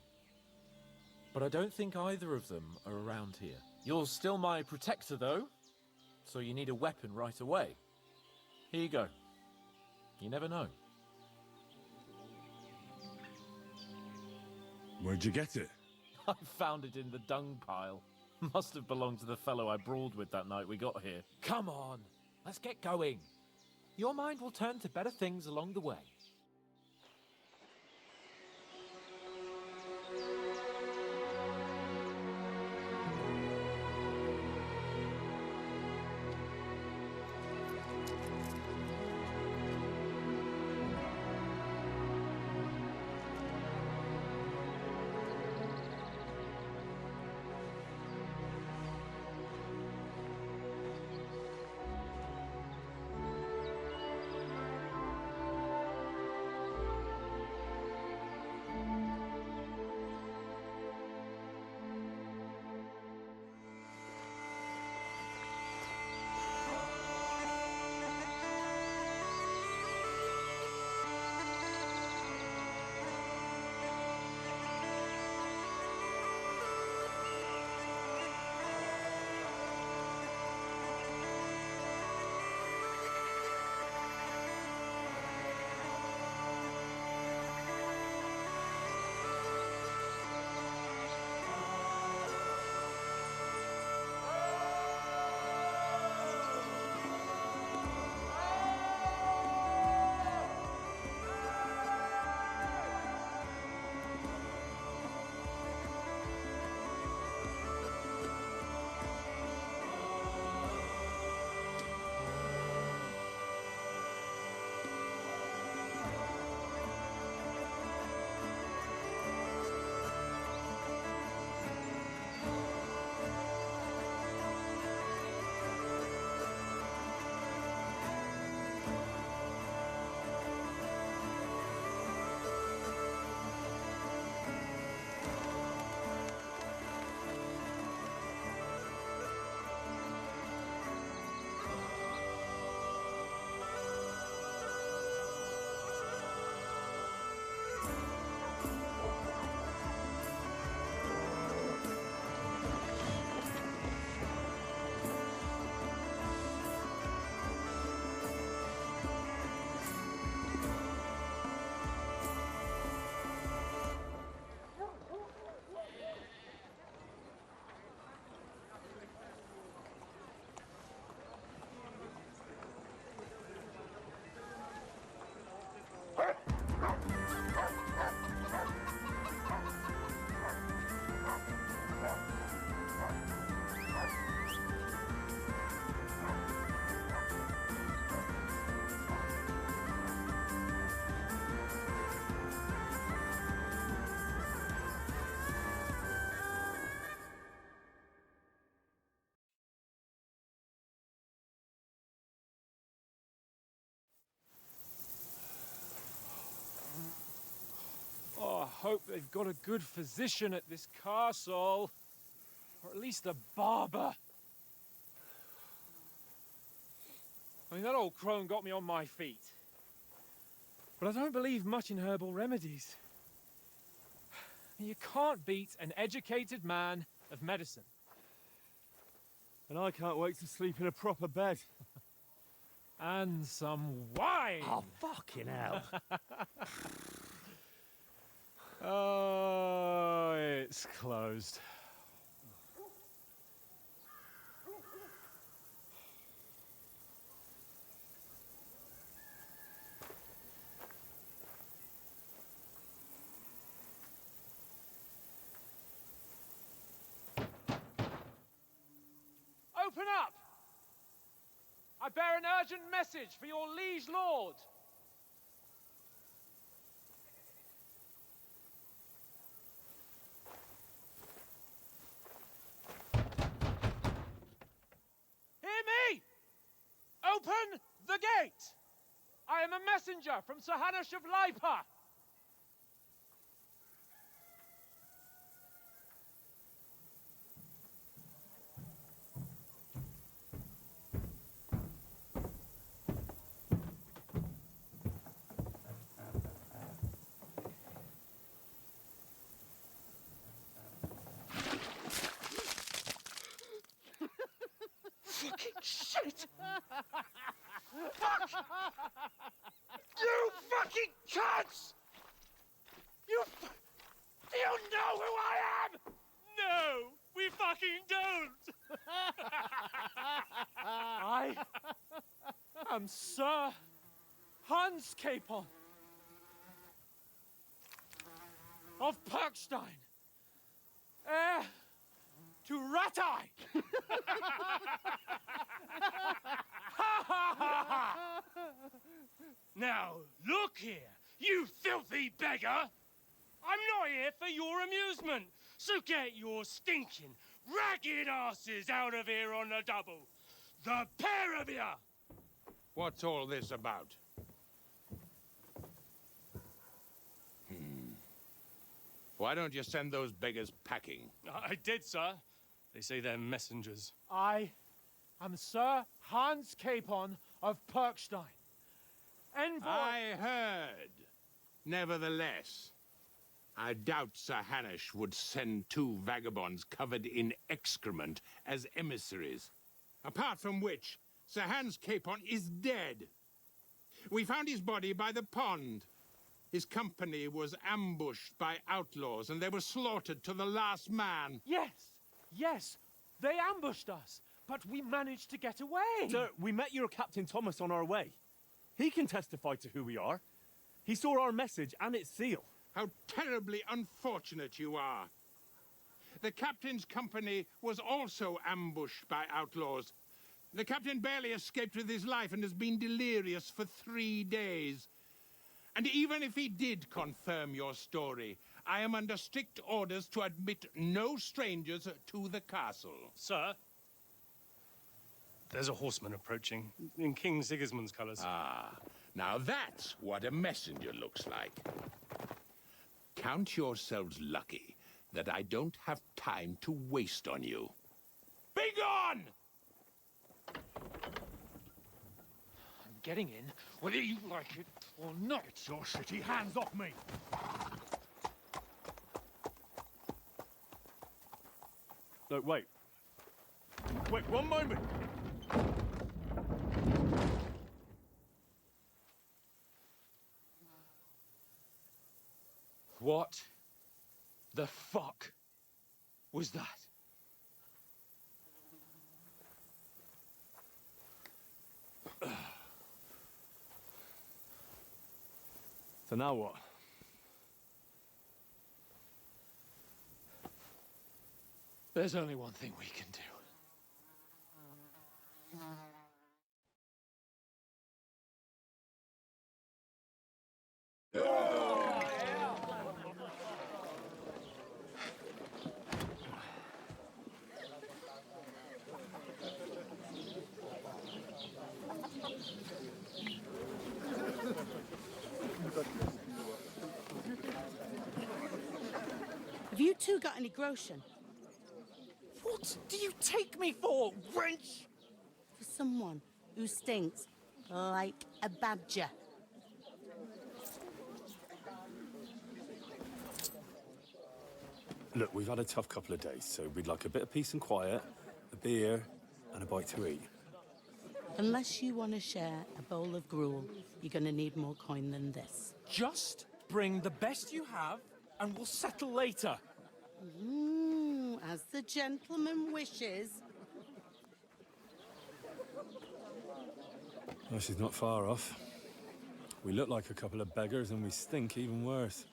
But I don't think either of them are around here. You're still my protector, though, so you need a weapon right away. Here you go. You never know. Where'd you get it? I found it in the dung pile. Must have belonged to the fellow I brawled with that night we got here. Come on, let's get going. Your mind will turn to better things along the way. hope they've got a good physician at this castle. Or at least a barber. I mean, that old crone got me on my feet. But I don't believe much in herbal remedies. You can't beat an educated man of medicine. And I can't wait to sleep in a proper bed. And some wine! Oh, fucking hell. Oh, it's closed. Open up! I bear an urgent message for your liege lord. Hear me! Open the gate! I am a messenger from Sir Hanush of Lipa. Fucking shit! Fuck! You fucking cunts! Do you know who I am? No, we fucking don't! I am Sir Hans Capon of Perkstein, heir to Ratai! Now, look here, you filthy beggar! I'm not here for your amusement, so get your stinking, ragged asses out of here on the double. The pair of you! What's all this about? Why don't you send those beggars packing? I did, sir. They say they're messengers. I am Sir Hans Capon of Perkstein, envoy... I heard. Nevertheless, I doubt Sir Hanush would send two vagabonds covered in excrement as emissaries. Apart from which, Sir Hans Capon is dead. We found his body by the pond. His company was ambushed by outlaws, and they were slaughtered to the last man. Yes, they ambushed us, but we managed to get away. Sir, we met your Captain Thomas on our way. He can testify to who we are. He saw our message and its seal. How terribly unfortunate you are. The captain's company was also ambushed by outlaws. The captain barely escaped with his life and has been delirious for 3 days. And even if he did confirm your story, I am under strict orders to admit no strangers to the castle. Sir, there's a horseman approaching, in King Sigismund's colours. Ah, now that's what a messenger looks like. Count yourselves lucky that I don't have time to waste on you. Be gone! I'm getting in, whether you like it or not. Get your shitty hands off me! No, wait. Wait, one moment! What the fuck was that? So now what? There's only one thing we can do. you two got any groschen? What do you take me for, wench? For someone who stinks like a badger. Look, we've had a tough couple of days, so we'd like a bit of peace and quiet, a beer, and a bite to eat. Unless you want to share a bowl of gruel, you're going to need more coin than this. Just bring the best you have, and we'll settle later. As the gentleman wishes. Well, she's not far off. We look like a couple of beggars, and we stink even worse.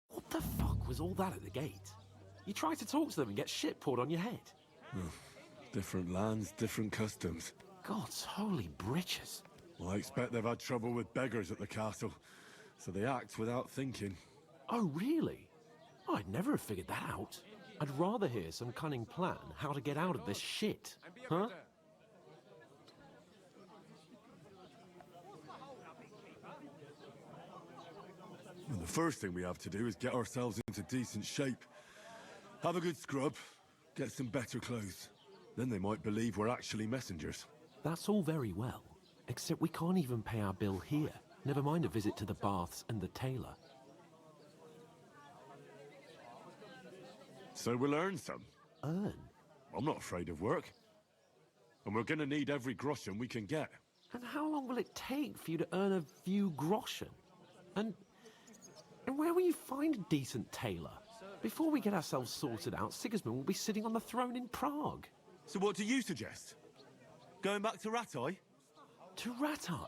What the fuck was all that at the gate? You tried to talk to them and get shit poured on your head. Different lands, different customs. God's holy britches. Well, I expect they've had trouble with beggars at the castle, so they act without thinking. Oh, really? Oh, I'd never have figured that out. I'd rather hear some cunning plan how to get out of this shit. Huh? Well, the first thing we have to do is get ourselves into decent shape. Have a good scrub, get some better clothes. Then they might believe we're actually messengers. That's all very well, except we can't even pay our bill here. Never mind a visit to the baths and the tailor. So we'll earn some. Earn? I'm not afraid of work. And we're gonna need every groschen we can get. And how long will it take for you to earn a few groschen? And where will you find a decent tailor? Before we get ourselves sorted out, Sigismund will be sitting on the throne in Prague. So what do you suggest? Going back to Ratai? To Ratai?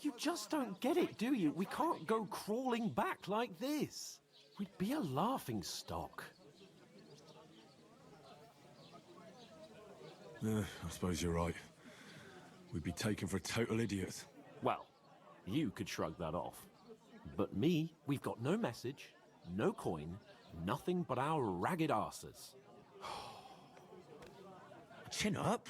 You just don't get it, do you? We can't go crawling back like this. We'd be a laughing stock. I suppose you're right. We'd be taken for total idiots. Well, you could shrug that off. But me, we've got no message, no coin, nothing but our ragged arses. Chin up.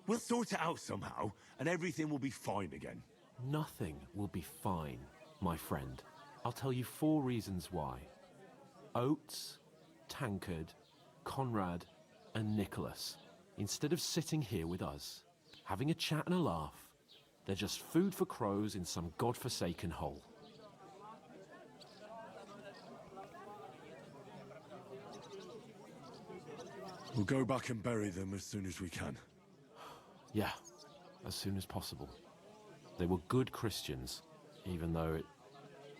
We'll sort it out somehow, and everything will be fine again. Nothing will be fine, my friend. I'll tell you 4 reasons why. Oates, Tankard, Conrad, and Nicholas. Instead of sitting here with us, having a chat and a laugh, they're just food for crows in some godforsaken hole. We'll go back and bury them as soon as we can. Yeah, as soon as possible. They were good Christians, even though it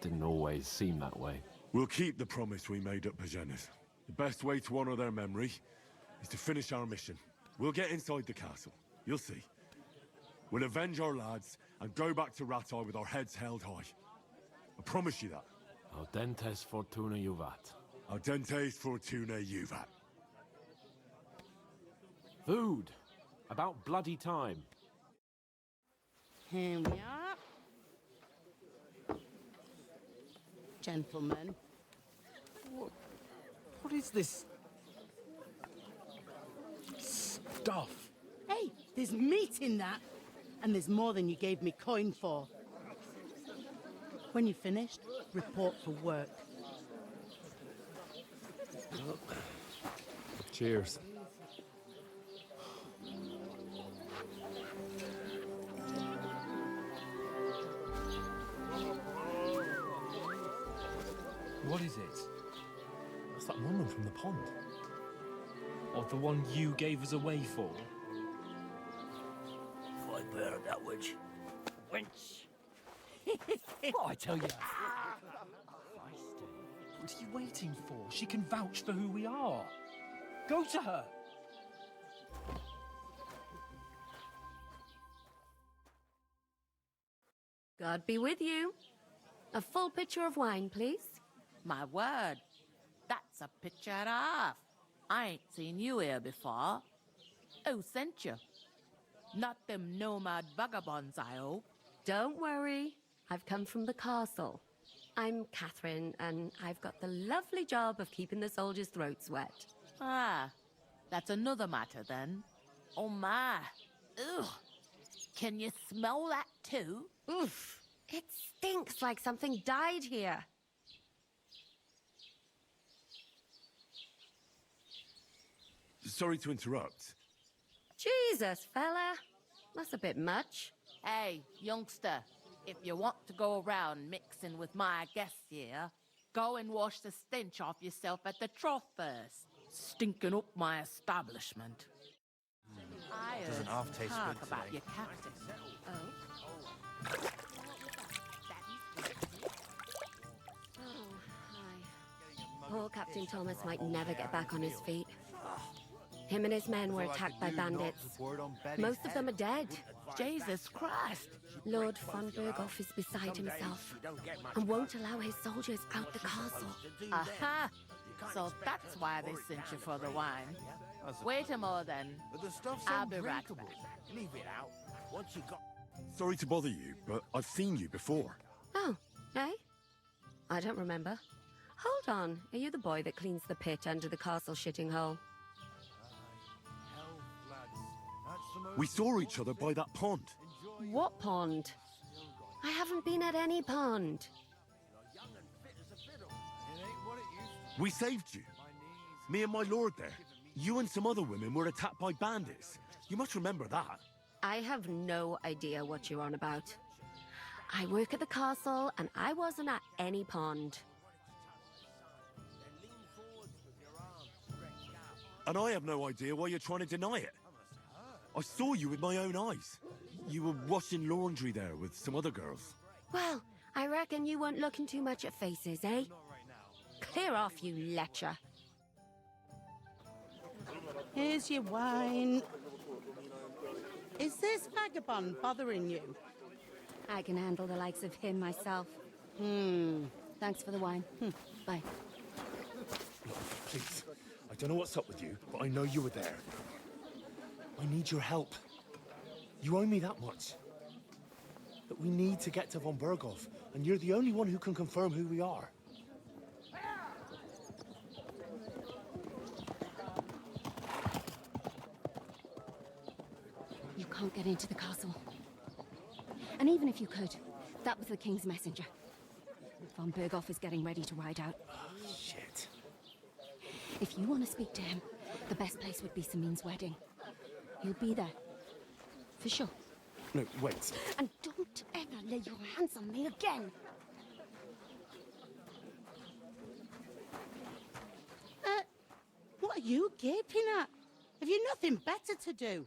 didn't always seem that way. We'll keep the promise we made at Pagenes. The best way to honor their memory is to finish our mission. We'll get inside the castle. You'll see. We'll avenge our lads and go back to Ratai with our heads held high. I promise you that. Audentes fortuna juvat. Audentes fortuna juvat. Food. About bloody time. Here we are. Gentlemen. What is this stuff? Hey, there's meat in that. And there's more than you gave me coin for. When you're finished, report for work. Cheers. What is it? That's that woman from the pond. Or the one you gave us away for? If I bear that witch. Wench! What I tell you? What are you waiting for? She can vouch for who we are. Go to her. God be with you. A full pitcher of wine, please. My word, that's a picture and a half. I ain't seen you here before. Who sent you? Not them nomad vagabonds, I hope. Don't worry. I've come from the castle. I'm Catherine, and I've got the lovely job of keeping the soldiers' throats wet. Ah, that's another matter then. Oh my. Ugh. Can you smell that too? Oof. It stinks like something died here. Sorry to interrupt. Jesus, fella. That's a bit much. Hey, youngster, if you want to go around mixing with my guests here, go and wash the stench off yourself at the trough first. Stinking up my establishment. I Doesn't half taste talk good about today. your captain. Oh? Oh, hi. Poor Captain Thomas might never get back on his feet. Him and his men were attacked by bandits. Most of them are dead. Jesus Christ! Lord von Berghoff is beside himself and won't allow his soldiers out the castle. Aha! So that's why they sent you for the wine. Wait a moment then. I'll be right back. Leave it out. Once you got... Sorry to bother you, but I've seen you before. Oh, eh? I don't remember. Hold on, are you the boy that cleans the pit under the castle shitting hole? We saw each other by that pond. What pond? I haven't been at any pond. We saved you. Me and my lord there. You and some other women were attacked by bandits. You must remember that. I have no idea what you're on about. I work at the castle, and I wasn't at any pond. And I have no idea why you're trying to deny it. I saw you with my own eyes. You were washing laundry there with some other girls. Well, I reckon you weren't looking too much at faces, eh? Clear off, you lecher. Here's your wine. Is this vagabond bothering you? I can handle the likes of him myself. Thanks for the wine. Bye. Please, I don't know what's up with you, but I know you were there. I need your help. You owe me that much. But we need to get to von Berghoff, and you're the only one who can confirm who we are. You can't get into the castle. And even if you could, that was the king's messenger. Von Berghoff is getting ready to ride out. Shit. If you want to speak to him, the best place would be Samin's wedding. He'll be there. For sure. No, wait. And don't ever lay your hands on me again! What are you gaping at? Have you nothing better to do?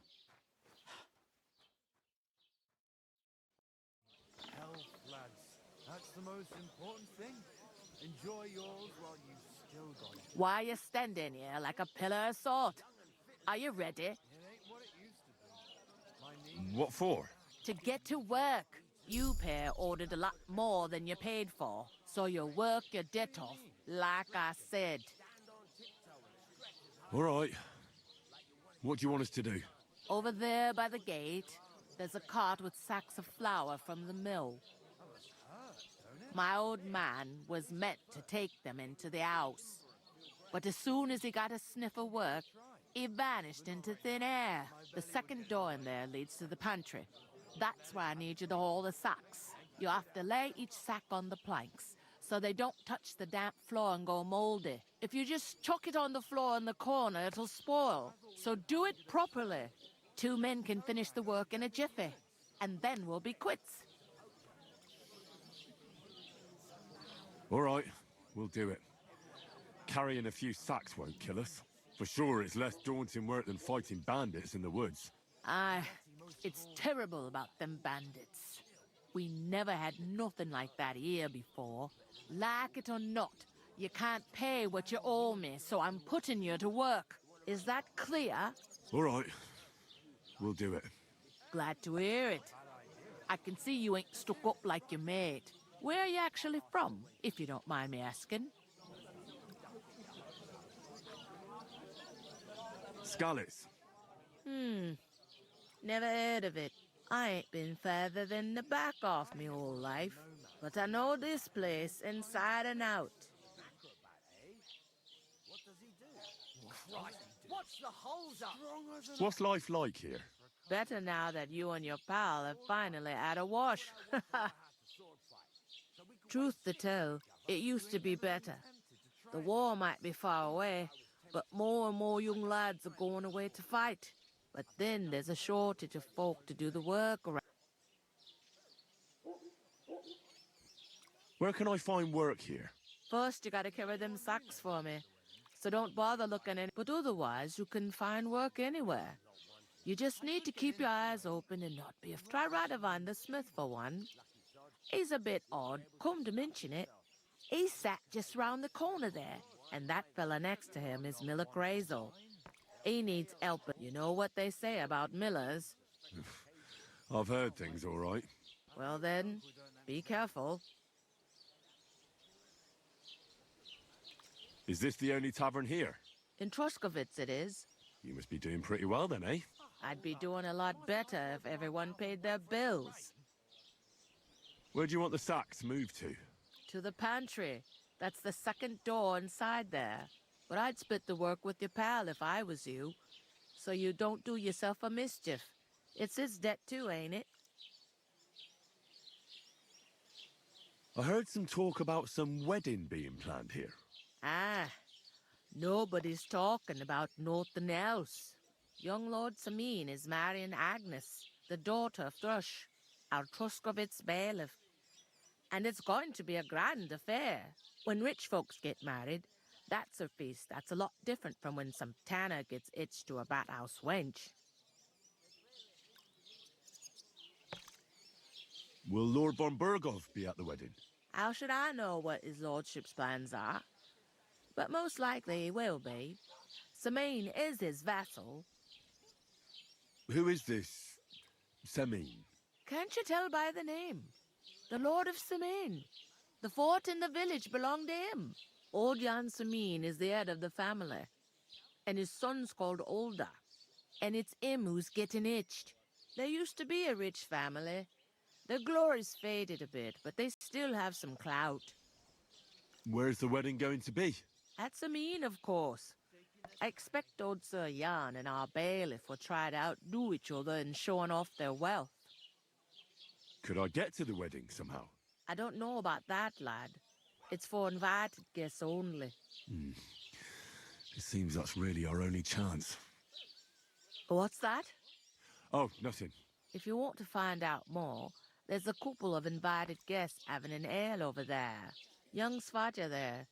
Health, lads. That's the most important thing. Enjoy yours while you've still got it. Why are you standing here like a pillar of salt? Are you ready? What for? To get to work. You pair ordered a lot more than you paid for, so you work your debt off, like I said. All right. What do you want us to do? Over there by the gate, there's a cart with sacks of flour from the mill. My old man was meant to take them into the house, but as soon as he got a sniff of work, he vanished into thin air. The second door in there leads to the pantry. That's why I need you to haul the sacks. You have to lay each sack on the planks, so they don't touch the damp floor and go moldy. If you just chuck it on the floor in the corner, it'll spoil. So do it properly. 2 men can finish the work in a jiffy, and then we'll be quits. All right, we'll do it. Carrying a few sacks won't kill us. For sure, it's less daunting work than fighting bandits in the woods. Aye, it's terrible about them bandits. We never had nothing like that here before. Like it or not, you can't pay what you owe me, so I'm putting you to work. Is that clear? All right, we'll do it. Glad to hear it. I can see you ain't stuck up like your mate. Where are you actually from, if you don't mind me asking? Scallis. Never heard of it. I ain't been further than the back off me whole life, but I know this place inside and out. Christ, what's the holes up? What's life like here? Better now that you and your pal have finally had a wash. Truth to tell, it used to be better. The war might be far away, but more and more young lads are going away to fight. But then there's a shortage of folk to do the work around. Where can I find work here? First, you gotta carry them sacks for me. So don't bother looking in. But otherwise, you can find work anywhere. You just need to keep your eyes open and not be afraid. Try Radovan the smith for one. He's a bit odd, come to mention it. He's sat just round the corner there, and that fella next to him is Miller Crazel. He needs help. You know what they say about millers? I've heard things, all right. Well then, be careful. Is this the only tavern here? In Troskovitz it is. You must be doing pretty well then, eh? I'd be doing a lot better if everyone paid their bills. Where do you want the sacks moved to? To the pantry. That's the second door inside there. But I'd split the work with your pal if I was you. So you don't do yourself a mischief. It's his debt too, ain't it? I heard some talk about some wedding being planned here. Ah, nobody's talking about nothing else. Young Lord Samin is marrying Agnes, the daughter of Thrush, our Truskovitz bailiff. And it's going to be a grand affair. When rich folks get married, that's a feast that's a lot different from when some tanner gets hitched to a bathouse wench. Will Lord von Burgov be at the wedding? How should I know what his lordship's plans are? But most likely he will be. Samin is his vassal. Who is this Semin? Can't you tell by the name? The Lord of Samin. The fort and the village belong to him. Old Jan Samin is the head of the family. And his son's called Olda. And it's him who's getting itched. There used to be a rich family. Their glory's faded a bit, but they still have some clout. Where's the wedding going to be? At Samin, of course. I expect old Sir Jan and our bailiff will try to outdo each other in showing off their wealth. Could I get to the wedding somehow? I don't know about that, lad. It's for invited guests only. It seems that's really our only chance. What's that? Oh, nothing. If you want to find out more, there's a couple of invited guests having an ale over there. Young Svaja there.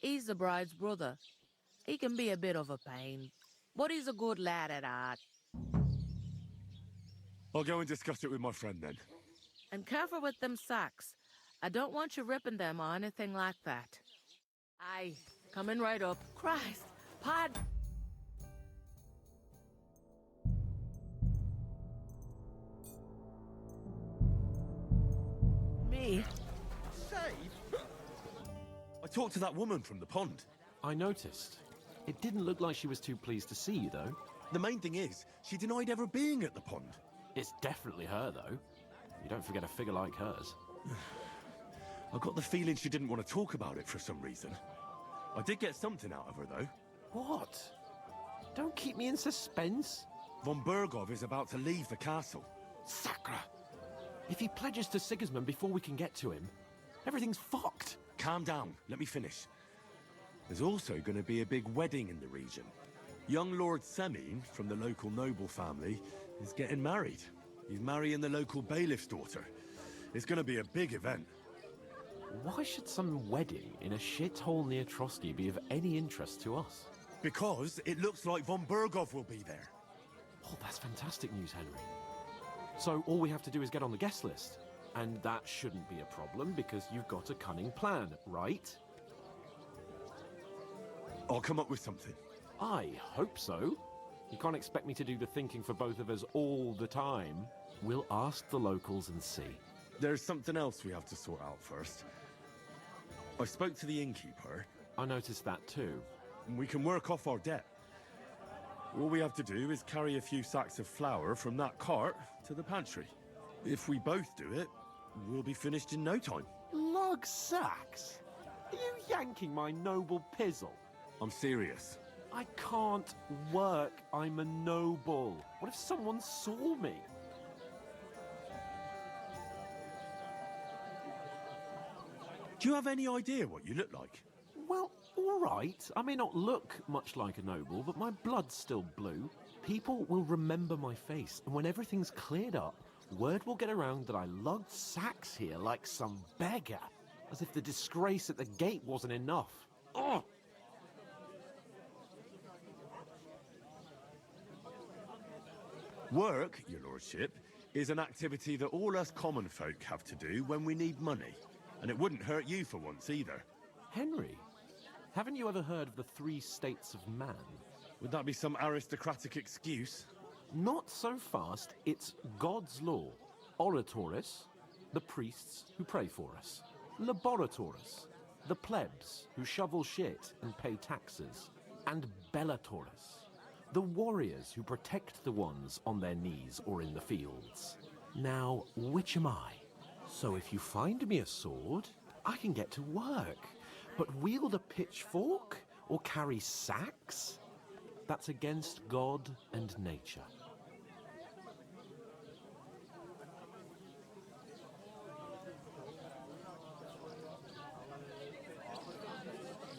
He's the bride's brother. He can be a bit of a pain, but he's a good lad at heart. I'll go and discuss it with my friend then. And careful with them sacks. I don't want you ripping them or anything like that. Aye, coming right up. Christ, Pod... Me? Save? I talked to that woman from the pond. I noticed. It didn't look like she was too pleased to see you, though. The main thing is, she denied ever being at the pond. It's definitely her, though. You don't forget a figure like hers. I got the feeling she didn't want to talk about it for some reason. I did get something out of her, though. What? Don't keep me in suspense. Von Burgov is about to leave the castle. Sacra! If he pledges to Sigismund before we can get to him, everything's fucked. Calm down. Let me finish. There's also going to be a big wedding in the region. Young Lord Semin, from the local noble family, is getting married. He's marrying the local bailiff's daughter. It's going to be a big event. Why should some wedding in a shithole near Trotsky be of any interest to us? Because it looks like von Burgov will be there. Oh, that's fantastic news, Henry. So all we have to do is get on the guest list. And that shouldn't be a problem because you've got a cunning plan, right? I'll come up with something. I hope so. You can't expect me to do the thinking for both of us all the time. We'll ask the locals and see. There's something else we have to sort out first. I spoke to the innkeeper. I noticed that too. We can work off our debt. All we have to do is carry a few sacks of flour from that cart to the pantry. If we both do it, we'll be finished in no time. Lug sacks? Are you yanking my noble pizzle? I'm serious. I can't work. I'm a noble. What if someone saw me? Do you have any idea what you look like? Well, all right. I may not look much like a noble, but my blood's still blue. People will remember my face, and when everything's cleared up, word will get around that I lugged sacks here like some beggar, as if the disgrace at the gate wasn't enough. Ugh! Work, your lordship, is an activity that all us common folk have to do when we need money. And it wouldn't hurt you for once either. Henry, haven't you ever heard of the 3 states of man? Would that be some aristocratic excuse? Not so fast. It's God's law. Oratoris, the priests who pray for us. Laboratoris, the plebs who shovel shit and pay taxes. And Bellatoris, the warriors who protect the ones on their knees or in the fields. Now, which am I? So if you find me a sword, I can get to work. But wield a pitchfork or carry sacks? That's against God and nature.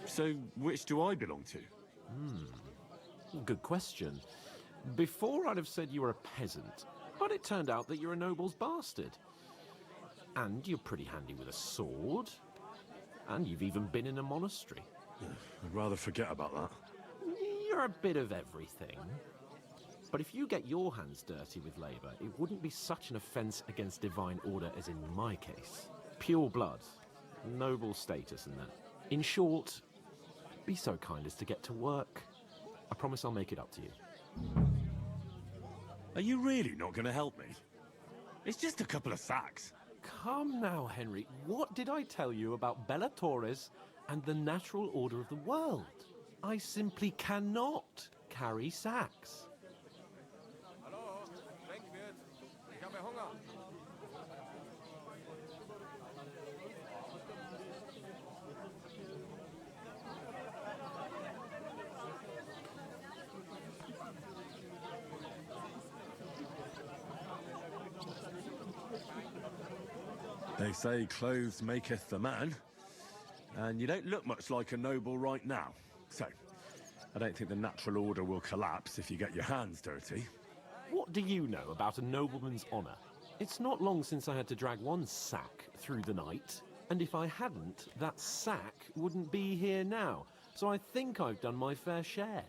So, which do I belong to? Good question. Before I'd have said you were a peasant, but it turned out that you're a noble's bastard. And you're pretty handy with a sword. And you've even been in a monastery. I'd rather forget about that. You're a bit of everything. But if you get your hands dirty with labour, it wouldn't be such an offence against divine order as in my case. Pure blood, noble status and that. In short, be so kind as to get to work. I promise I'll make it up to you. Are you really not going to help me? It's just a couple of sacks. Come now, Henry. What did I tell you about Bellatoris and the natural order of the world? I simply cannot carry sacks. They say clothes maketh the man, and you don't look much like a noble right now. So, I don't think the natural order will collapse if you get your hands dirty. What do you know about a nobleman's honour? It's not long since I had to drag one sack through the night, and if I hadn't, that sack wouldn't be here now. So I think I've done my fair share.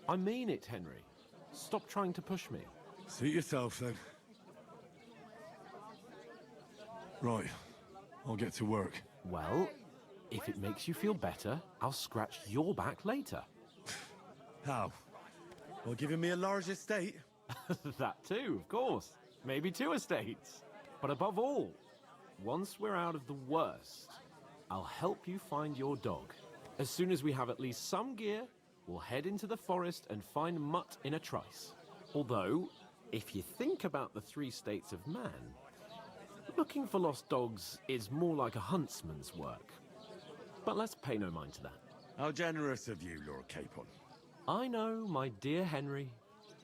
I mean it, Henry. Stop trying to push me. Suit yourself, then. Right, I'll get to work. Well, if it makes you feel better, I'll scratch your back later. How? Well, giving me a large estate? That too, of course. Maybe 2 estates. But above all, once we're out of the worst, I'll help you find your dog. As soon as we have at least some gear, we'll head into the forest and find Mutt in a trice. Although, if you think about the 3 states of man, looking for lost dogs is more like a huntsman's work. But let's pay no mind to that. How generous of you, Lord Capon. I know, my dear Henry.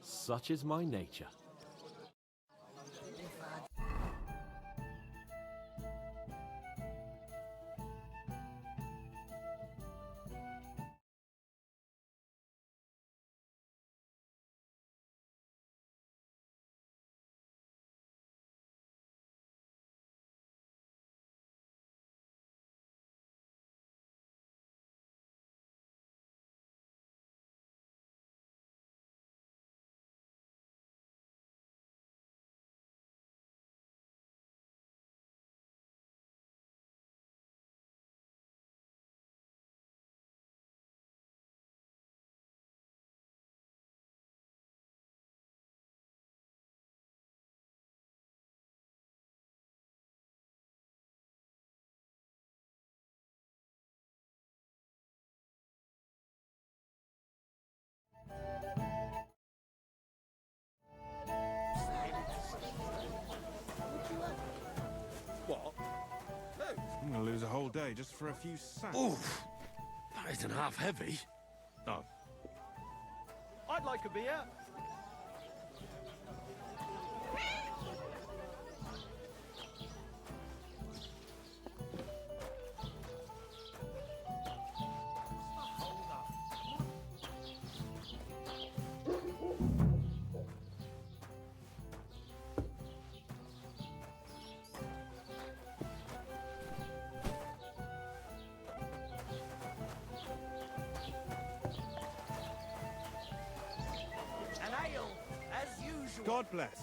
Such is my nature. whole day just for a few sacks. Oof! That isn't half heavy. Oh. I'd like a beer. God bless.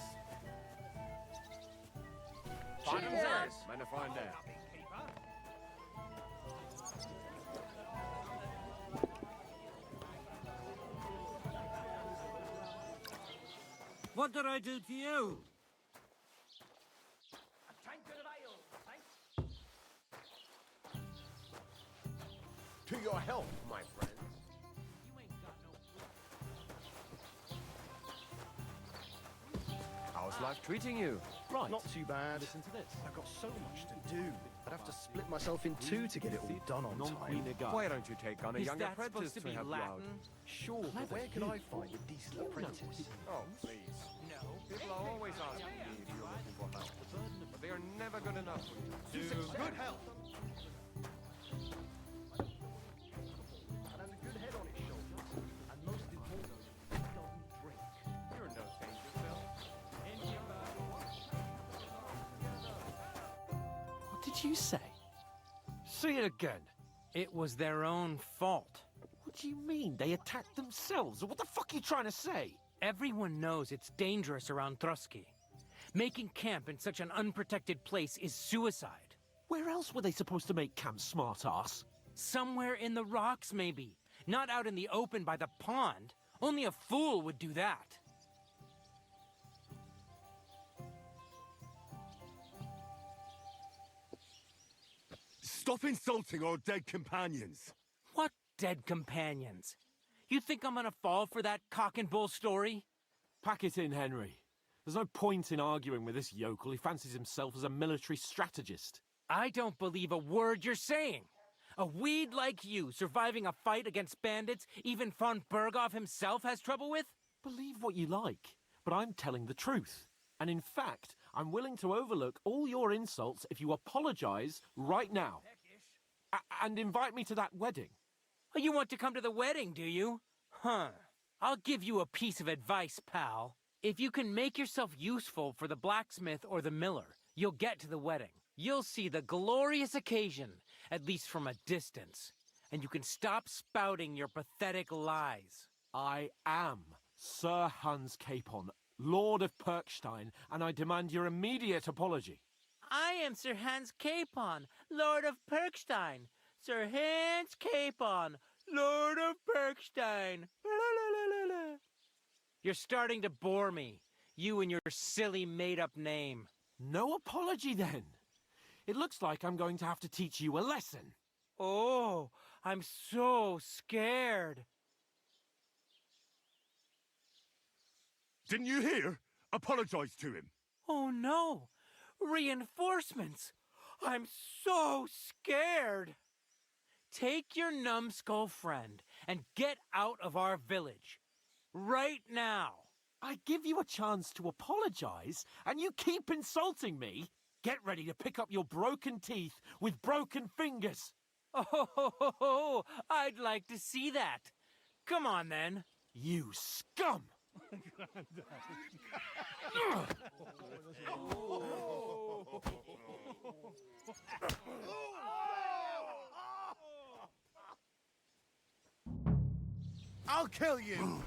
Find them there. Men are fine there. What did I do to you? To your health, my friends. How's life treating you? Right. Not too bad. Listen to this. I've got so much to do. I'd have to split myself in two to get it all done on time. Why don't you take on a Is young that apprentice supposed to to be help Latin? you out? Sure, but where can I find a decent apprentice? Oh, please. No. People are always asking me if you're looking for help. But they are never good enough for you. To good health. And has a good head on his shoulders. And most important, doesn't drink. You're no danger, Phil. What did you say? Say it again. It was their own fault. What do you mean? They attacked themselves? What the fuck are you trying to say? Everyone knows it's dangerous around Trotsky. Making camp in such an unprotected place is suicide. Where else were they supposed to make camp, smart-ass? Somewhere in the rocks, maybe. Not out in the open by the pond. Only a fool would do that. Stop insulting our dead companions! What dead companions? You think I'm gonna fall for that cock and bull story? Pack it in, Henry. There's no point in arguing with this yokel. He fancies himself as a military strategist. I don't believe a word you're saying. A weed like you surviving a fight against bandits even von Berghoff himself has trouble with? Believe what you like, but I'm telling the truth. And in fact, I'm willing to overlook all your insults if you apologize right now. And invite me to that wedding. Oh, you want to come to the wedding, do you? Huh. I'll give you a piece of advice, pal. If you can make yourself useful for the blacksmith or the miller, you'll get to the wedding. You'll see the glorious occasion, at least from a distance. And you can stop spouting your pathetic lies. I am Sir Hans Capon, Lord of Perkstein, and I demand your immediate apology. I am Sir Hans Capon, Lord of Perkstein. Sir Hans Capon, Lord of Perkstein. You're starting to bore me, you and your silly made-up name. No apology, then. It looks like I'm going to have to teach you a lesson. Oh, I'm so scared. Didn't you hear? Apologize to him. Oh no, reinforcements. I'm so scared. Take your numbskull friend and get out of our village. Right now. I give you a chance to apologize, and you keep insulting me. Get ready to pick up your broken teeth with broken fingers. Oh, I'd like to see that. Come on, then. You scum! I'll kill you!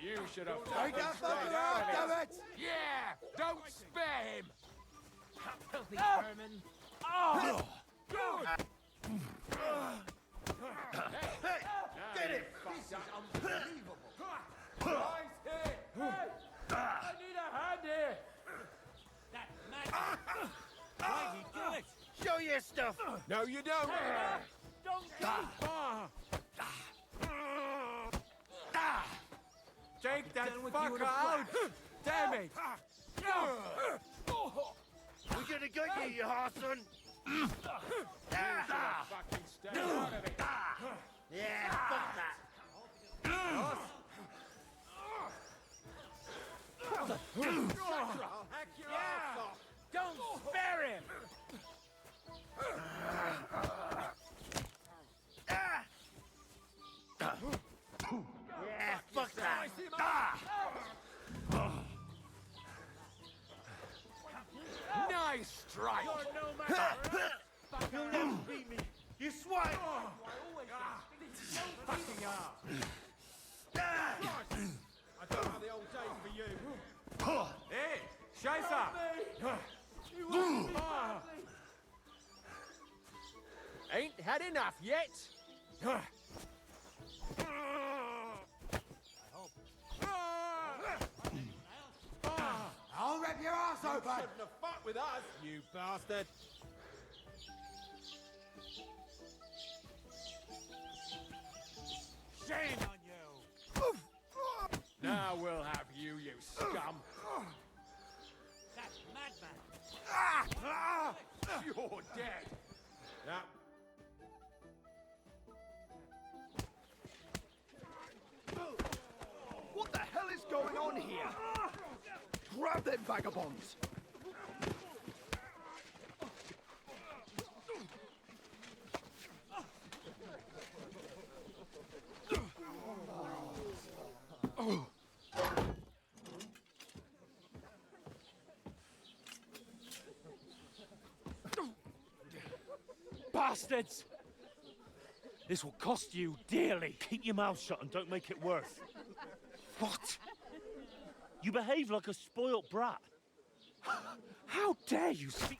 You should have Take that fucker out, damn it! Yeah! Don't spare him! Filthy vermin. Oh! Hey! Get it! This is unbelievable! Nice hit! Hey! I need a hand here! That magic. Why'd he do it? Show your stuff! No, you don't! Don't go! Take that fucker out! Damn it! gonna get you, you arson! Yeah, fuck that! I'll hack your ass off! Don't spare him! Yeah, fuck that! Nice strike! You'll never beat me, you swine! Fucking up! I don't have the old day for you. Hey, Scheiße! Ain't had enough yet? I'll rip your ass You open! shouldn't have fought with us, you bastard! Shame on you! Now we'll have you, you scum! That's madman! You're dead! Now, What the hell is going on here? Grab them vagabonds! Bastards! This will cost you dearly. Keep your mouth shut and don't make it worse. What? You behave like a spoilt brat. How dare you speak...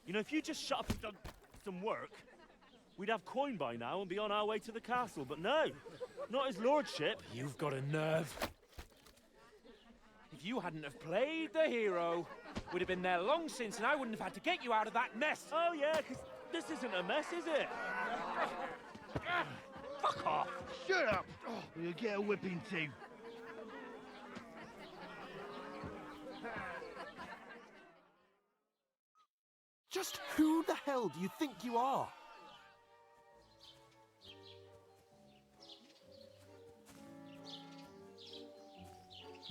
You know, if you just shut up and done some work, we'd have coin by now and be on our way to the castle, but no, not his lordship. You've got a nerve. If you hadn't have played the hero, we'd have been there long since and I wouldn't have had to get you out of that mess. Oh yeah, because this isn't a mess, is it? Fuck off. Shut up! You'll get a whipping too. Just who the hell do you think you are?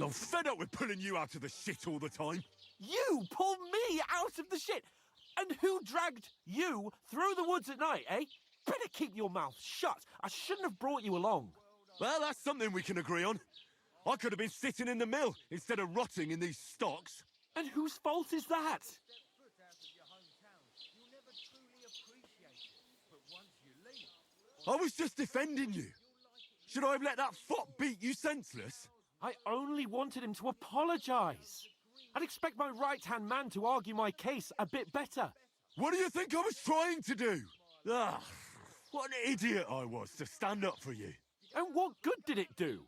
I'm fed up with pulling you out of the shit all the time. You pulled me out of the shit! And who dragged you through the woods at night, eh? Better keep your mouth shut. I shouldn't have brought you along. Well, that's something we can agree on. I could have been sitting in the mill instead of rotting in these stocks. And whose fault is that? I was just defending you. Should I have let that fop beat you senseless? I only wanted him to apologise. I'd expect my right-hand man to argue my case a bit better. What do you think I was trying to do? Ah, what an idiot I was to stand up for you. And what good did it do?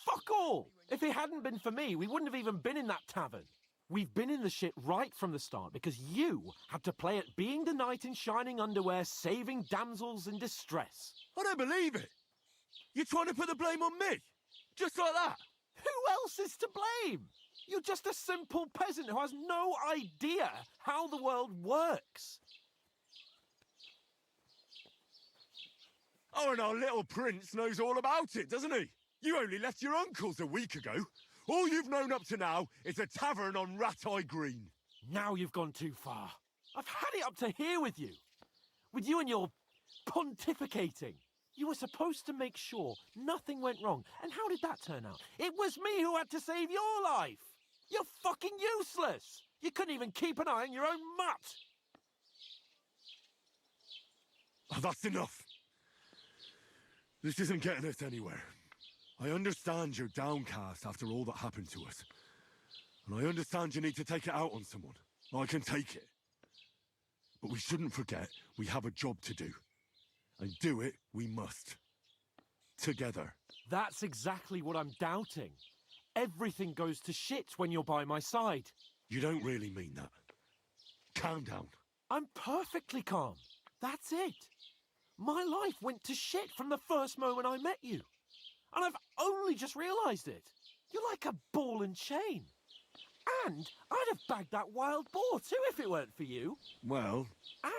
Fuck all! If it hadn't been for me, we wouldn't have even been in that tavern. We've been in the shit right from the start because you had to play at being the knight in shining underwear, saving damsels in distress. I don't believe it. You're trying to put the blame on me? Just like that? Who else is to blame? You're just a simple peasant who has no idea how the world works. Oh, and our little prince knows all about it, doesn't he? You only left your uncle's a week ago. All you've known up to now is a tavern on Rat-Eye Green. Now you've gone too far. I've had it up to here with you. With you and your pontificating. You were supposed to make sure nothing went wrong. And how did that turn out? It was me who had to save your life. You're fucking useless. You couldn't even keep an eye on your own mutt. Oh, that's enough. This isn't getting us anywhere. I understand you're downcast after all that happened to us. And I understand you need to take it out on someone. I can take it. But we shouldn't forget we have a job to do. And do it we must. Together. That's exactly what I'm doubting. Everything goes to shit when you're by my side. You don't really mean that. Calm down. I'm perfectly calm. That's it. My life went to shit from the first moment I met you. And I've only just realised it. You're like a ball and chain. And I'd have bagged that wild boar too if it weren't for you. Well...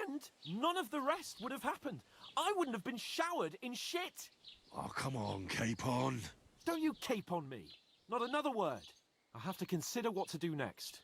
And none of the rest would have happened. I wouldn't have been showered in shit. Oh, come on, Capon. Don't you cape on me. Not another word. I'll have to consider what to do next.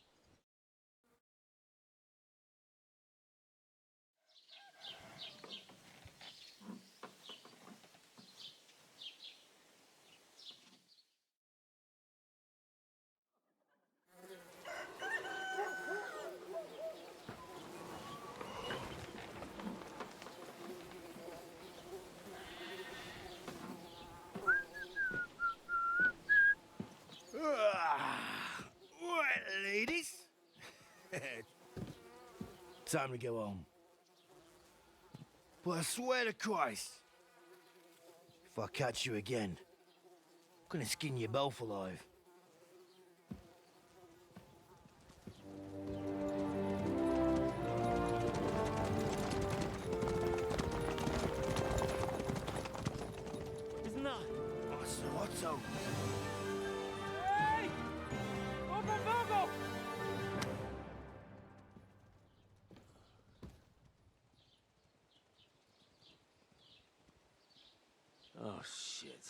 Right, ladies. Time to go home. But I swear to Christ, if I catch you again, I'm gonna skin you both alive. Isn't that? Otto. Hey! Open Virgo! Oh, shit.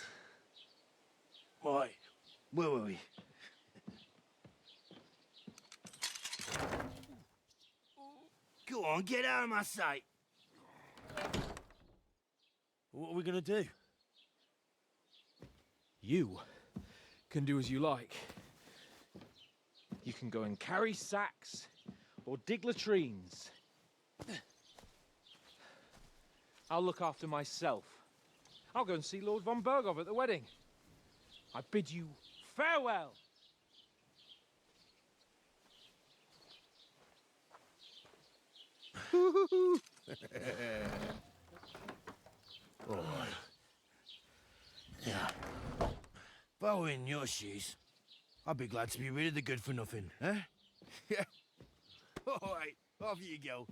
Right, where were we? Go on, get out of my sight. What are we gonna do? You can do as you like. You can go and carry sacks or dig latrines. I'll look after myself. I'll go and see Lord von Bergov at the wedding. I bid you farewell. All right. Yeah. If I were in your shoes, I'd be glad to be rid of the good-for-nothing, eh? Yeah. All right, off you go.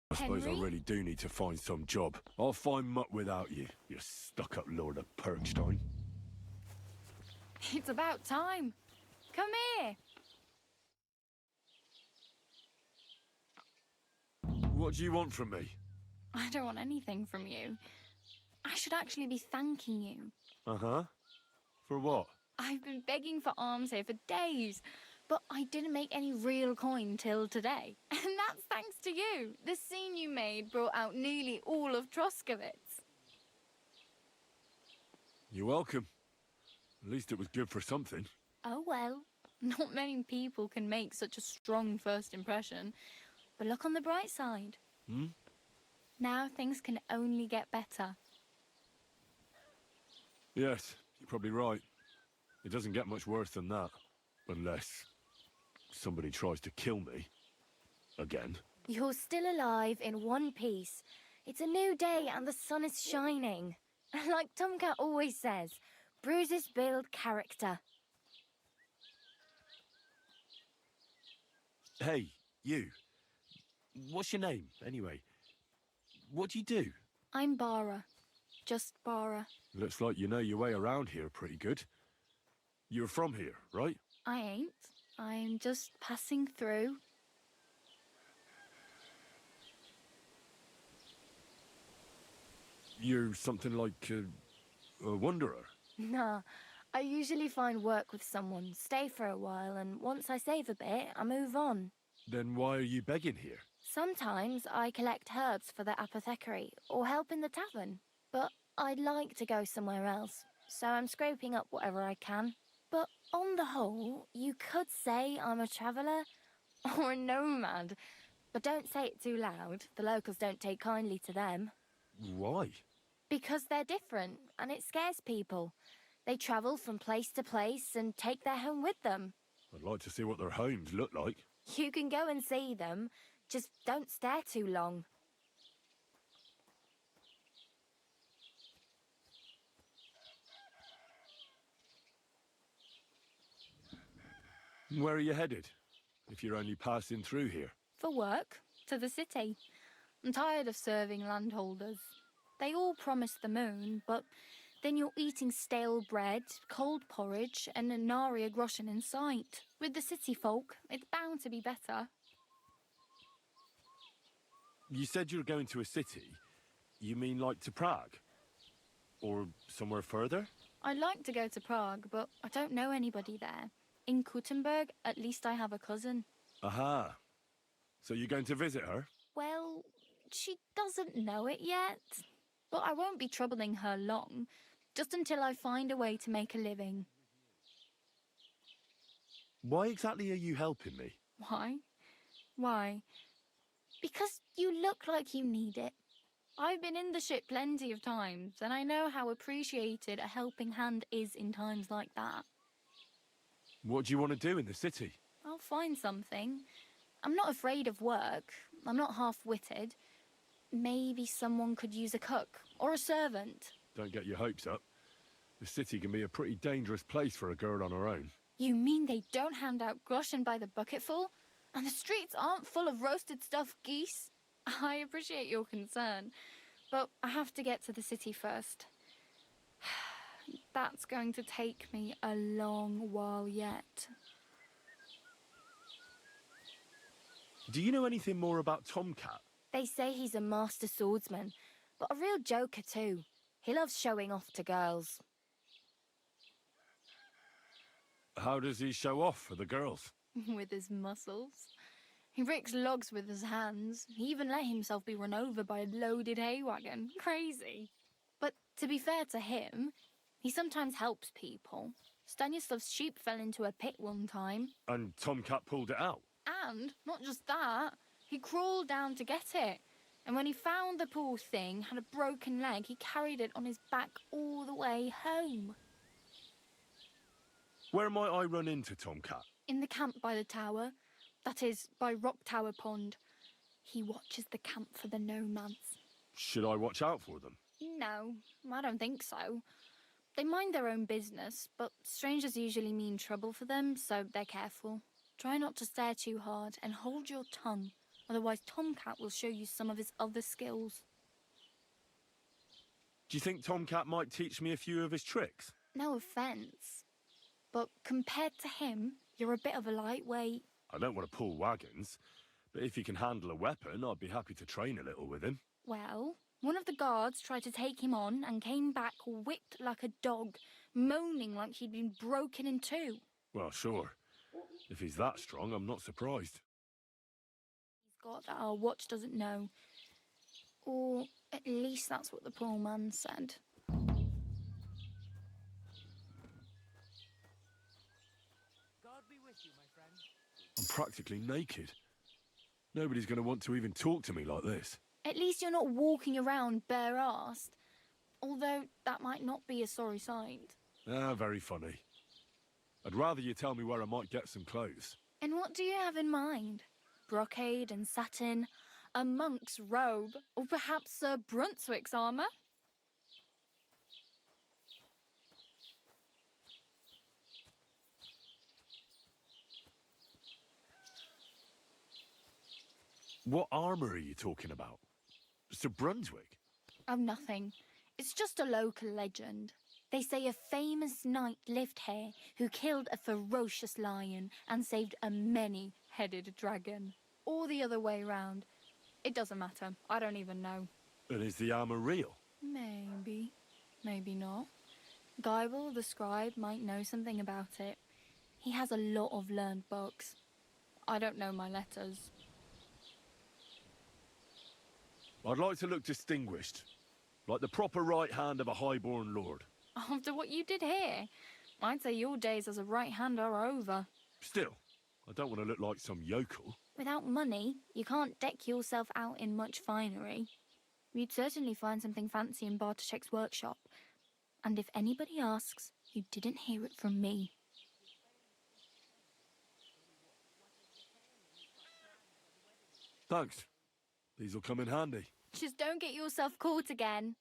I suppose I Henry? really do need to find some job. I'll find muck without you, you stuck-up Lord of Perkstein. It's about time. Come here. What do you want from me? I don't want anything from you. I should actually be thanking you. Uh-huh. For what? I've been begging for alms here for days, but I didn't make any real coin till today. And that's thanks to you. The scene you made brought out nearly all of Troskowitz. You're welcome. At least it was good for something. Oh well, not many people can make such a strong first impression. But look on the bright side. Hmm? Now things can only get better. Yes, you're probably right. It doesn't get much worse than that. Unless somebody tries to kill me. Again. You're still alive in one piece. It's a new day and the sun is shining. Like Tomcat always says, bruises build character. Hey, you. What's your name, anyway? What do you do? I'm Bara. Just Bara. Looks like you know your way around here pretty good. You're from here, right? I ain't. I'm just passing through. You're something like a wanderer. Nah, I usually find work with someone, stay for a while, and once I save a bit, I move on. Then why are you begging here? Sometimes I collect herbs for the apothecary or help in the tavern, but I'd like to go somewhere else, so I'm scraping up whatever I can. But on the whole, you could say I'm a traveller or a nomad, but don't say it too loud. The locals don't take kindly to them. Why? Because they're different, and it scares people. They travel from place to place and take their home with them. I'd like to see what their homes look like. You can go and see them, just don't stare too long. Where are you headed, if you're only passing through here? For work, to the city. I'm tired of serving landholders. They all promise the moon, but then you're eating stale bread, cold porridge, and a nary a groschen in sight. With the city folk, it's bound to be better. You said you're going to a city. You mean like to Prague? Or somewhere further? I'd like to go to Prague, but I don't know anybody there. In Kuttenberg, at least I have a cousin. Aha. So you're going to visit her? Well, she doesn't know it yet. But I won't be troubling her long, just until I find a way to make a living. Why exactly are you helping me? Why? Why? Because you look like you need it. I've been in the ship plenty of times, and I know how appreciated a helping hand is in times like that. What do you want to do in the city? I'll find something. I'm not afraid of work. I'm not half-witted. Maybe someone could use a cook or a servant. Don't get your hopes up. The city can be a pretty dangerous place for a girl on her own. You mean they don't hand out groschen by the bucketful? And the streets aren't full of roasted stuffed geese? I appreciate your concern, but I have to get to the city first. That's going to take me a long while yet. Do you know anything more about Tomcat? They say he's a master swordsman, but a real joker too. He loves showing off to girls. How does he show off for the girls? With his muscles. He ricks logs with his hands. He even let himself be run over by a loaded hay wagon. Crazy. But to be fair to him, he sometimes helps people. Stanislav's sheep fell into a pit one time. And Tomcat pulled it out? And not just that, he crawled down to get it. And when he found the poor thing had a broken leg, he carried it on his back all the way home. Where might I run into Tomcat? In the camp by the tower. That is, by Rock Tower Pond. He watches the camp for the nomads. Should I watch out for them? No, I don't think so. They mind their own business, but strangers usually mean trouble for them, so they're careful. Try not to stare too hard and hold your tongue, otherwise Tomcat will show you some of his other skills. Do you think Tomcat might teach me a few of his tricks? No offence, but compared to him, you're a bit of a lightweight. I don't want to pull wagons, but if he can handle a weapon, I'd be happy to train a little with him. Well, one of the guards tried to take him on and came back whipped like a dog, moaning like he'd been broken in two. Well, sure. If he's that strong, I'm not surprised. He's got that our watch doesn't know. Or at least that's what the poor man said. I'm practically naked. Nobody's going to want to even talk to me like this. At least you're not walking around bare-assed. Although that might not be a sorry sight. Ah, very funny. I'd rather you tell me where I might get some clothes. And what do you have in mind? Brocade and satin, a monk's robe, or perhaps Sir Brunswick's armour? What armour are you talking about? Sir Brunswick? Oh, nothing. It's just a local legend. They say a famous knight lived here who killed a ferocious lion and saved a many-headed dragon. Or the other way round. It doesn't matter. I don't even know. And is the armor real? Maybe. Maybe not. Geibel, the scribe, might know something about it. He has a lot of learned books. I don't know my letters. I'd like to look distinguished. Like the proper right hand of a highborn lord. After what you did here, I'd say your days as a right hand are over. Still, I don't want to look like some yokel. Without money, you can't deck yourself out in much finery. You'd certainly find something fancy in Bartoszek's workshop. And if anybody asks, you didn't hear it from me. Thanks. These'll come in handy. Just don't get yourself caught again.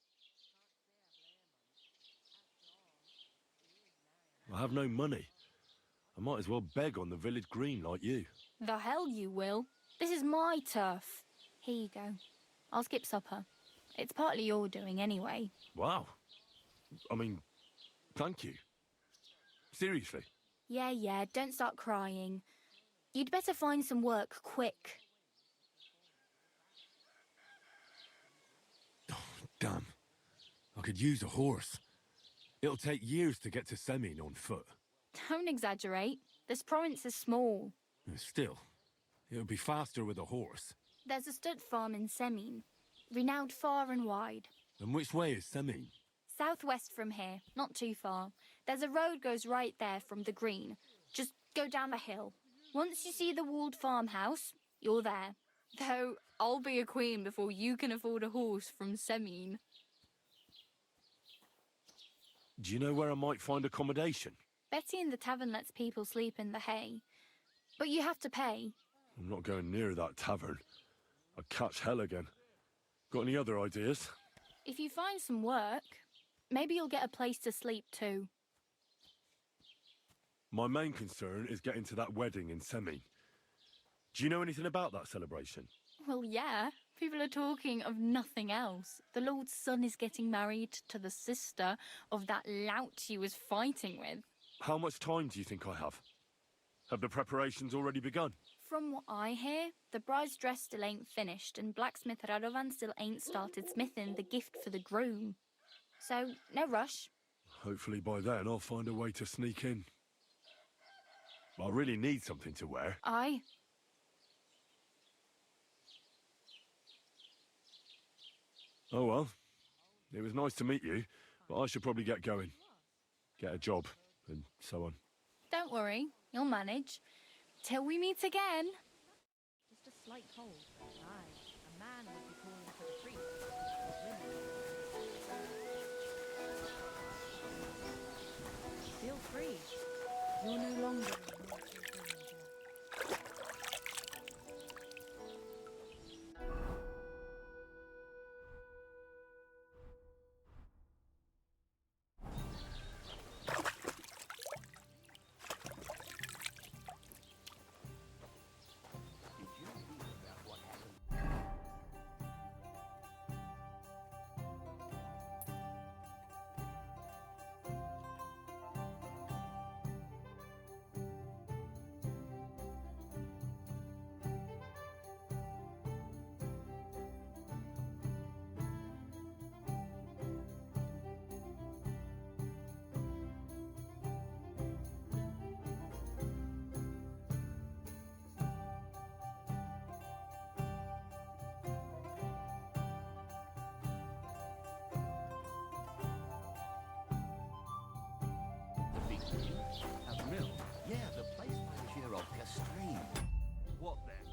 I have no money. I might as well beg on the village green like you. The hell you will. This is my turf. Here you go. I'll skip supper. It's partly your doing anyway. Wow. I mean, thank you. Seriously. Yeah, don't start crying. You'd better find some work quick. Damn. I could use a horse. It'll take years to get to Semin on foot. Don't exaggerate. This province is small. Still, it would be faster with a horse. There's a stud farm in Semin, renowned far and wide. And which way is Semin? Southwest from here, not too far. There's a road goes right there from the green. Just go down the hill. Once you see the walled farmhouse, you're there. Though, I'll be a queen before you can afford a horse from Semin. Do you know where I might find accommodation? Betty in the tavern lets people sleep in the hay. But you have to pay. I'm not going near that tavern. I'd catch hell again. Got any other ideas? If you find some work, maybe you'll get a place to sleep too. My main concern is getting to that wedding in Semin. Do you know anything about that celebration? Well, yeah. People are talking of nothing else. The Lord's son is getting married to the sister of that lout he was fighting with. How much time do you think I have? Have the preparations already begun? From what I hear, the bride's dress still ain't finished, and blacksmith Radovan still ain't started smithing the gift for the groom. So, no rush. Hopefully by then I'll find a way to sneak in. I really need something to wear. Aye. Oh well. It was nice to meet you, but I should probably get going. Get a job, and so on. Don't worry, you'll manage. Till we meet again. Just a slight cold. Aye, a man would be calling for the priest. Feel free. You're no longer in mortal danger. A mill? Yeah, the place by the Shirovka stream. What then?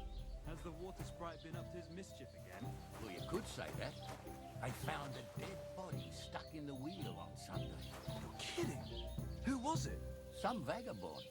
Has the water sprite been up to his mischief again? Well, you could say that. I found a dead body stuck in the wheel on Sunday. You're kidding. Who was it? Some vagabond.